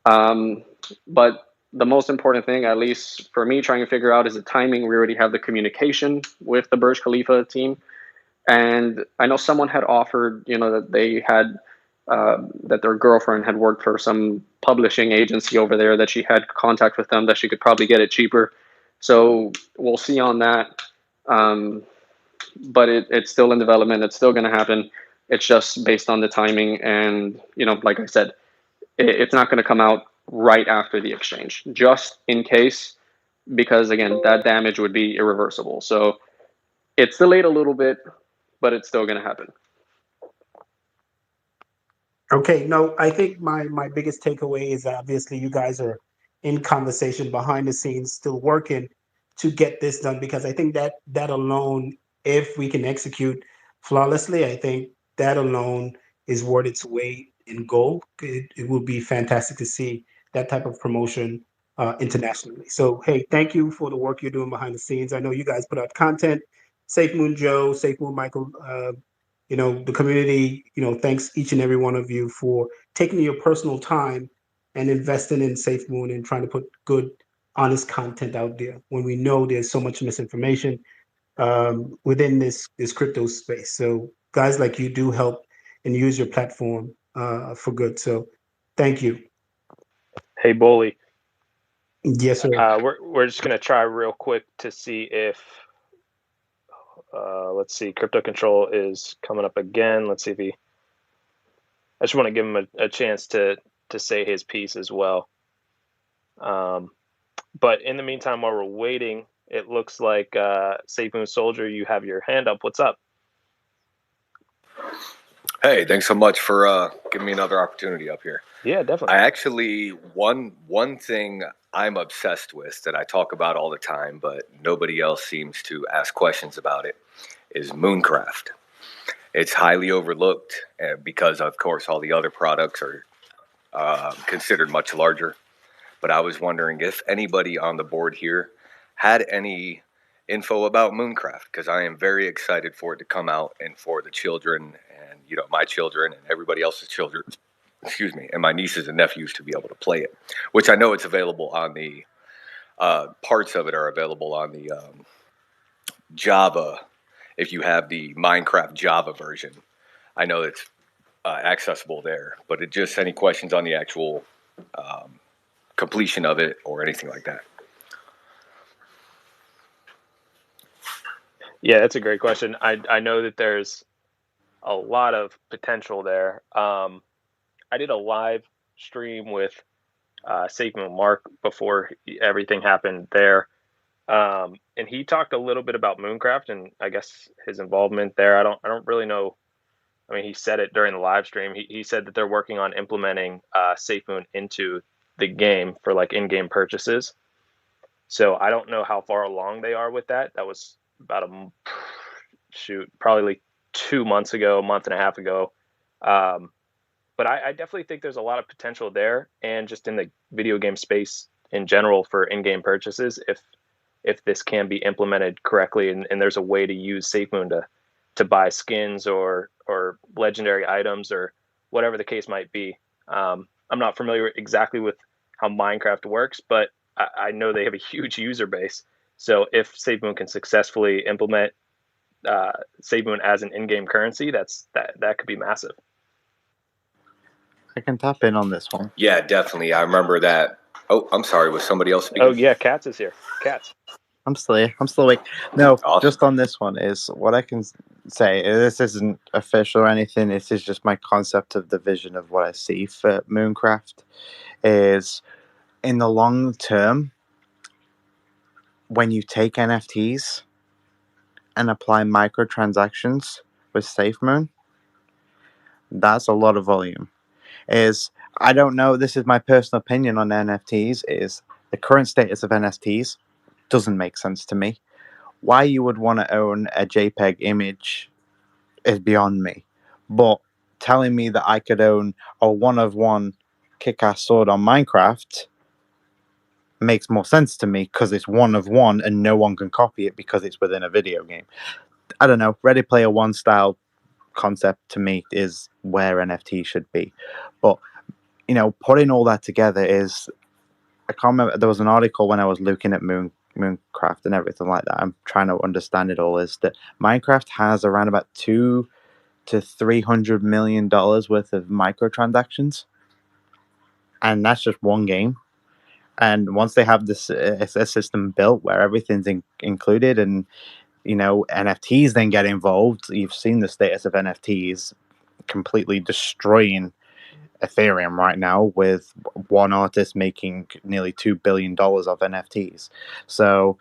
But the most important thing, at least for me, trying to figure out is the timing. We already have the communication with the Burj Khalifa team. And I know someone had offered, that they had, that their girlfriend had worked for some publishing agency over there, that she had contact with them, that she could probably get it cheaper. So we'll see on that. But it's still in development. It's still going to happen. It's just based on the timing. And, like I said, it's not going to come out right after the exchange, just in case, because again, that damage would be irreversible. So it's delayed a little bit, but it's still going to happen. Okay, no, I think my biggest takeaway is obviously you guys are in conversation behind the scenes, still working to get this done, because I think that alone, if we can execute flawlessly, I think that alone is worth its weight in gold. It will be fantastic to see that type of promotion internationally. So hey, thank you for the work you're doing behind the scenes. I know you guys put out content. Safe Moon Joe, Safe Moon Michael, the community, thanks each and every one of you for taking your personal time and investing in SafeMoon and trying to put good, honest content out there when we know there's so much misinformation within this crypto space. So guys like you do help and use your platform for good. So thank you. Hey, Bully. Yes, sir. We're just gonna try real quick to see if let's see, Crypto Control is coming up again. Let's see if he. I just want to give him a chance to say his piece as well. But in the meantime, while we're waiting, it looks like Safemoon Soldier, you have your hand up. What's up? Hey, thanks so much for giving me another opportunity up here. Yeah, definitely. I actually one thing I'm obsessed with that I talk about all the time, but nobody else seems to ask questions about it, is Mooncraft. It's highly overlooked because, of course, all the other products are considered much larger. But I was wondering if anybody on the board here had any info about Mooncraft, because I am very excited for it to come out and for the children and my children and everybody else's children, excuse me, and my nieces and nephews to be able to play it. Which I know it's available on the parts of it are available on the Java. If you have the Minecraft Java version, I know it's accessible there. But it just any questions on the actual completion of it or anything like that? Yeah, that's a great question. I know that there's a lot of potential there. I did a live stream with Safemoon Mark before everything happened there. And he talked a little bit about Mooncraft and I guess his involvement there. I don't really know. I mean, he said it during the live stream. He said that they're working on implementing Safemoon into the game for like in-game purchases. So I don't know how far along they are with that. That was about probably like 2 months ago, a month and a half ago. but I definitely think there's a lot of potential there, and just in the video game space in general for in-game purchases, if this can be implemented correctly, and there's a way to use SafeMoon to buy skins or legendary items or whatever the case might be. I'm not familiar exactly with how Minecraft works, but I know they have a huge user base. So if SafeMoon can successfully implement SafeMoon as an in-game currency, that could be massive. I can tap in on this one. Yeah, definitely. I remember that. Oh, I'm sorry. Was somebody else speaking? Oh yeah, Katz is here. Katz. I'm still here. I'm still awake. No, Awesome. just on this one is what I can say. This isn't official or anything. This is just my concept of the vision of what I see for Mooncraft. Is in the long term, when you take NFTs and apply microtransactions with SafeMoon, that's a lot of volume. I don't know. This is my personal opinion on NFTs. Is the current status of NFTs doesn't make sense to me. Why you would want to own a JPEG image is beyond me. But telling me that I could own a one-of-one kick-ass sword on Minecraft makes more sense to me because it's one of one and no one can copy it because it's within a video game. I don't know. Ready Player One style concept to me is where NFT should be. But, putting all that together is, I can't remember, there was an article when I was looking at Mooncraft and everything like that. I'm trying to understand it all. Is that Minecraft has around about $200 to $300 million worth of microtransactions, and that's just one game. And once they have this a system built where everything's included, and NFTs then get involved, you've seen the status of NFTs completely destroying Ethereum right now, with one artist making nearly $2 billion of NFTs. So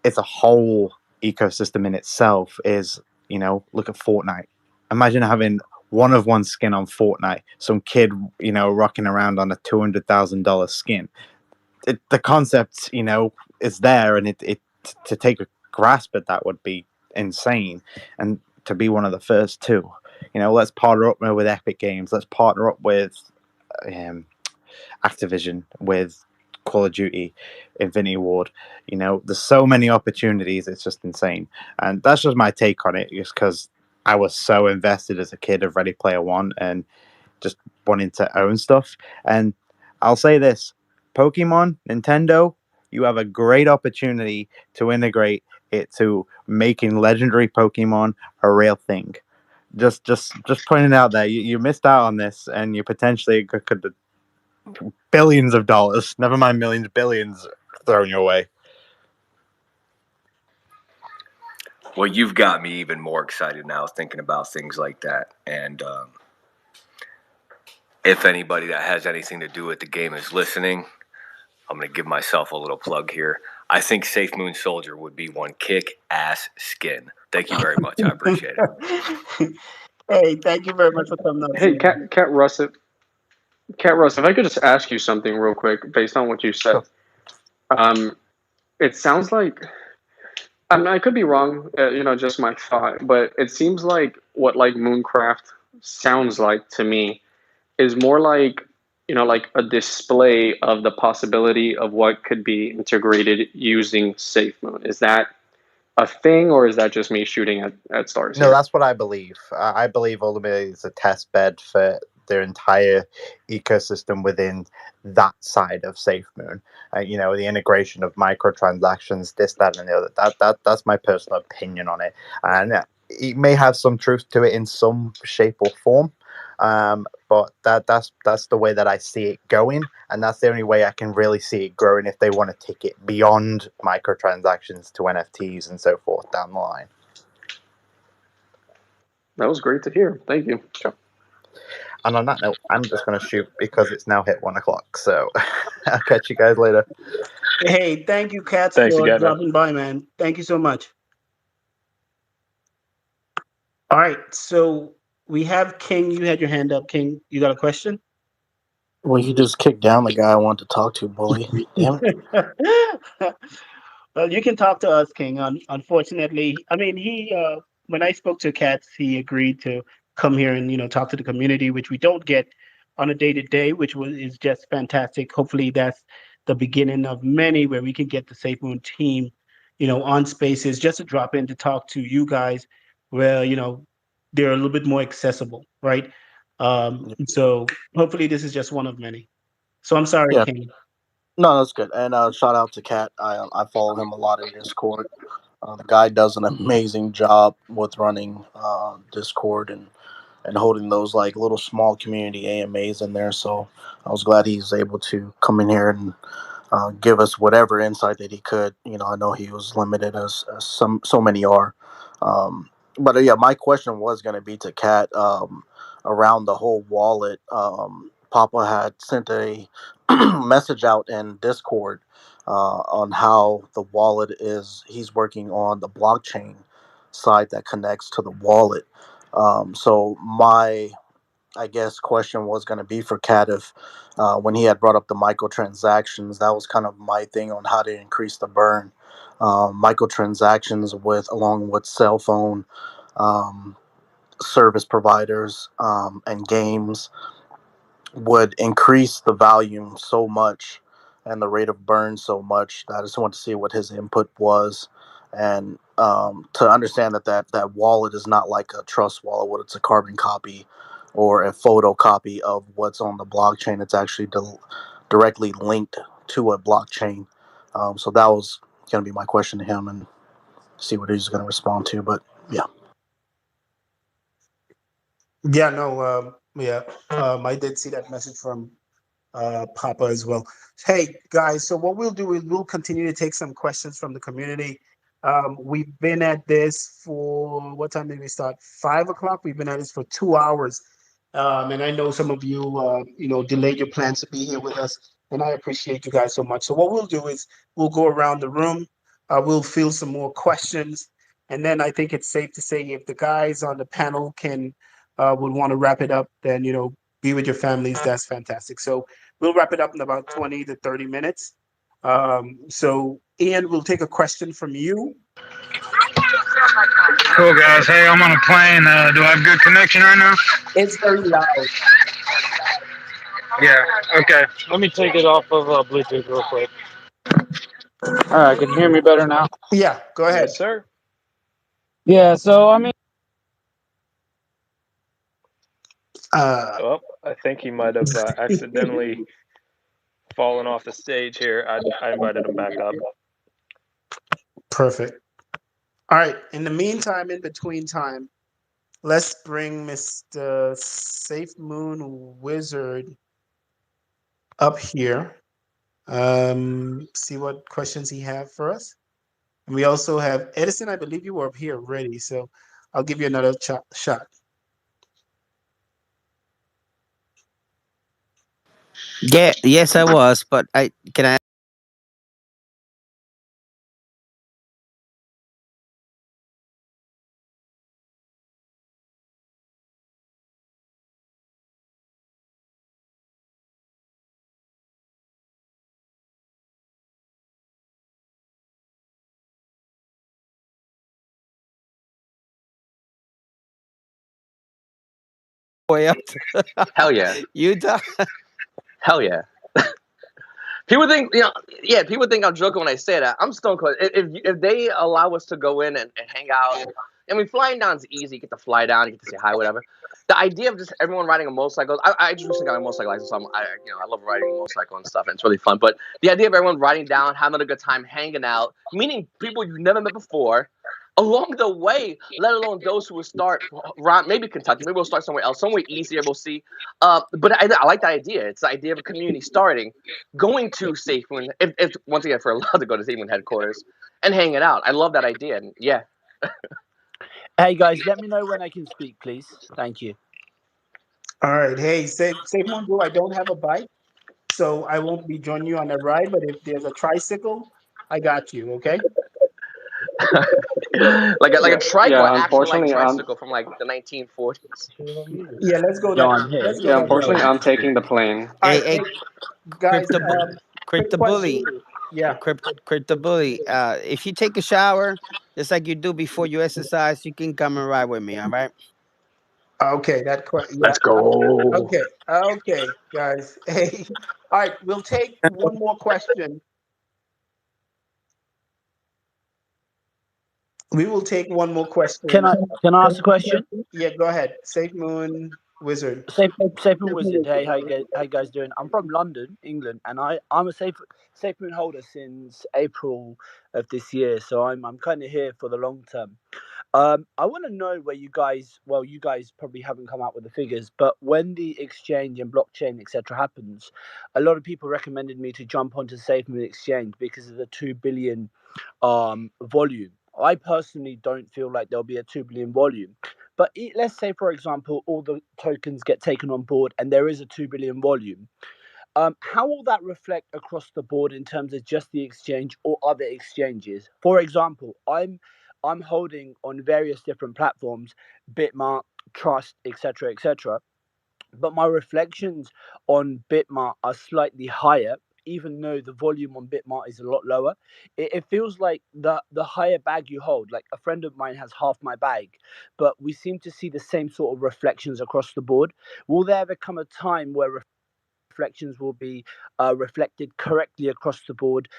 it's a whole ecosystem in itself. Look at Fortnite. Imagine having one-of-one skin on Fortnite. Some kid, rocking around on a $200,000 skin. The concept, is there, and it to take a grasp at that would be insane, and to be one of the first two. Let's partner up with Epic Games. Let's partner up with Activision, with Call of Duty, Infinity Ward. There's so many opportunities. It's just insane, and that's just my take on it. Just because I was so invested as a kid of Ready Player One and just wanting to own stuff. And I'll say this: Pokemon, Nintendo, you have a great opportunity to integrate it to making legendary Pokemon a real thing. Just putting it out there. You missed out on this, and you potentially could billions of dollars, never mind millions, billions thrown your way. Well, you've got me even more excited now thinking about things like that. And if anybody that has anything to do with the game is listening, I'm going to give myself a little plug here. I think Safemoon Soldier would be one kick-ass skin. Thank you very much. I appreciate it. Hey, thank you very much for coming on. Hey, Cat Russ, if I could just ask you something real quick based on what you said. It sounds like, I could be wrong, just my thought, but it seems like what like Mooncraft sounds like to me is more like, like a display of the possibility of what could be integrated using SafeMoon. Is that a thing, or is that just me shooting at stars? No, that's what I believe. I believe ultimately it's a test bed for their entire ecosystem within that side of SafeMoon. The integration of microtransactions, this, that, and the other. That's my personal opinion on it, and it may have some truth to it in some shape or form. But that's the way that I see it going, and that's the only way I can really see it growing if they want to take it beyond microtransactions to NFTs and so forth down the line. That was great to hear. Thank you. Sure. And on that note, I'm just going to shoot because it's now hit 1 o'clock. So I'll catch you guys later. Hey, thank you, Katz, Thanks for again, dropping by, man. Thank you so much. All right, so we have King. You had your hand up, King. You got a question? Well, you just kicked down the guy I wanted to talk to, bully. Damn it. Well, you can talk to us, King. Unfortunately, I mean, he when I spoke to Katz, he agreed to come here and talk to the community, which we don't get on a day to day, which is just fantastic. Hopefully, that's the beginning of many where we can get the Safe Moon team, on spaces just to drop in to talk to you guys, where they're a little bit more accessible, right? So hopefully, this is just one of many. So I'm sorry, Yeah, Kane. no, that's good. And shout out to Kat. I follow him a lot in Discord. The guy does an amazing job with running Discord and holding those like little small community AMAs in there. So I was glad he's able to come in here and give us whatever insight that he could. I know he was limited as so many are. But yeah, my question was going to be to Kat around the whole wallet. Papa had sent a message out in Discord on how the wallet is. He's working on the blockchain side that connects to the wallet. So my I guess question was going to be for Kat if when he had brought up the microtransactions, that was kind of my thing on how to increase the burn. Microtransactions with along with cell phone um, service providers and games would increase the volume so much and the rate of burn so much that I just wanted to see what his input was and to understand that wallet is not like a trust wallet, what it's a carbon copy or a photocopy of what's on the blockchain. It's actually directly linked to a blockchain. So that was going to be my question to him and see what he's going to respond to. But yeah. Yeah, no, yeah, I did see that message from Papa as well. Hey guys, so what we'll do is we'll continue to take some questions from the community. We've been at this for what time did we start? 5 o'clock. We've been at this for 2 hours, and I know some of you, delayed your plans to be here with us, and I appreciate you guys so much. So what we'll do is we'll go around the room. We'll field some more questions, and then I think it's safe to say if the guys on the panel would want to wrap it up, then be with your families. That's fantastic. So we'll wrap it up in about 20 to 30 minutes. So Ian, we'll take a question from you. Cool, guys. Hey, I'm on a plane. Do I have good connection right now? It's very loud. Yeah. Okay. Let me take it off of Bluetooth real quick. All right. Can you hear me better now? Yeah. Go ahead. Yes, sir. Yeah. So I mean. Oh, I think he might have accidentally fallen off the stage here. I invited him back up. Perfect. All right. In the meantime, in between time, let's bring Mr. Safe Moon Wizard up here. See what questions he have for us. And we also have Edison. I believe you were up here already, so I'll give you another shot. Yeah, yes, I was, but I can I. Way up to Hell yeah. Utah. Hell yeah. People think, yeah, people think I'm joking when I say that. I'm stone cold. If they allow us to go in and hang out, I mean, flying down's easy. You get to fly down, you get to say hi, whatever. The idea of just everyone riding a motorcycle, I just recently got a motorcycle license, so I love riding a motorcycle and stuff, and it's really fun. But the idea of everyone riding down, having a good time, hanging out, meeting people you've never met before, along the way, let alone those who will start around maybe Kentucky, maybe we'll start somewhere else, somewhere easier. We'll see. But I like that idea. It's the idea of a community starting, going to Safemoon, if once again, if we're allowed to go to Safemoon headquarters and hanging out. I love that idea. And yeah. Hey guys, let me know when I can speak, please. Thank you. All right. Hey, Safemoon, I don't have a bike, so I won't be joining you on that ride. But if there's a tricycle, I got you. Okay. like a trike or Yeah, actual like unfortunately, tricycle from like the 1940s. Yeah, let's go No, that. I'm here. Let's go yeah, that unfortunately, route. I'm taking the plane. All Hey, right, hey, guys. Crypto Quick Bully, question. Yeah. Crypto Bully. If you take a shower, just like you do before you exercise, you can come and ride with me. All right. Okay, that question. Yeah. Let's go. Okay, guys. Hey, all right. We'll take one more question. We will take one more question. Can I ask a question? Yeah, go ahead. Safe Moon Wizard. Safe Moon Wizard. Hey, how you guys doing? I'm from London, England, and I'm a Safe Moon holder since April of this year, so I'm kind of here for the long term. I want to know where you guys. Well, you guys probably haven't come out with the figures, but when the exchange and blockchain etc. happens, a lot of people recommended me to jump onto SafeMoon Exchange because of the 2 billion volume. I personally don't feel like there'll be a 2 billion volume, but let's say, for example, all the tokens get taken on board and there is a 2 billion volume. How will that reflect across the board in terms of just the exchange or other exchanges? For example, I'm holding on various different platforms, Bitmart, Trust, etc., etc. But my reflections on Bitmart are slightly higher, even though the volume on Bitmart is a lot lower. It feels like the higher bag you hold, like a friend of mine has half my bag, but we seem to see the same sort of reflections across the board. Will there ever come a time where reflections will be reflected correctly across the board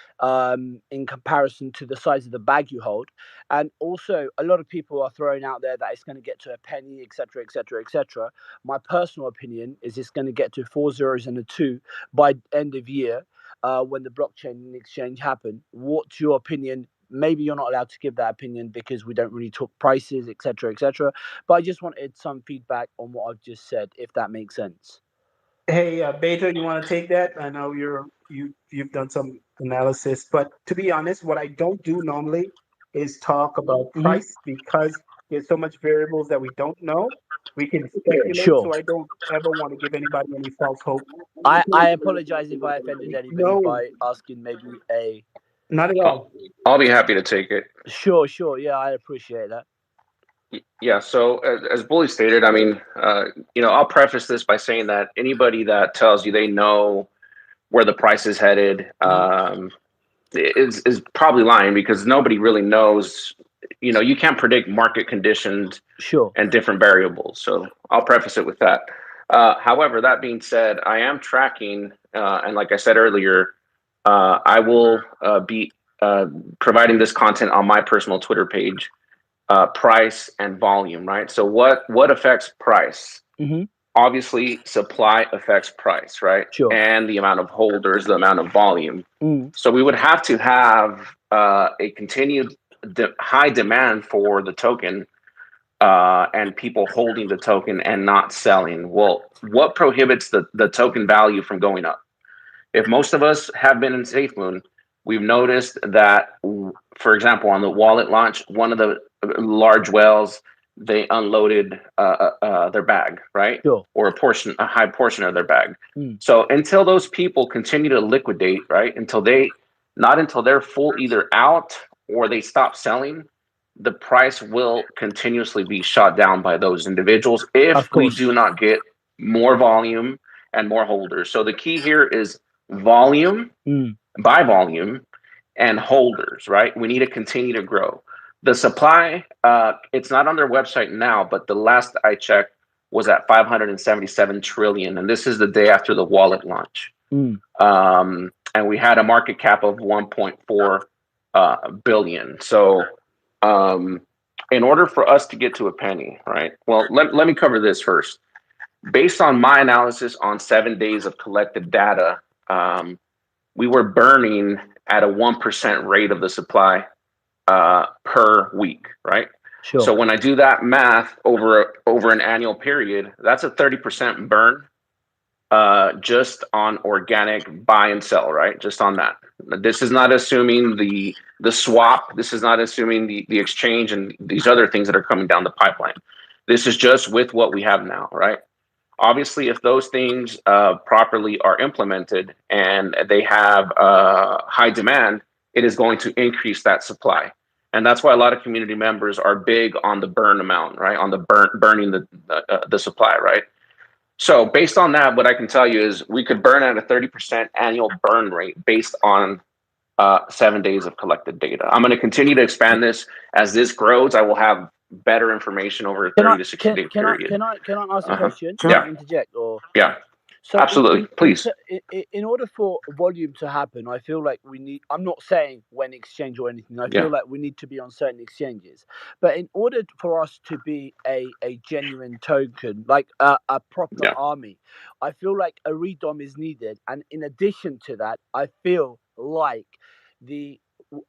in comparison to the size of the bag you hold? And also, a lot of people are throwing out there that it's going to get to a penny, etc., etc., etc. My personal opinion is it's going to get to 4 zeros and a 2 by end of year when the blockchain exchange happen. What's your opinion? Maybe you're not allowed to give that opinion because we don't really talk prices, etc., etc. But I just wanted some feedback on what I've just said, if that makes sense. Hey, Beta, you want to take that? I know you've done some analysis, but to be honest, what I don't do normally is talk about Mhm. price because there's so much variables that we don't know. We can speculate, Sure. so I don't ever want to give anybody any false hope. I apologize if I offended anybody No, by asking maybe a. not at I'll, all. I'll be happy to take it. Sure. Yeah, I appreciate that. Yeah, so as Bully stated, I mean, I'll preface this by saying that anybody that tells you they know where the price is headed is probably lying because nobody really knows. You can't predict market conditions Sure. and different variables. So I'll preface it with that. However, that being said, I am tracking, and like I said earlier, I will be providing this content on my personal Twitter page. Price and volume, right? So what affects price? Mm-hmm. Obviously, supply affects price, right? Sure. And the amount of holders, the amount of volume. Mm. So we would have to have a continued high demand for the token and people holding the token and not selling. Well, what prohibits the token value from going up? If most of us have been in SafeMoon, we've noticed that, for example, on the wallet launch, one of the large whales, they unloaded their bag, right? Sure. Or a high portion of their bag. Mm. So until those people continue to liquidate, right? Not until they're full either out or they stop selling, the price will continuously be shot down by those individuals if Of we course. do not get more volume and more holders. So the key here is volume Mm. by volume and holders, right? We need to continue to grow. The supply, it's not on their website now, but the last I checked was at 577 trillion. And this is the day after the wallet launch. Mm. And we had a market cap of 1.4 billion. So in order for us to get to a penny, right? Well, let me cover this first. Based on my analysis on 7 days of collected data, we were burning at a 1% rate of the supply per week, right? Sure. So when I do that math over an annual period, that's a 30% burn just on organic buy and sell, right? Just on that. This is not assuming the swap. This is not assuming the exchange and these other things that are coming down the pipeline. This is just with what we have now, right? Obviously, if those things properly are implemented and they have high demand, it is going to increase that supply. And that's why a lot of community members are big on the burn amount, right? On the burning the supply, right? So based on that, what I can tell you is we could burn at a 30% annual burn rate based on 7 days of collected data. I'm going to continue to expand this as this grows. I will have better information over a Can I 30 to 60 day period. can I ask a Uh-huh. question? Yeah. Can I interject or? Yeah. So Absolutely. Please. in order for volume to happen, I feel like we need. I'm not saying when exchange or anything. I Yeah. feel like we need to be on certain exchanges. But in order for us to be a genuine token, like a proper Yeah. army, I feel like a redom is needed. And in addition to that, I feel like the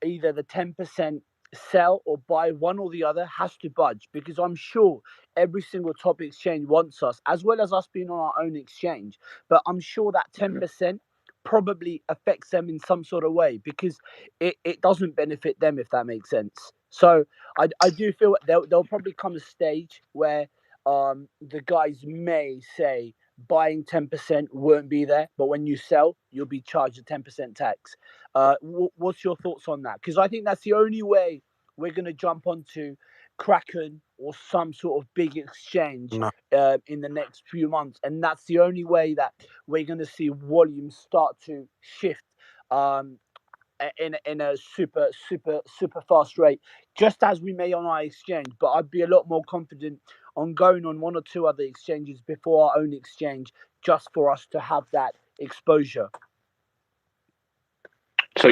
either the 10% sell or buy, one or the other has to budge, because I'm sure every single top exchange wants us, as well as us being on our own exchange. But I'm sure that 10% probably affects them in some sort of way, because it doesn't benefit them, if that makes sense. So I do feel there'll probably come a stage where the guys may say buying 10% won't be there, but when you sell, you'll be charged a 10% tax. What's your thoughts on that? Because I think that's the only way we're going to jump onto Kraken or some sort of big exchange No. in the next few months, and that's the only way that we're going to see volumes start to shift um, in a super fast rate, just as we may on our exchange. But I'd be a lot more confident on going on one or two other exchanges before our own exchange, just for us to have that exposure. So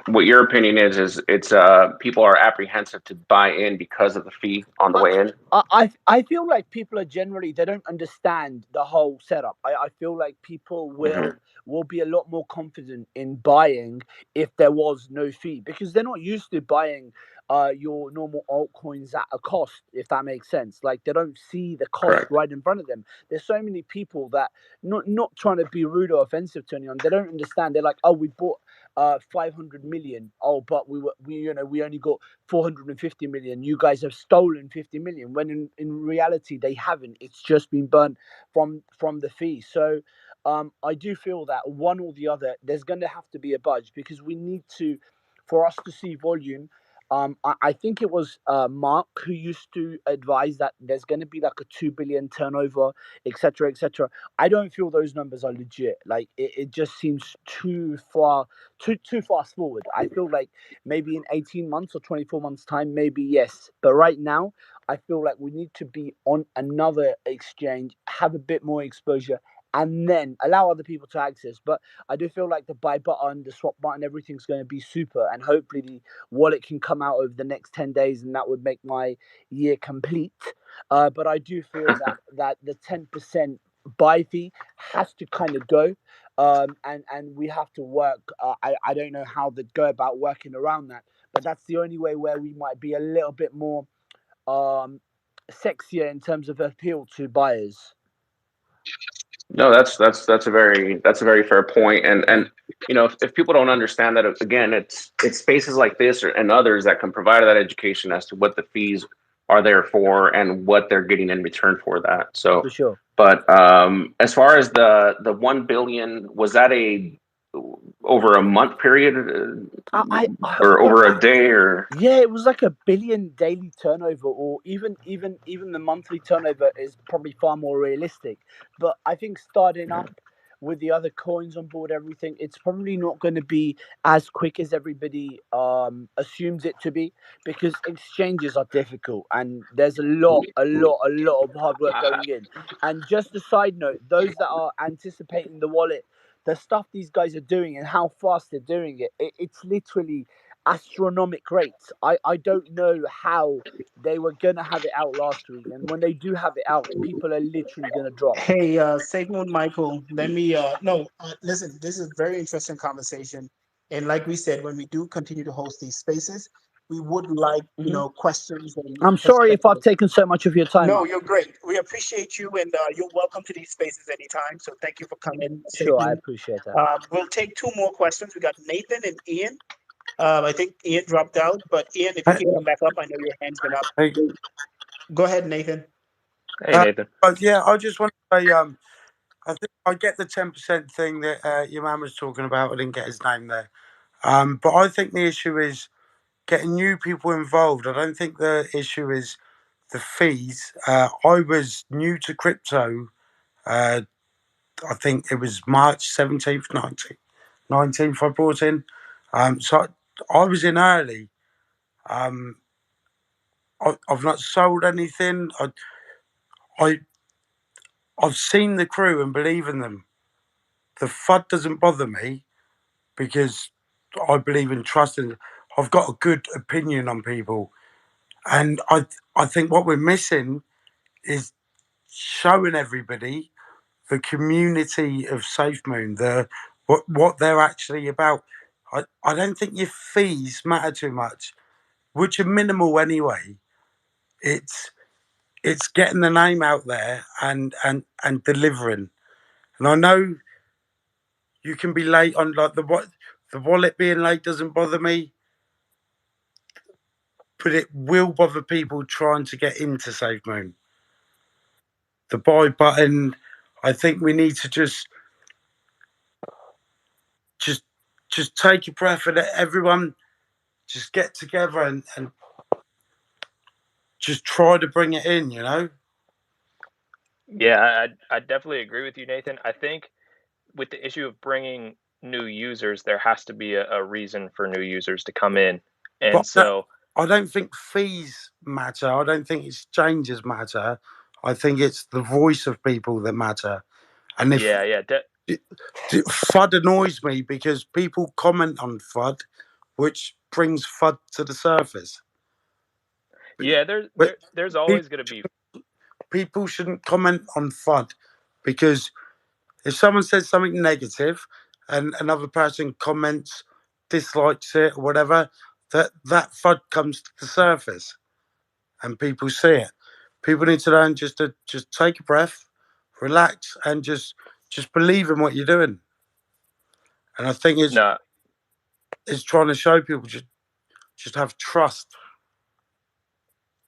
what your opinion is it's people are apprehensive to buy in because of the fee on the way in. I feel like people are generally, they don't understand the whole setup. I feel like people will be a lot more confident in buying if there was no fee, because they're not used to buying your normal altcoins at a cost, if that makes sense. Like, they don't see the cost Correct. right in front of them. There's so many people that, not trying to be rude or offensive to anyone, they don't understand. They're like, oh, we bought 500 million. Oh, but we only got 450 million. You guys have stolen 50 million, when in reality they haven't. It's just been burnt from the fee. So I do feel that one or the other, there's going to have to be a budge, because we need to, for us to see volume. I think it was Mark who used to advise that there's going to be like a 2 billion turnover, etc., etc. I don't feel those numbers are legit. Like, it just seems too fast forward. I feel like maybe in 18 months or 24 months time, maybe yes. But right now, I feel like we need to be on another exchange, have a bit more exposure, and then allow other people to access. But I do feel like the buy button, the swap button, everything's going to be super, and hopefully the wallet can come out over the next 10 days, and that would make my year complete. But I do feel that the 10% buy fee has to kind of go, and we have to work. I don't know how they go about working around that, but that's the only way where we might be a little bit more sexier in terms of appeal to buyers. No, that's a very fair point. And if people don't understand that, again, it's spaces like this and others that can provide that education as to what the fees are there for and what they're getting in return for that. So, For sure. but as far as the 1 billion, was that over a month period or over a day or? Yeah, it was like a billion daily turnover, or even the monthly turnover is probably far more realistic. But I think starting up with the other coins on board, everything, it's probably not going to be as quick as everybody assumes it to be, because exchanges are difficult and there's a lot of hard work going in. And just a side note, those that are anticipating the wallet, the stuff these guys are doing and how fast they're doing it's literally astronomic rates. I don't know how they were gonna have it out last week, and when they do have it out, people are literally gonna drop. Hey, Safemoon Michael, let me no, listen, this is a very interesting conversation. And like we said, when we do continue to host these spaces, we would like, questions and I'm sorry if I've perspectives. taken so much of your time No, up. you're great. We appreciate you, and you're welcome to these spaces anytime. So thank you for coming, Sure, I Safemoon. appreciate that. We'll take two more questions. We got Nathan and Ian. I think Ian dropped out, but Ian, if you can come back up, I know your hand's been up. Hey. Go ahead, Nathan. Hey, Nathan. Yeah, I just want to say, I think I get the 10% thing that your man was talking about. I didn't get his name there. But I think the issue is getting new people involved. I don't think the issue is the fees. I was new to crypto. I think it was March 17th, 19th I brought in. So I was in early. Um, but I think the issue is getting new people involved. I don't think the issue is the fees. I was new to crypto. I think it was March 17th, 19th I brought in. So I was in early. So I was in early. I I've not sold anything. I've seen the crew and believe in them. The FUD doesn't bother me because I believe in trusting. I've got a good opinion on people, and I think what we're missing is showing everybody the community of Safemoon, what they're actually about. I don't think your fees matter too much, which are minimal anyway. It's getting the name out there and delivering. And I know you can be late on like the wallet being late doesn't bother me, but it will bother people trying to get into Safemoon. The buy button, I think we need to just just take a breath and let everyone just get together and just try to bring it in, you know? Yeah, I definitely agree with you, Nathan. I think with the issue of bringing new users, there has to be a reason for new users to come in. And But that, so, I don't think fees matter. I don't think exchanges matter. I think it's the voice of people that matter. And if yeah, FUD annoys me because people comment on FUD, which brings FUD to the surface. yeah, But there's people, always going to be. people shouldn't comment on FUD because if someone says something negative and another person comments, dislikes it or whatever, that FUD comes to the surface and people see it. People need to learn just to just take a breath, relax, and just believe in what you're doing. And I think No, it's trying to show people just have trust.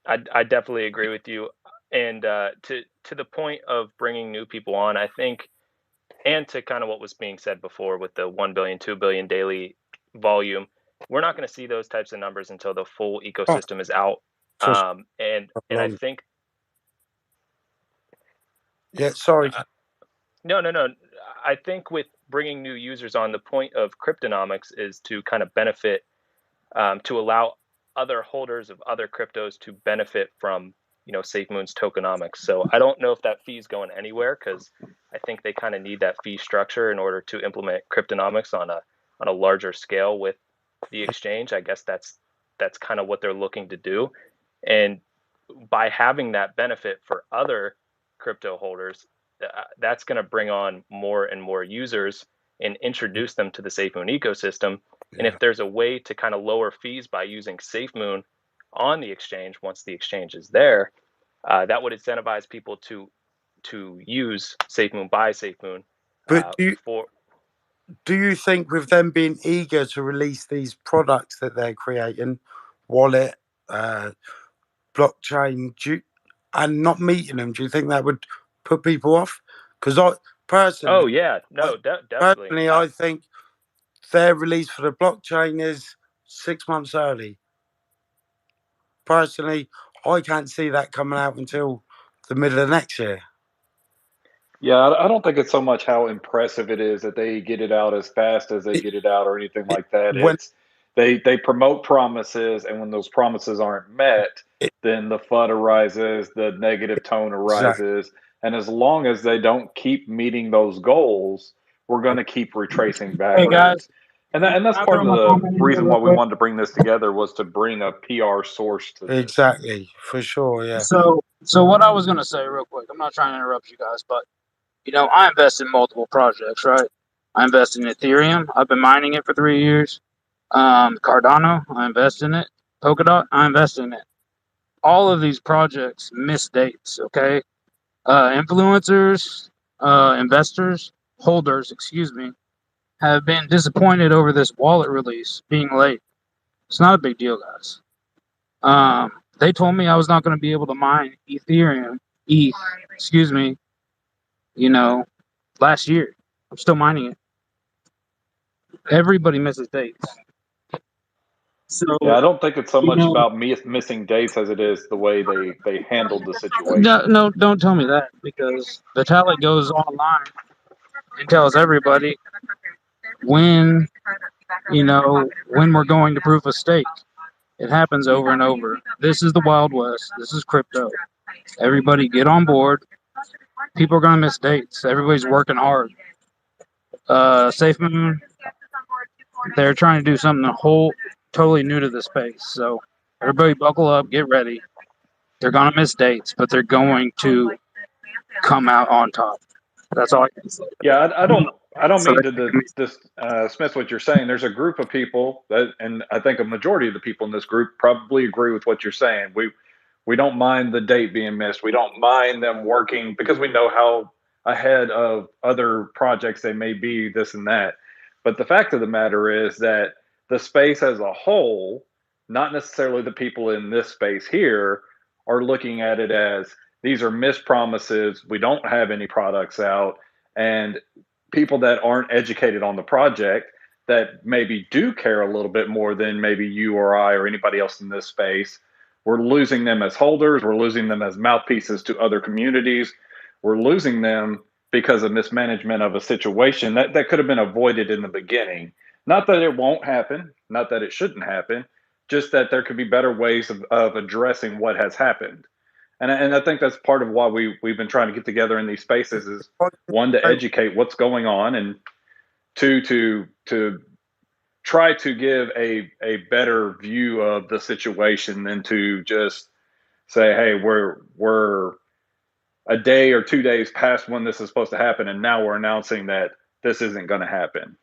I definitely agree with you. And to the point of bringing new people on, I think, and to kind of what was being said before with the 1 billion, 2 billion daily volume, we're not going to see those types of numbers until the full Oh, ecosystem is out. for And I long. think Yeah, sorry. no. I think with bringing new users on, the point of cryptonomics is to kind of benefit, to allow other holders of other cryptos to benefit from, SafeMoon's tokenomics. So I don't know if that fee is going anywhere because I think they kind of need that fee structure in order to implement cryptonomics on a larger scale with the exchange. I guess that's kind of what they're looking to do, and by having that benefit for other crypto holders, that's going to bring on more and more users and introduce them to the SafeMoon ecosystem. And Yeah. if there's a way to kind of lower fees by using SafeMoon on the exchange once the exchange is there, that would incentivize people to use SafeMoon, buy SafeMoon But for. do you think with them being eager to release these products that they're creating, wallet, uh, blockchain, and not meeting them, do you think that would put people off? Because Oh yeah, no, definitely. I think their release for the blockchain is 6 months early. Personally, I can't see that coming out until the middle of next year. Yeah, I don't think it's so much how impressive it is that they get it out as fast as they get it out or anything like that. When It's they promote promises, and when those promises aren't met, then the FUD arises, the negative tone exactly, arises, and as long as they don't keep meeting those goals, we're going to keep retracing Hey guys, backwards. And that's can I part throw of my the comment in here reason real why we quick? wanted to bring this together was to bring a PR source to this. exactly, for sure, yeah. So what I was gonna say real quick, I'm not trying to interrupt you guys, but I invest in multiple projects, right? I invest in Ethereum. I've been mining it for 3 years. Cardano, I invest in it. Polkadot, I invest in it. All of these projects miss dates, okay? Influencers, investors, holders, excuse me, have been disappointed over this wallet release being late. It's not a big deal, guys. They told me I was not going to be able to mine Ethereum, ETH, excuse me, last year. I'm still mining it. Everybody misses dates. So, Yeah, I don't think it's so you much know, about missing dates as it is the way they handled the situation. no, don't tell me that because Vitalik goes online and tells everybody when, when we're going to proof of stake. It happens over and over. This is the Wild West. This is crypto. Everybody get on board. People are gonna miss dates. Everybody's working hard. Safemoon, they're trying to do something totally new to the space. So everybody buckle up, get ready. They're gonna miss dates, but they're going to come out on top. That's all I can say. Yeah, I don't So mean to dismiss what you're saying. There's a group of people that, and I think a majority of the people in this group probably agree with what you're saying. We don't mind the date being missed. We don't mind them working because we know how ahead of other projects they may be, this and that. But the fact of the matter is that the space as a whole, not necessarily the people in this space here, are looking at it as these are missed promises. We don't have any products out. And people that aren't educated on the project that maybe do care a little bit more than maybe you or I or anybody else in this space, we're losing them as holders. We're losing them as mouthpieces to other communities. We're losing them because of mismanagement of a situation that could have been avoided in the beginning. Not that it won't happen, not that it shouldn't happen, just that there could be better ways of addressing what has happened. And I think that's part of why we've been trying to get together in these spaces is one, to educate what's going on, and two, to try to give a better view of the situation than to just say, hey, we're a day or 2 days past when this is supposed to happen, and now we're announcing that this isn't going to happen.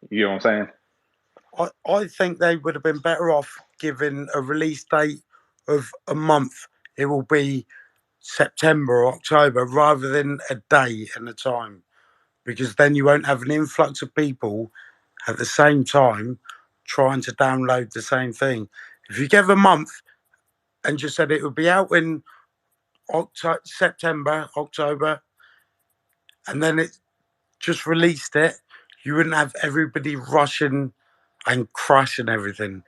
You know what I'm saying? I think they would have been better off giving a release date of a month. It will be September or October rather than a day and a time, because then you won't have an influx of people at the same time trying to download the same thing. If you give a month and just said it would be out in September, October, and then it just released it, you wouldn't have everybody rushing and crashing everything.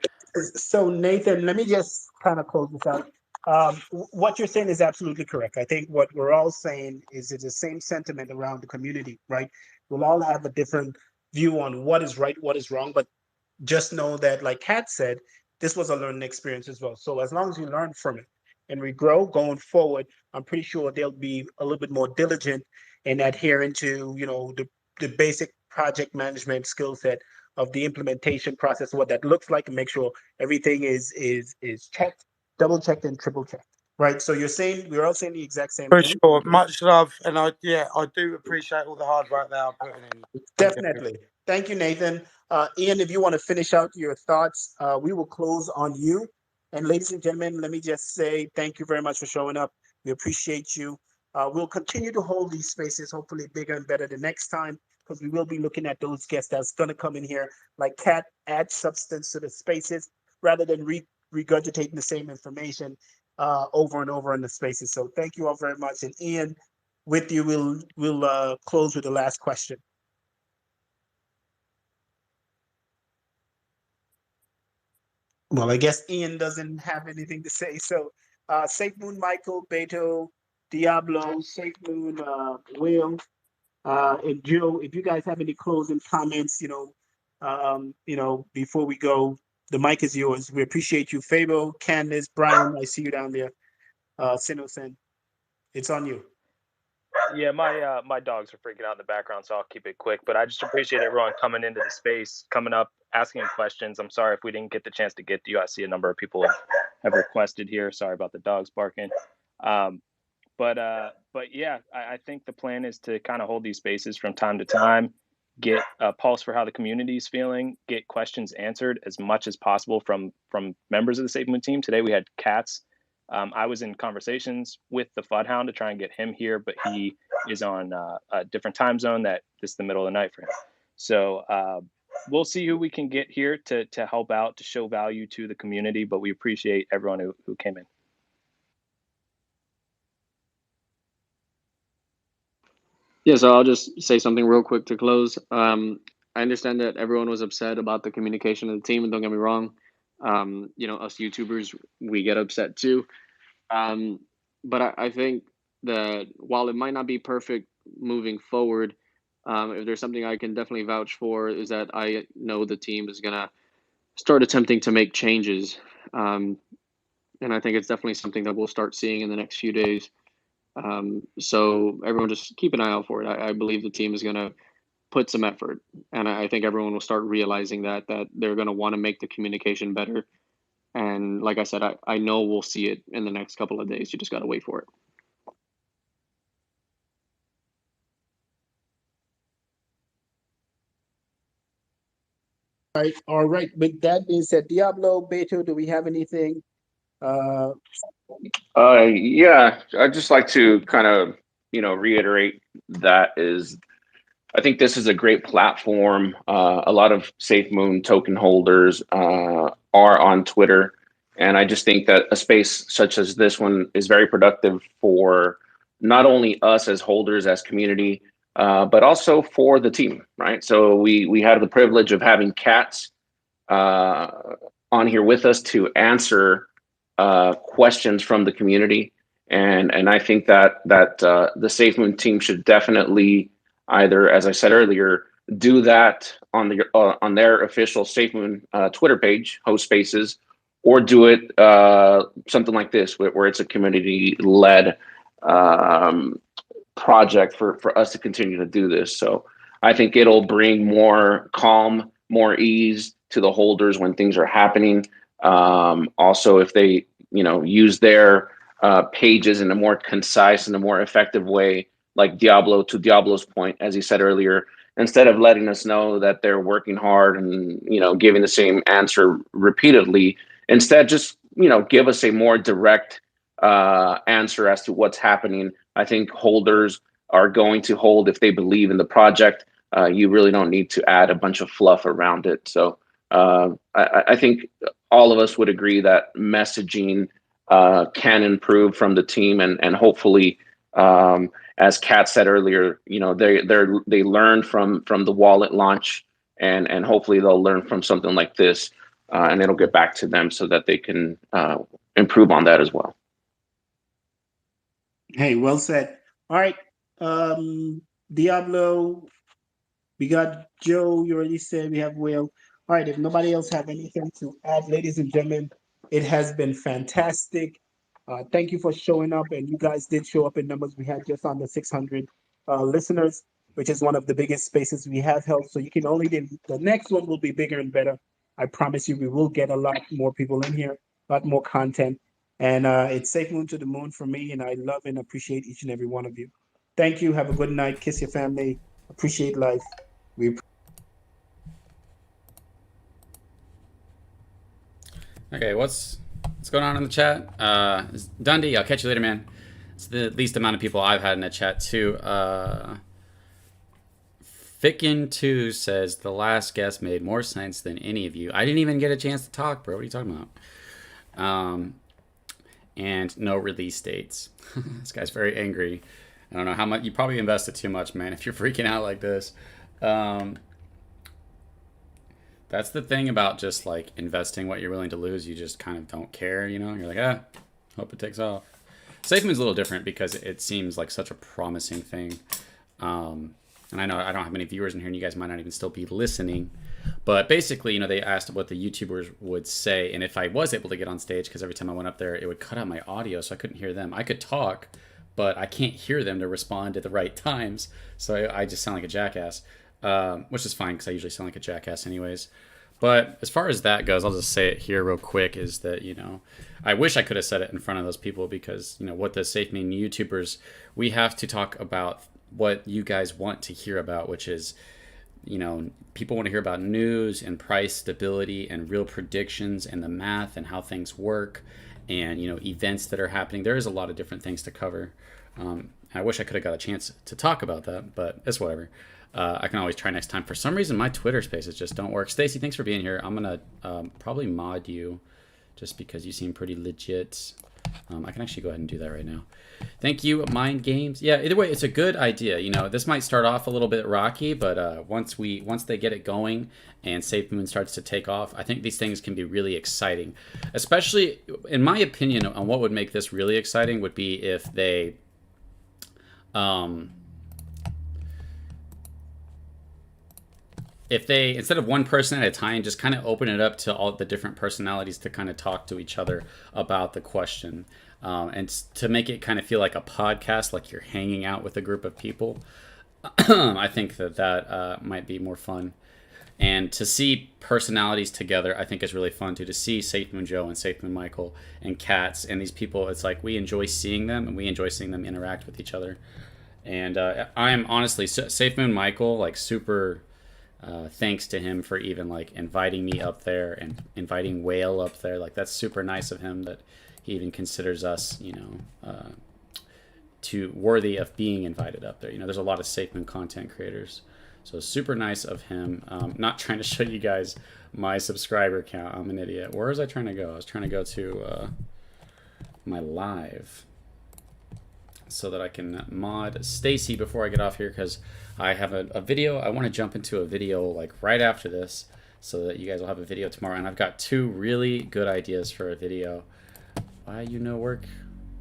So Nathan, let me just kind of close this out. What you're saying is absolutely correct. I think what we're all saying is it's the same sentiment around the community, right? We'll all have a different view on what is right, what is wrong, but just know that, like Kat said, this was a learning experience as well. So as long as you learn from it and we grow going forward, I'm pretty sure they'll be a little bit more diligent in adhering to, the basic project management skill set of the implementation process, what that looks like, and make sure everything is checked, double checked, and triple checked. Right. So we're all saying the exact same For thing. sure, much love, and I do appreciate all the hard work they are putting in. Thank you. Definitely. Thank you, Nathan. Ian, if you want to finish out your thoughts, we will close on you. And ladies and gentlemen, let me just say thank you very much for showing up. We appreciate you. We'll continue to hold these spaces, hopefully bigger and better the next time, because we will be looking at those guests that's going to come in here, like Kat, add substance to the spaces rather than regurgitating the same information over and over in the spaces. So thank you all very much. And Ian, with you, we'll close with the last question. Well, I guess Ian doesn't have anything to say. So, Safe Moon, Michael, Beto, Diablo, Safe Moon, Will, and Joe, if you guys have any closing comments, before we go, the mic is yours. We appreciate you. Fabo, Candace, Brian, I see you down there. Sinosen, it's on you. Yeah, my dogs are freaking out in the background, so I'll keep it quick. But I just appreciate everyone coming into the space, coming up, asking questions. I'm sorry if we didn't get the chance to get to you. I see a number of people have requested here. Sorry about the dogs barking. But yeah, I think the plan is to kind of hold these spaces from time to time, get a pulse for how the community is feeling, get questions answered as much as possible from members of the Safemoon team. Today we had Cats. I was in conversations with the Fudhound to try and get him here, but he is on a different time zone that this is the middle of the night for him. So we'll see who we can get here to help out, to show value to the community, but we appreciate everyone who came in. Yeah, so I'll just say something real quick to close. I understand that everyone was upset about the communication of the team, and don't get me wrong. Us YouTubers, we get upset too. But I think that while it might not be perfect moving forward, if there's something I can definitely vouch for is that I know the team is gonna start attempting to make changes. And I think it's definitely something that we'll start seeing in the next few days. So everyone just keep an eye out for it. I believe the team is going to put some effort, and I think everyone will start realizing that they're going to want to make the communication better. And like I said, I know we'll see it in the next couple of days. You just got to wait for it. All right. With that being said, Diablo, Beto, do we have anything? Yeah, I'd just like to kind of, reiterate that is, I think this is a great platform. A lot of Safemoon token holders are on Twitter. And I just think that a space such as this one is very productive for not only us as holders, as community, but also for the team, right? So we have the privilege of having Cats on here with us to answer questions from the community, and I think that the SafeMoon team should definitely either, as I said earlier, do that on their official SafeMoon Twitter page, host spaces, or do it something like this, where it's a community led project for us to continue to do this. So I think it'll bring more calm, more ease to the holders when things are happening. Also, if they use their pages in a more concise and a more effective way, like Diablo, to Diablo's point, as he said earlier, instead of letting us know that they're working hard and giving the same answer repeatedly, instead just give us a more direct answer as to what's happening. I think holders are going to hold if they believe in the project. You really don't need to add a bunch of fluff around it. So I think all of us would agree that messaging can improve from the team, and hopefully, as Kat said earlier, they learned from the wallet launch, and hopefully they'll learn from something like this, and it'll get back to them so that they can improve on that as well. Hey, well said. All right. Diablo, we got Joe. You already said we have Will. All right. If nobody else have anything to add, ladies and gentlemen, it has been fantastic. Thank you for showing up, and you guys did show up in numbers. We had just under 600 listeners, which is one of the biggest spaces we have held. So you can only do the next one will be bigger and better. I promise you, we will get a lot more people in here, a lot more content. And it's Safe Moon to the Moon for me, and I love and appreciate each and every one of you. Thank you. Have a good night. Kiss your family. Appreciate life. We Okay, what's going on in the chat? Dundee, I'll catch you later, man. It's the least amount of people I've had in the chat too. Ficken2 says the last guest made more sense than any of you. I didn't even get a chance to talk, bro. What are you talking about? And no release dates. This guy's very angry. I don't know how much. You probably invested too much, man, if you're freaking out like this. That's the thing about just like investing what you're willing to lose. You just kind of don't care, You're like, hope it takes off. Safemoon's a little different because it seems like such a promising thing. And I know I don't have many viewers in here, and you guys might not even still be listening. But basically, they asked what the YouTubers would say, and if I was able to get on stage, because every time I went up there, it would cut out my audio, so I couldn't hear them. I could talk, but I can't hear them to respond at the right times, so I just sound like a jackass, which is fine, because I usually sound like a jackass anyways. But as far as that goes, I'll just say it here real quick, is that, I wish I could have said it in front of those people, because, what does safe mean? YouTubers, we have to talk about what you guys want to hear about, which is, people want to hear about news and price stability and real predictions and the math and how things work and, events that are happening. There is a lot of different things to cover. I wish I could have got a chance to talk about that, but it's whatever. I can always try next time. For some reason, my Twitter spaces just don't work. Stacy, thanks for being here. I'm going to probably mod you just because you seem pretty legit. I can actually go ahead and do that right now. Thank you, Mind Games. Yeah, either way, it's a good idea. This might start off a little bit rocky, but once they get it going and Safemoon starts to take off, I think these things can be really exciting. Especially, in my opinion, on what would make this really exciting would be if they, if they, instead of one person at a time, just kind of open it up to all the different personalities to kind of talk to each other about the question, and to make it kind of feel like a podcast, like you're hanging out with a group of people. I think that might be more fun. And to see personalities together, I think is really fun too. To see Safemoon Joe and Safemoon Michael and Cats and these people, it's like we enjoy seeing them and we enjoy seeing them interact with each other. And I am honestly Safemoon Michael, like super. Thanks to him for even like inviting me up there and inviting Whale up there. Like that's super nice of him that he even considers us, to worthy of being invited up there. There's a lot of Safemoon content creators. So super nice of him. Not trying to show you guys my subscriber count. I'm an idiot. Where was I trying to go? I was trying to go to my live so that I can mod Stacy before I get off here, because I have a video. I want to jump into a video like right after this so that you guys will have a video tomorrow. And I've got 2 really good ideas for a video. Why you no work?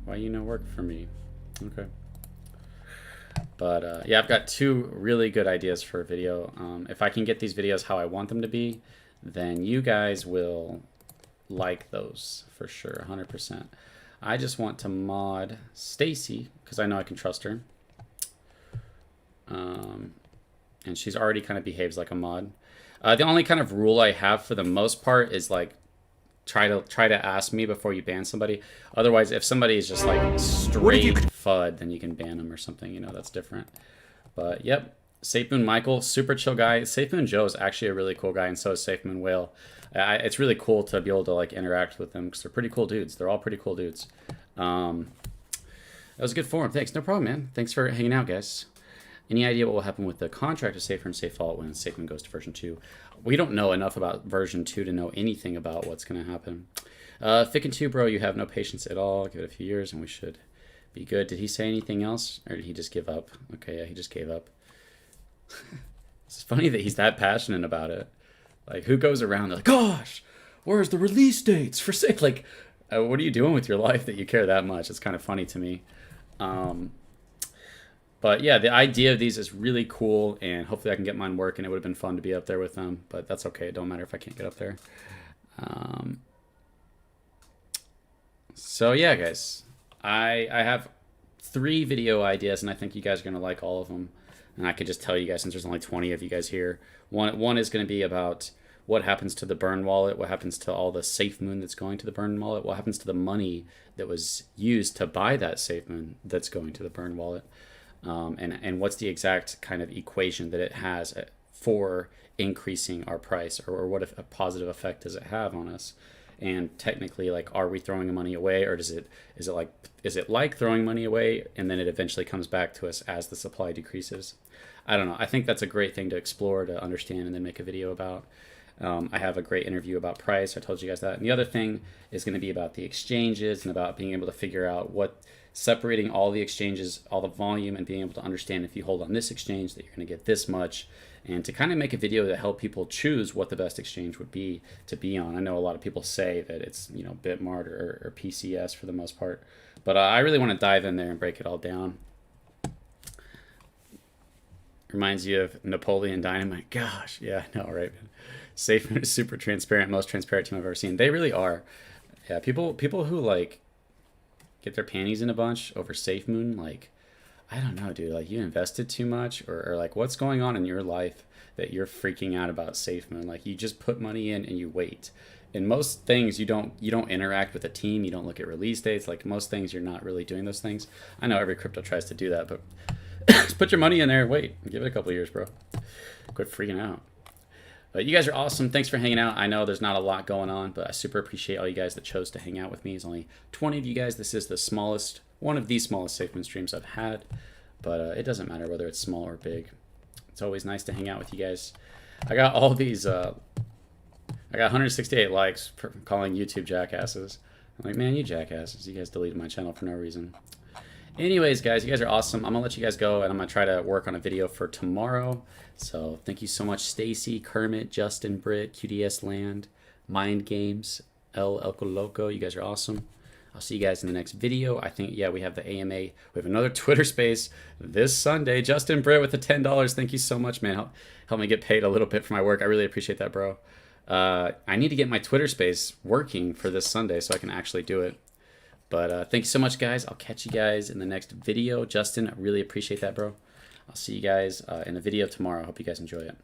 Why you no work for me? Okay. But yeah, I've got 2 really good ideas for a video. If I can get these videos how I want them to be, then you guys will like those for sure, 100%. I just want to mod Stacy because I know I can trust her. And she's already kind of behaves like a mod. The only kind of rule I have for the most part is like try to ask me before you ban somebody. Otherwise, if somebody is just like straight FUD, then you can ban them or something. That's different. But yep, Safemoon Michael, super chill guy. Safemoon Joe is actually a really cool guy, and so is Safemoon Whale. It's really cool to be able to like interact with them because they're pretty cool dudes. They're all pretty cool dudes. That was a good forum. Thanks. No problem, man. Thanks for hanging out, guys. Any idea what will happen with the contract of Safer and Safe Vault when Safemoon goes to version 2? We don't know enough about version 2 to know anything about what's going to happen. Thick and 2, bro, you have no patience at all. Give it a few years and we should be good. Did he say anything else? Or did he just give up? Okay, yeah, he just gave up. It's funny that he's that passionate about it. Like, who goes around like, gosh, where's the release dates for Safe? Like, what are you doing with your life that you care that much? It's kind of funny to me. But yeah, the idea of these is really cool, and hopefully I can get mine working. It would have been fun to be up there with them, but that's okay. It don't matter if I can't get up there. So yeah, guys, I have 3 video ideas, and I think you guys are going to like all of them. And I could just tell you guys, since there's only 20 of you guys here, one is going to be about what happens to the burn wallet, what happens to all the Safemoon that's going to the burn wallet, what happens to the money that was used to buy that Safemoon that's going to the burn wallet. And what's the exact kind of equation that it has for increasing our price, or what a positive effect does it have on us? And technically, like, are we throwing the money away, or is it like throwing money away and then it eventually comes back to us as the supply decreases? I don't know. I think that's a great thing to explore, to understand, and then make a video about. I have a great interview about price. I told you guys that. And the other thing is going to be about the exchanges and about being able to figure out separating all the exchanges, all the volume, and being able to understand if you hold on this exchange that you're going to get this much, and to kind of make a video to help people choose what the best exchange would be to be on. I know a lot of people say that it's Bitmart or PCS for the most part, but I really want to dive in there and break it all down. Reminds you of Napoleon Dynamite. Gosh, yeah, I know, right? Safemoon is super transparent, most transparent team I've ever seen. They really are. Yeah, people who like get their panties in a bunch over Safemoon, like, I don't know, dude. Like, you invested too much, or like, what's going on in your life that you're freaking out about Safemoon? Like, you just put money in and you wait. In most things, you don't interact with a team. You don't look at release dates. Like, most things, you're not really doing those things. I know every crypto tries to do that, but just put your money in there and wait. Give it a couple years, bro. Quit freaking out. But you guys are awesome. Thanks for hanging out. I know there's not a lot going on, but I super appreciate all you guys that chose to hang out with me. There's only 20 of you guys. This is the smallest, one of the smallest Safemoon streams I've had, but it doesn't matter whether it's small or big. It's always nice to hang out with you guys. I got all these, I got 168 likes for calling YouTube jackasses. I'm like, man, you jackasses. You guys deleted my channel for no reason. Anyways, guys, you guys are awesome. I'm going to let you guys go, and I'm going to try to work on a video for tomorrow. So thank you so much, Stacy, Kermit, Justin, Britt, QDS Land, Mind Games, El Elco Loco. You guys are awesome. I'll see you guys in the next video. I think, yeah, we have the AMA. We have another Twitter space this Sunday. Justin Britt with the $10. Thank you so much, man. Help me get paid a little bit for my work. I really appreciate that, bro. I need to get my Twitter space working for this Sunday so I can actually do it. But thank you so much, guys. I'll catch you guys in the next video. Justin, I really appreciate that, bro. I'll see you guys in a video tomorrow. I hope you guys enjoy it.